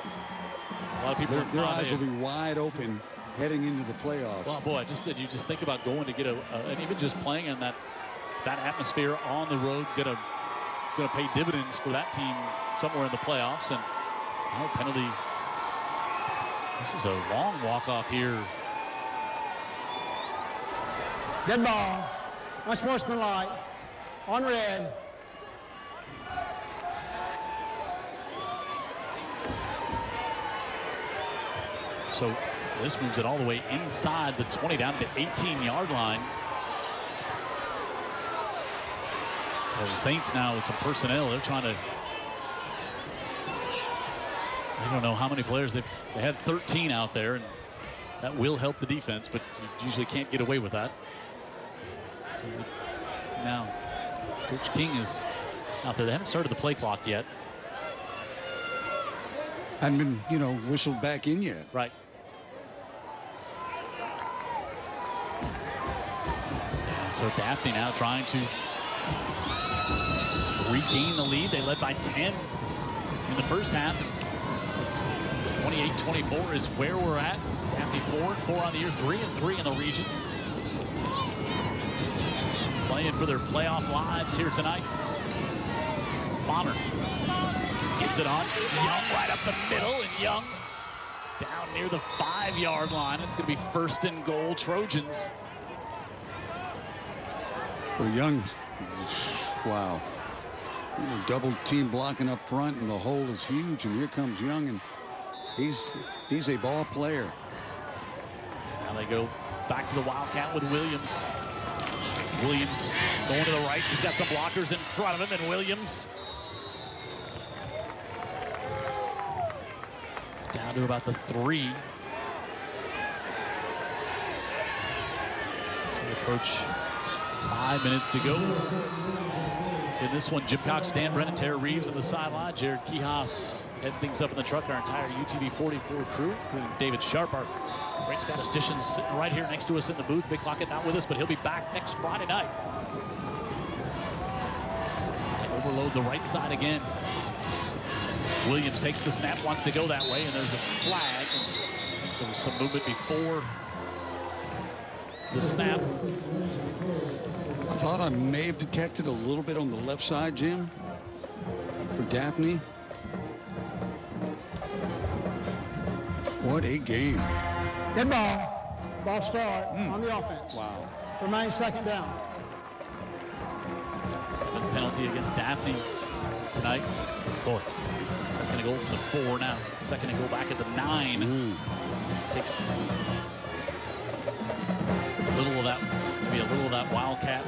a lot of people, their eyes will be wide open heading into the playoffs. Well, boy, you just think about going to get and even just playing in that atmosphere on the road, gonna pay dividends for that team somewhere in the playoffs. And penalty. This is a long walk-off here. Dead ball. unsportsmanlike, on red. So this moves it all the way inside the 20 down to the 18-yard line. Well, the Saints now with some personnel, they're trying to, I don't know how many players they had 13 out there, and that will help the defense, but you usually can't get away with that. So now Coach King is out there. They haven't started the play clock yet. Hadn't been, you know, whistled back in yet. Right. Yeah, so Daphne now trying to regain the lead. They led by 10 in the first half. 28-24 is where we're at. Daphne 4-4 on the year, 3-3 in the region. Playing for their playoff lives here tonight. Bonner gives it on. Young right up the middle, and Young down near the 5-yard line. It's going to be 1st and goal, Trojans. Well, Young, wow. Double team blocking up front, and the hole is huge, and here comes Young, and he's a ball player. Now they go back to the Wildcat with Williams. Williams going to the right. He's got some blockers in front of him, and Williams down to about the 3. As we approach 5 minutes to go. In this one, Jim Cox, Dan Brennan, Tara Reeves on the sideline. Jared Kihas heading things up in the truck. Our entire UTV 44 crew, including David Sharp, our great statistician, sitting right here next to us in the booth. Vic Lockett not with us, but he'll be back next Friday night. They overload the right side again. Williams takes the snap, wants to go that way, and there's a flag. There was some movement before the snap. I thought I may have detected a little bit on the left side, Jim, for Daphne. What a game. Good ball. Ball start on the offense. Wow. Remain 2nd down. 7th penalty against Daphne tonight. Boy, 2nd and goal from the 4 now. 2nd and goal back at the 9. Takes a little of that, maybe a little of that Wildcat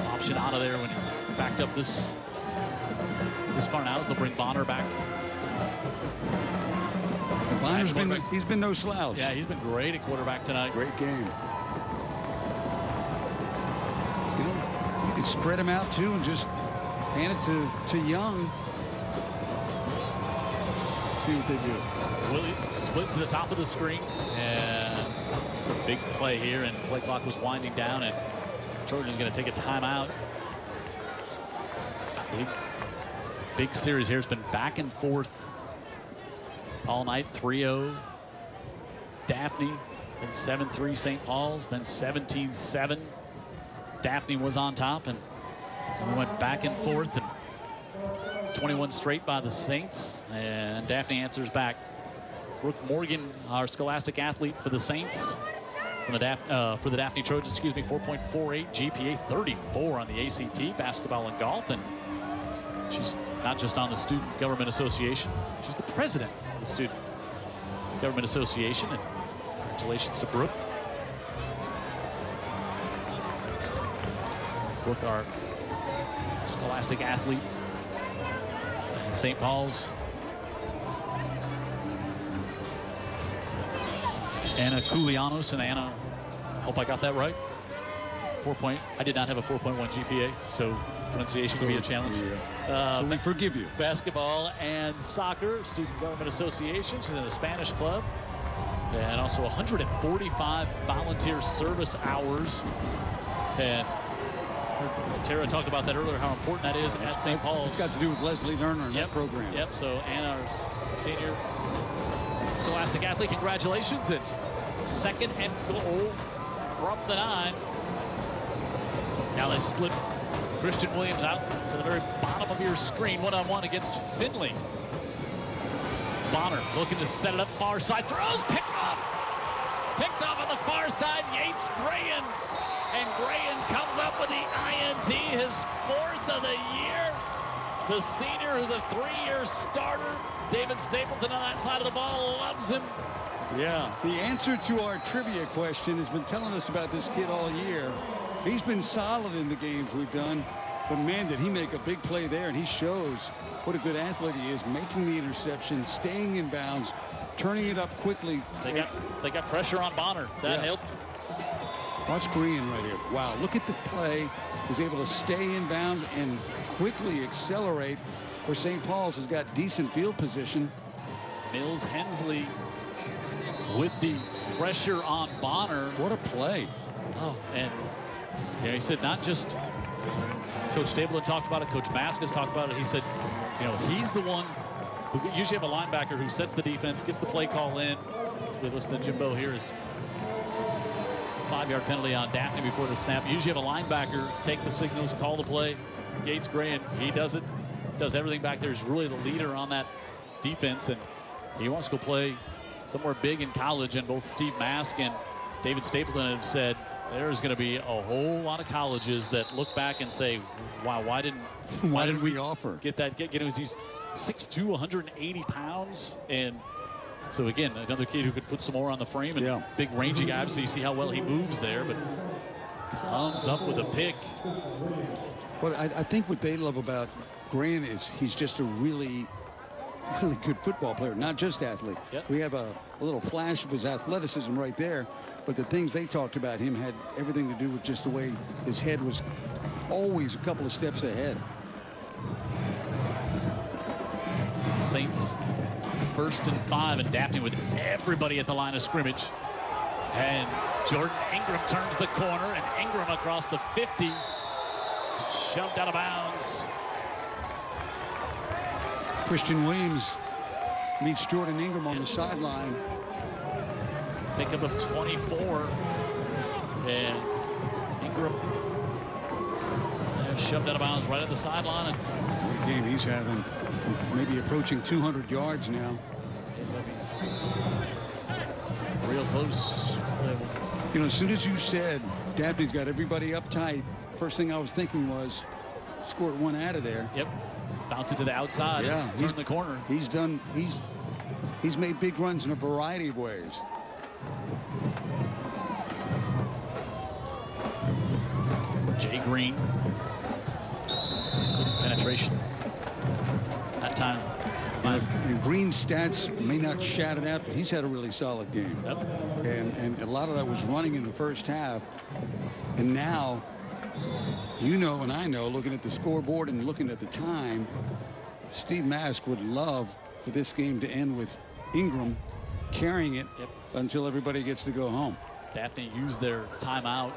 option out of there when he backed up this far now as they'll bring Bonner back. Bonner's he's been no slouch. Yeah, he's been great at quarterback tonight. Great game. You know, you could spread him out too and just hand it to Young. See what they do. Williams split to the top of the screen, and it's a big play here, and play clock was winding down, and Trojan's going to take a timeout. Big series here. It's been back and forth all night. 3-0 Daphne, then 7-3 St. Paul's, then 17-7. Daphne was on top, and we went back and forth, and 21 straight by the Saints, and Daphne answers back. Brooke Morgan, our scholastic athlete for the Saints, for the Daphne Trojans, excuse me, 4.48 GPA, 34 on the ACT, basketball and golf, and she's not just on the Student Government Association, she's the president of the Student Government Association, and congratulations to Brooke. Brooke, our scholastic athlete in St. Paul's. Anna Koulianos, and Anna, hope I got that right. I did not have a 4.1 GPA, so pronunciation would be a challenge. Yeah. So we forgive you. Basketball and soccer, Student Government Association. She's in the Spanish club. And also 145 volunteer service hours. And Tara talked about that earlier, how important that is at St. Paul's. It's got to do with Leslie Lerner and that program. Yep, so Anna, our senior scholastic athlete, congratulations. And 2nd and goal from the 9. Now they split Christian Williams out to the very bottom of your screen, one-on-one against Finley. Bonner looking to set it up far side, throws, picked off on the far side. Yates Grahan And Graham comes up with the INT, his 4th of the year. The senior, who's a 3-year starter. David Stapleton on that side of the ball loves him. Yeah, the answer to our trivia question has been telling us about this kid all year. He's been solid in the games we've done, but man, did he make a big play there, and he shows what a good athlete he is, making the interception, staying in bounds, turning it up quickly. They got pressure on Bonner. That helped. Watch Green right here. Wow, look at the play. He's able to stay in bounds and quickly accelerate, where St. Paul's has got decent field position. Mills Hensley with the pressure on Bonner. What a play. Oh, and he said not just Coach Stapleton talked about it, Coach Mask has talked about it. He said, he's the one who usually have a linebacker who sets the defense, gets the play call in. We listen to Jimbo here is 5-yard penalty on Daphne before the snap. You usually have a linebacker take the signals, call the play. Yates Graham, he does it, does everything back there. He's really the leader on that defense, and he wants to go play somewhere big in college. And both Steve Mask and David Stapleton have said there's going to be a whole lot of colleges that look back and say, wow, why didn't we offer? Get he's 6'2", 180 pounds. And so again, another kid who could put some more on the frame, and big rangy guy, so you see how well he moves there, but comes up with a pick. Well, I think what they love about Grant is he's just a really good football player, not just athlete. Yep. We have a little flash of his athleticism right there, but the things they talked about him had everything to do with just the way his head was always a couple of steps ahead. Saints 1st and 5, and Daphne with everybody at the line of scrimmage. And Jordan Ingram turns the corner, and Ingram across the 50. Shoved out of bounds. Christian Williams meets Jordan Ingram on the sideline. Pickup of 24. And Ingram shoved out of bounds right at the sideline. What a game he's having. Maybe approaching 200 yards now. Real close. As soon as you said Daphne's got everybody up tight, first thing I was thinking was squirt one out of there. Yep. Bounce it to the outside. Yeah. Turn the corner. He's made big runs in a variety of ways. Jay Green. Good penetration. That time. And Green's stats may not shout it out, but he's had a really solid game. Yep. And a lot of that was running in the first half. And now, and I know, looking at the scoreboard and looking at the time, Steve Mask would love for this game to end with Ingram carrying it until everybody gets to go home. Daphne used their timeout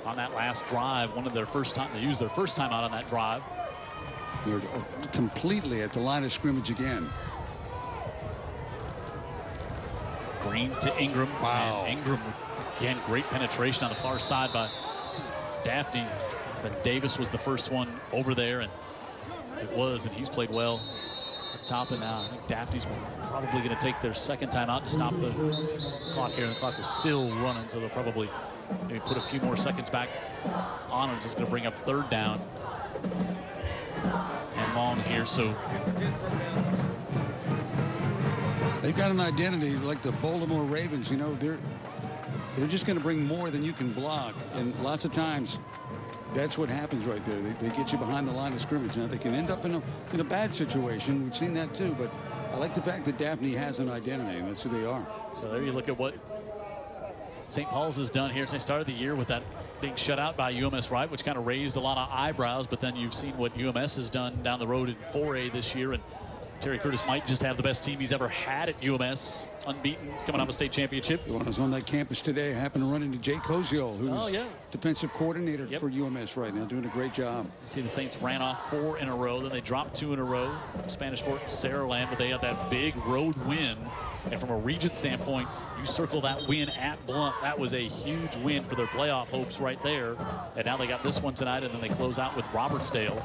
on that last drive. They used their first timeout on that drive. They're completely at the line of scrimmage again. Green to Ingram. Wow. And Ingram, again, great penetration on the far side by Daphne. But Davis was the first one over there, and and he's played well up top. And now I think Daphne's probably going to take their second timeout to stop the clock here. And the clock is still running, so they'll probably maybe put a few more seconds back on it. It's going to bring up 3rd down and long here. So they've got an identity like the Baltimore Ravens. They're just going to bring more than you can block, and lots of times that's what happens right there. They get you behind the line of scrimmage. Now they can end up in a bad situation. We've seen that too, but I like the fact that Daphne has an identity, and that's who they are. So there you look at what St. Paul's has done here since they started the year with that being shut out by UMS Wright, which kind of raised a lot of eyebrows. But then you've seen what UMS has done down the road in 4A this year, and Terry Curtis might just have the best team he's ever had at UMS, unbeaten, coming off a state championship. When I was on that campus today, I happened to run into Jay Koziol, who's defensive coordinator for UMS right now, doing a great job. You see the Saints ran off 4 in a row, then they dropped 2 in a row. Spanish Fort and Saraland, but they had that big road win. And from a region standpoint, you circle that win at Blunt. That was a huge win for their playoff hopes right there. And now they got this one tonight, and then they close out with Robertsdale.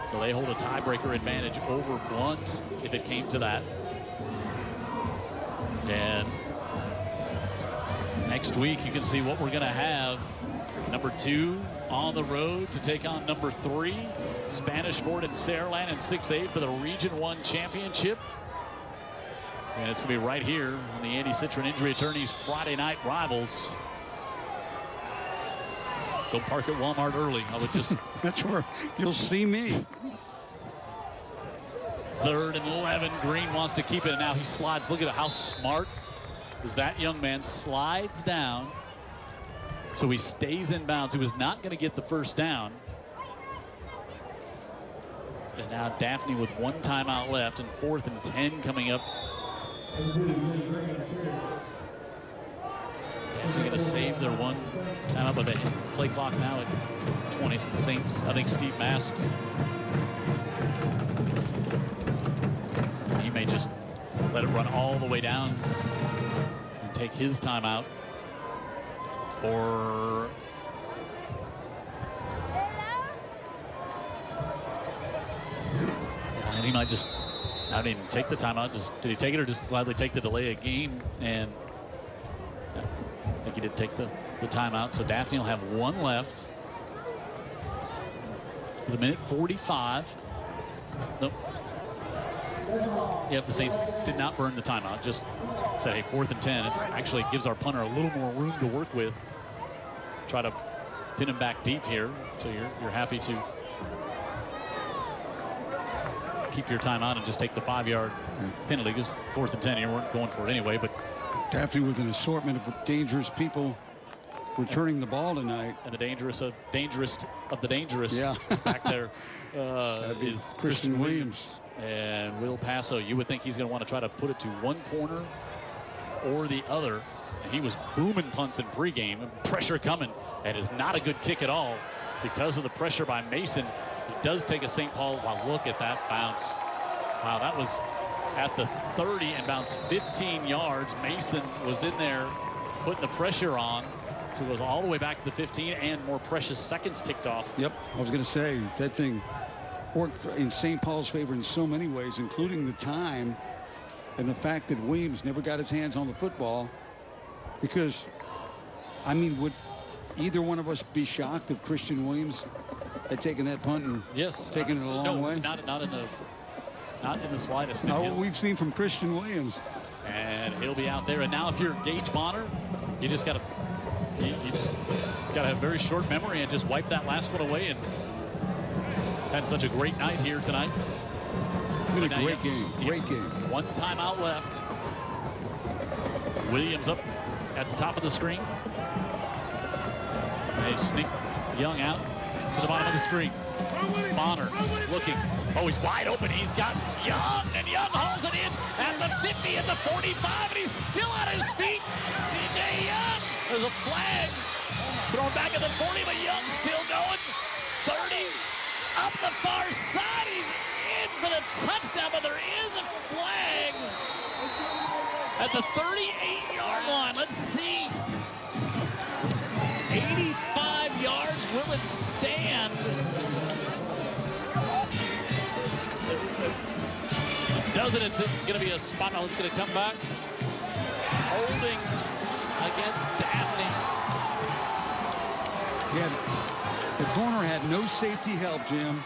So they hold a tiebreaker advantage over Blunt if it came to that. And next week you can see what we're going to have Number 2 on the road to take on number 3, Spanish Fort and Saraland in 6A for the Region 1 championship. And it's going to be right here on the Andy Citron Injury Attorneys Friday night rivals. Don't park at Walmart early. I would just... That's where you'll see me. 3rd and 11. Green wants to keep it, and now he slides. Look at how smart is that young man. Slides down, so he stays in bounds. He was not going to get the first down. And now Daphne with 1 timeout left, and 4th and 10 coming up. Daphne going to save their 1 timeout, but they play clock now at 20. So the Saints, I think Steve Mask, he may just let it run all the way down and take his timeout. Or and he might just not even take the timeout. Did he take it, or just gladly take the delay of game? And I think he did take the timeout. So Daphne will have 1 left with 1:45. Nope. Yep, the Saints did not burn the timeout. Just said, hey, 4th and 10. It actually gives our punter a little more room to work with. Try to pin him back deep here. So you're happy to keep your timeout and just take the 5-yard penalty, because 4th and 10, you weren't going for it anyway. But Daphne with an assortment of dangerous people returning the ball tonight. And the dangerous of the dangerous back there is Christian Williams. And Will Paso. You would think he's going to want to try to put it to one corner or the other. And he was booming punts in pregame. Pressure coming. And is not a good kick at all because of the pressure by Mason. He does take a St. Paul. Wow, look at that bounce. Wow, that was at the 30 and bounced 15 yards. Mason was in there putting the pressure on. So it goes all the way back to the 15, and more precious seconds ticked off. Yep, I was going to say that thing worked in St. Paul's favor in so many ways, including the time and the fact that Williams never got his hands on the football. Because, I mean, would either one of us be shocked if Christian Williams had taken that punt and taken it a long way? Not in the slightest. Not what we've seen from Christian Williams. And he'll be out there. And now if you're Gage Bonner, you just got to have very short memory and just wipe that last one away. And he's had such a great night here tonight. Been a great game. Great game. 1 timeout left. Williams up at the top of the screen. They sneak Young out to the bottom of the screen. Bonner looking. Oh, he's wide open. He's got Young, and Young hauls it in at the 50, at the 45, and he's still on his feet. C.J. Young. There's a flag thrown back at the 40, but Young still going. 30 up the far side. He's in for the touchdown, but there is a flag at the 38-yard line. Let's see. 85 yards. Will it stand? Does it? It's going to be a spot. Now it's going to come back. Holding against Daphne. The corner had no safety help, Jim.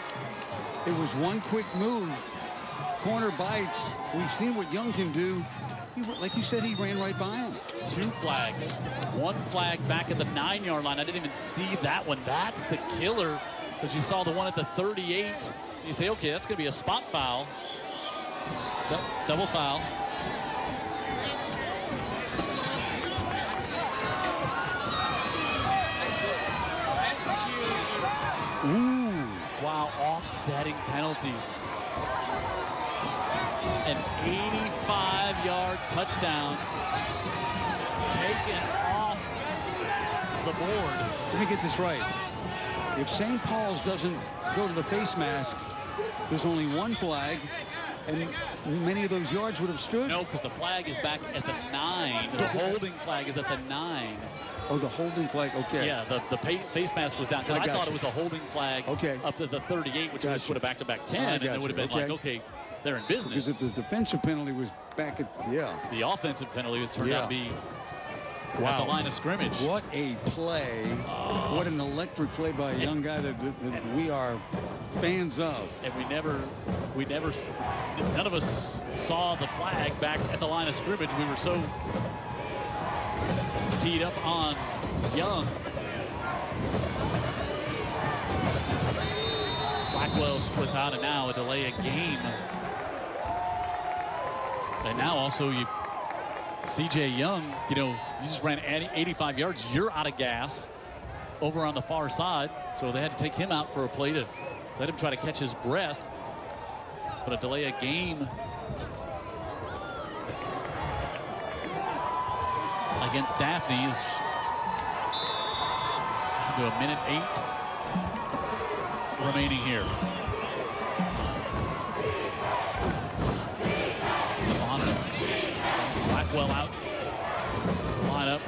It was one quick move. Corner bites. We've seen what Young can do. Like you said, he ran right by him. 2 flags. 1 flag back at the 9-yard line. I didn't even see that one. That's the killer, because you saw the one at the 38. You say, okay, that's going to be a spot foul. Double foul. Ooh. Wow, offsetting penalties. An 85-yard touchdown taken off the board. Let me get this right. If St. Paul's doesn't go to the face mask, there's only 1 flag, and many of those yards would have stood? No, because the flag is back at the 9. The holding flag is at the 9. Oh, the holding flag, okay. Yeah, the face mask was down. Because I thought it was a holding flag up to the 38, which just would have back-to-back 10, and it would have been like, okay, they're in business. Because if the defensive penalty was back at, the offensive penalty was turned out to be at the line of scrimmage. What a play. What an electric play by a young guy that we are fans of. And none of us saw the flag back at the line of scrimmage. We were so keyed up on Young. Blackwell splits out, and now a delay of game. And now also C.J. Young, you just ran 85 yards. You're out of gas over on the far side. So they had to take him out for a play to let him try to catch his breath. But a delay of game against Daphne is into a minute 8 remaining here. Blackwell out to line up.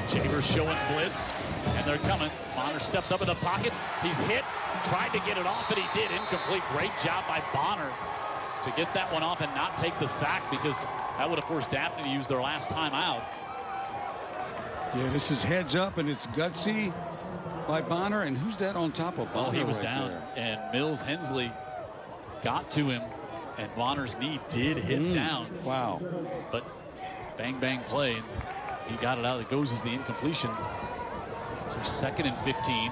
Javer's showing blitz, and they're coming. Bonner steps up in the pocket. He's hit, tried to get it off, and he did. Incomplete. Great job by Bonner to get that one off and not take the sack, because that would have forced Daphne to use their last time out. Yeah, this is heads up, and it's gutsy by Bonner. And who's that on top of Bonner? Oh, he was right down, there? and Mills Hensley got to him, and Bonner's knee did hit down. Wow. But bang, bang play. He got it out. It goes as the incompletion. So 2nd and 15.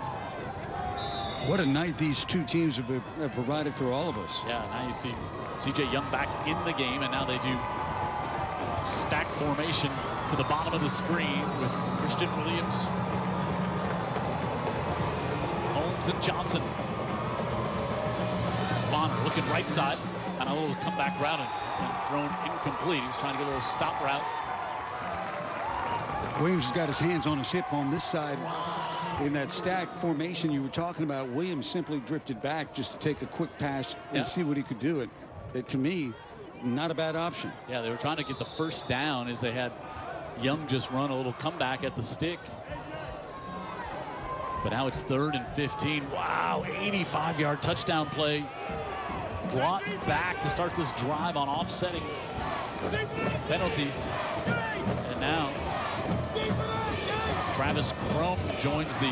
What a night these two teams have provided for all of us. Yeah, now you see C.J. Young back in the game, and now they do stack formation to the bottom of the screen with Christian Williams, Holmes, and Johnson. Bonner looking right side on a little comeback route and thrown incomplete. He was trying to get a little stop route. Williams has got his hands on his hip on this side. In that stack formation you were talking about, Williams simply drifted back just to take a quick pass and see what he could do. It, to me, not a bad option. Yeah, they were trying to get the first down as they had Young just run a little comeback at the stick. But now it's 3rd and 15. Wow, 85-yard touchdown play. Brought back to start this drive on offsetting penalties. And now Travis Crum joins the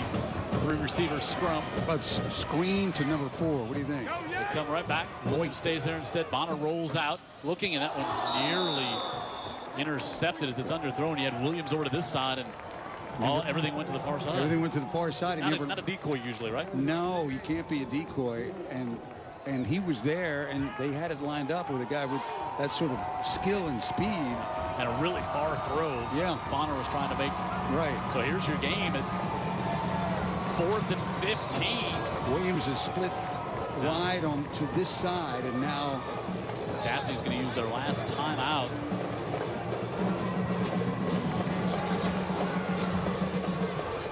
3-receiver scrum. But screen to number 4. What do you think? They come right back. Williams stays there instead. Bonner rolls out, looking, and that one's nearly intercepted as it's underthrown. He had Williams over to this side, and everything went to the far side. Everything went to the far side. Not a decoy usually, right? No, you can't be a decoy. And he was there, and they had it lined up with a guy with that sort of skill and speed. And a really far throw. Yeah. Bonner was trying to make. Right. So here's your game at 4th and 15. Williams is split wide on to this side, and now Daphne's going to use their last timeout.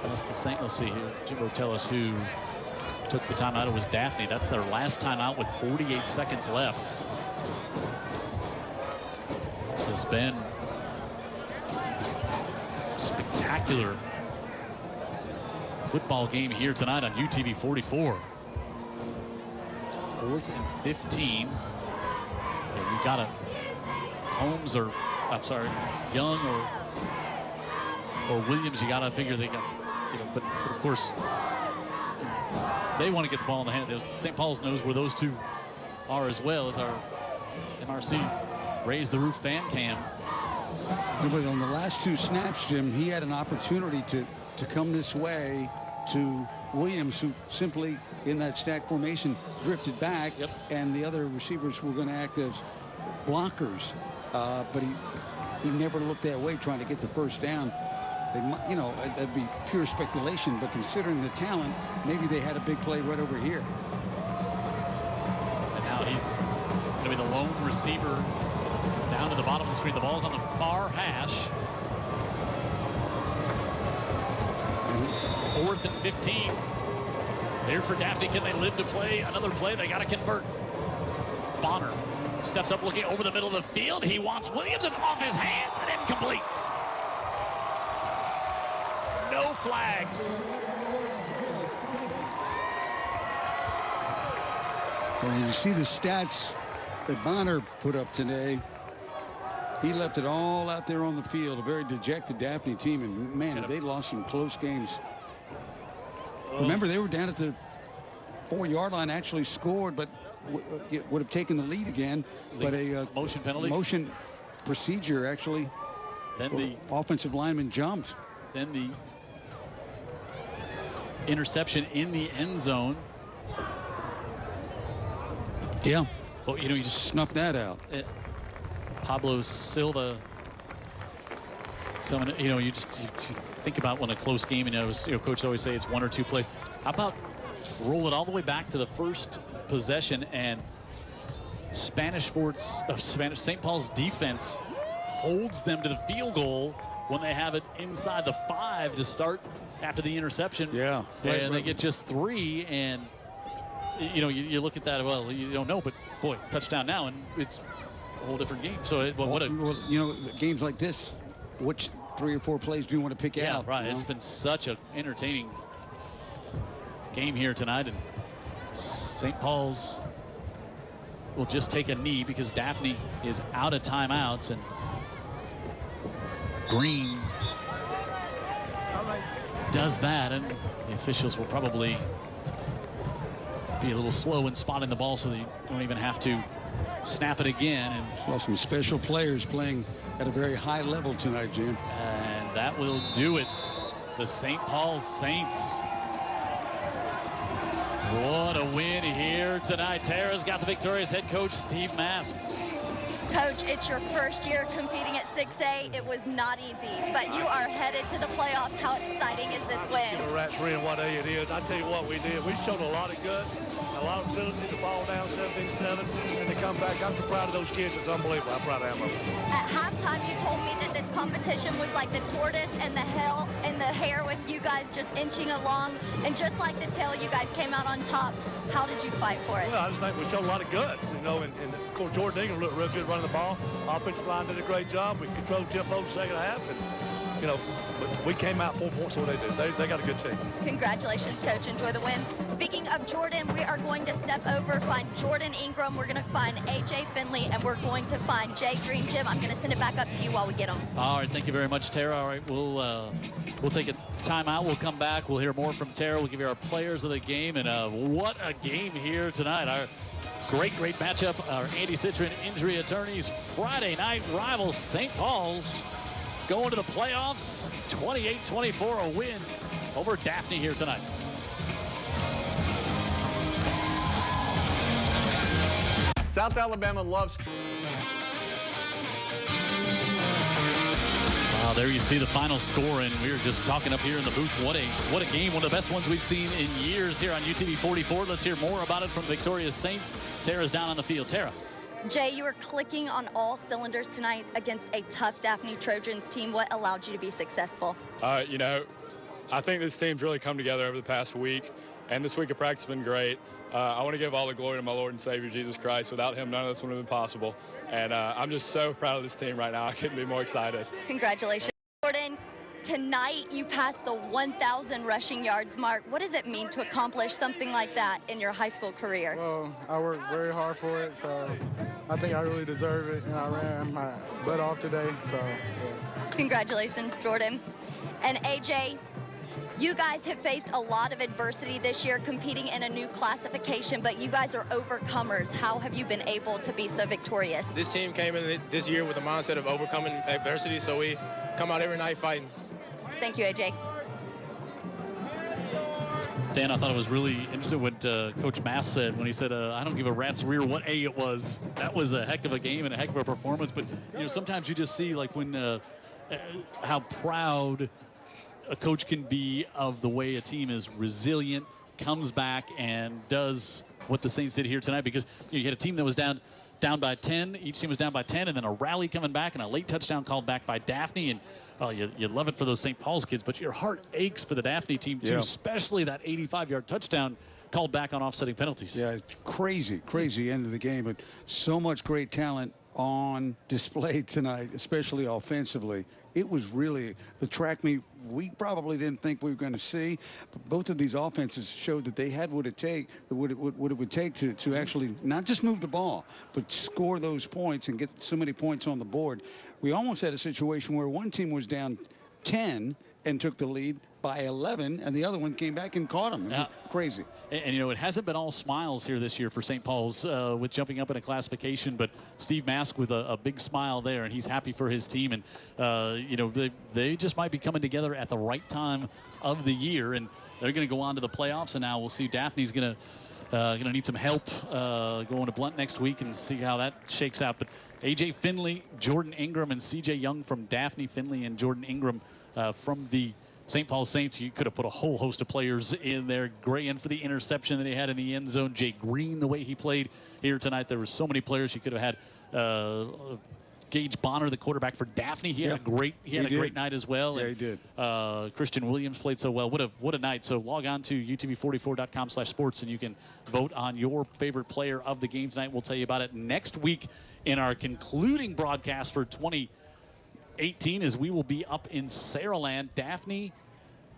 Unless the Saint, let's see here. Jimbo, tell us who took the timeout. It was Daphne. That's their last timeout with 48 seconds left. This has been spectacular football game here tonight on UTV 44. 4th and 15. Okay, you got a Holmes or Young or Williams. You got to figure they got, but of course they want to get the ball in the hand. St. Paul's knows where those two are as well as our MRC Raise the Roof fan cam. But on the last 2 snaps, Jim, he had an opportunity to come this way to Williams, who simply in that stack formation drifted back, and the other receivers were going to act as blockers. But he never looked that way, trying to get the first down. They, that'd be pure speculation, but considering the talent, maybe they had a big play right over here. And now he's going to be the lone receiver down to the bottom of the screen. The ball's on the far hash. 4th and 15. Here for Daphne. Can they live to play another play? They got to convert. Bonner steps up, looking over the middle of the field. He wants Williams. It's off his hands and incomplete. No flags. When you see the stats that Bonner put up today, He left it all out there on the field. A very dejected Daphne team, and man, if they lost some close games. Remember, they were down at the 4-yard line, actually scored, but would have taken the lead again. But a motion penalty, motion procedure actually. Then the offensive lineman jumped. Then the interception in the end zone. Yeah. Well, you know, you just snuffed that out. Pablo Silva coming. You know, you think about when a close game. You know, coaches always say it's 1 or 2 plays. How about roll it all the way back to the first possession, and St. Paul's defense holds them to the field goal when they have it inside the 5 to start after the interception. Yeah. And they get just 3, and you know, you look at that. Well, you don't know, but boy, touchdown now, and it's a whole different game. So, well, you know, games like this, which 3 or 4 plays do you want to pick out? Yeah, right. It's been such an entertaining game here tonight, and St. Paul's will just take a knee because Daphne is out of timeouts, and Green does that, and the officials will probably be a little slow in spotting the ball, so they don't even have to snap it again. And well, some special players playing at a very high level tonight, Jim. And that will do it. The St. Paul Saints. What a win here tonight. Tara's got the victorious head coach, Steve Mask. Coach, it's your first year competing at 6A. It was not easy, but you are headed to the playoffs. How exciting is this win? You know, Rats Ring, what A it is. I tell you what we did. We showed a lot of guts, a lot of resiliency to fall down 17-7 and to come back. I'm so proud of those kids. It's unbelievable how proud I am of them. At halftime, you told me that this competition was like the tortoise and the hare with you guys just inching along. And just like the tail, you guys came out on top. How did you fight for it? Well, I just think we showed a lot of guts, you know, and of course, Jordan Ingram looked real good running the ball. Offensive line did a great job. We controlled tempo in the second half, and, you know, we came out 4 points, so they do. They got a good team. Congratulations, Coach. Enjoy the win. Speaking of Jordan, we are going to step over, find Jordan Ingram. We're going to find A.J. Finley, and we're going to find Jay Green. Jim, I'm going to send it back up to you while we get them. All right, thank you very much, Tara. All right, we'll take a timeout. We'll come back. We'll hear more from Tara. We'll give you our players of the game, and what a game here tonight. Our great matchup. Our Andy Citron injury attorneys. Friday night rivals St. Paul's going to the playoffs. 28-24, a win over Daphne here tonight. South Alabama loves. There you see the final score, and we were just talking up here in the booth. What a game, one of the best ones we've seen in years here on UTV 44. Let's hear more about it from victorious Saints. Tara's down on the field. Tara. Jay, you were clicking on all cylinders tonight against a tough Daphne Trojans team. What allowed you to be successful? You know, I think this team's really come together over the past week, and this week of practice has been great. I want to give all the glory to my Lord and Savior, Jesus Christ. Without him, none of this would have been possible. And I'm just so proud of this team right now. I couldn't be more excited. Congratulations. Jordan, tonight you passed the 1,000 rushing yards mark. What does it mean to accomplish something like that in your high school career? Well, I worked very hard for it, so I think I really deserve it, and I ran my butt off today, so yeah. Congratulations, Jordan. And AJ, you guys have faced a lot of adversity this year competing in a new classification, but you guys are overcomers. How have you been able to be so victorious? This team came in this year with a mindset of overcoming adversity, so we come out every night fighting. Thank you, AJ. Dan, I thought it was really interesting what Coach Mass said when he said, I don't give a rat's rear what A it was. That was a heck of a game and a heck of a performance. But, you know, sometimes you just see, like, when how proud a coach can be of the way a team is resilient, comes back, and does what the Saints did here tonight. Because you had a team that was down by 10. Each team was down by 10, and then a rally coming back and a late touchdown called back by Daphne. And you love it for those St. Paul's kids, but your heart aches for the Daphne team too, especially that 85-yard touchdown called back on offsetting penalties. Yeah, it's crazy end of the game, but so much great talent on display tonight, especially offensively. it was really the track meet we probably didn't think we were going to see. But both of these offenses showed that they had what it would take to actually not just move the ball, but score those points and get so many points on the board. We almost had a situation where one team was down 10 and took the lead by 11, and the other one came back and caught them. It was crazy. And, you know, it hasn't been all smiles here this year for St. Paul's with jumping up in a classification, but Steve Mask with a big smile there, and he's happy for his team. And, you know, they just might be coming together at the right time of the year, and they're going to go on to the playoffs, and now we'll see Daphne's going to need some help going to Blunt next week and see how that shakes out. But A.J. Finley, Jordan Ingram, and C.J. Young from Daphne, Finley and Jordan Ingram from the St. Paul Saints. You could have put a whole host of players in there. Gray in for the interception that he had in the end zone. Jay Green, the way he played here tonight. There were so many players you could have had. Gage Bonner, the quarterback for Daphne, he had a great night as well. Yeah, and, he did. Christian Williams played so well. What a night. So log on to utv44.com/sports and you can vote on your favorite player of the game tonight. We'll tell you about it next week in our concluding broadcast for 2018 as we will be up in Saraland. Daphne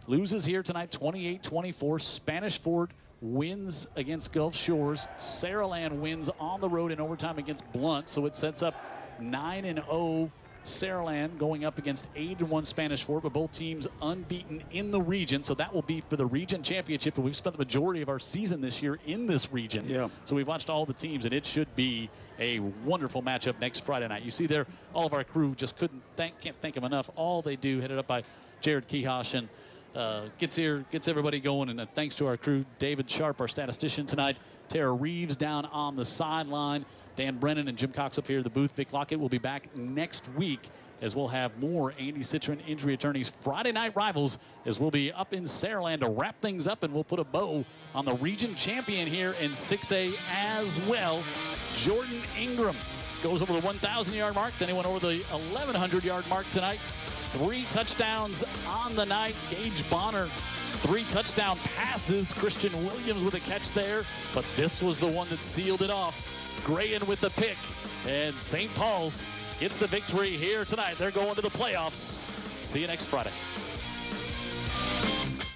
loses here tonight 28-24. Spanish Fort wins against Gulf Shores. Saraland wins on the road in overtime against Blunt. So it sets up 9-0 Saraland going up against 8-1 Spanish Fort, but both teams unbeaten in the region. So that will be for the region championship. But we've spent the majority of our season this year in this region. Yeah. So we've watched all the teams, and it should be a wonderful matchup next Friday night. You see there, all of our crew just can't thank them enough. All they do, headed up by Jared Kehosh, and gets everybody going. And thanks to our crew, David Sharp, our statistician tonight, Tara Reeves down on the sideline, Dan Brennan and Jim Cox up here at the booth. Vic Lockett will be back next week as we'll have more Andy Citron Injury Attorneys Friday Night Rivals as we'll be up in Saraland to wrap things up, and we'll put a bow on the region champion here in 6A as well. Jordan Ingram goes over the 1,000-yard mark. Then he went over the 1,100-yard mark tonight. 3 touchdowns on the night. Gage Bonner, 3 touchdown passes. Christian Williams with a catch there, but this was the one that sealed it off. Grayen with the pick, and St. Paul's gets the victory here tonight. They're going to the playoffs. See you next Friday.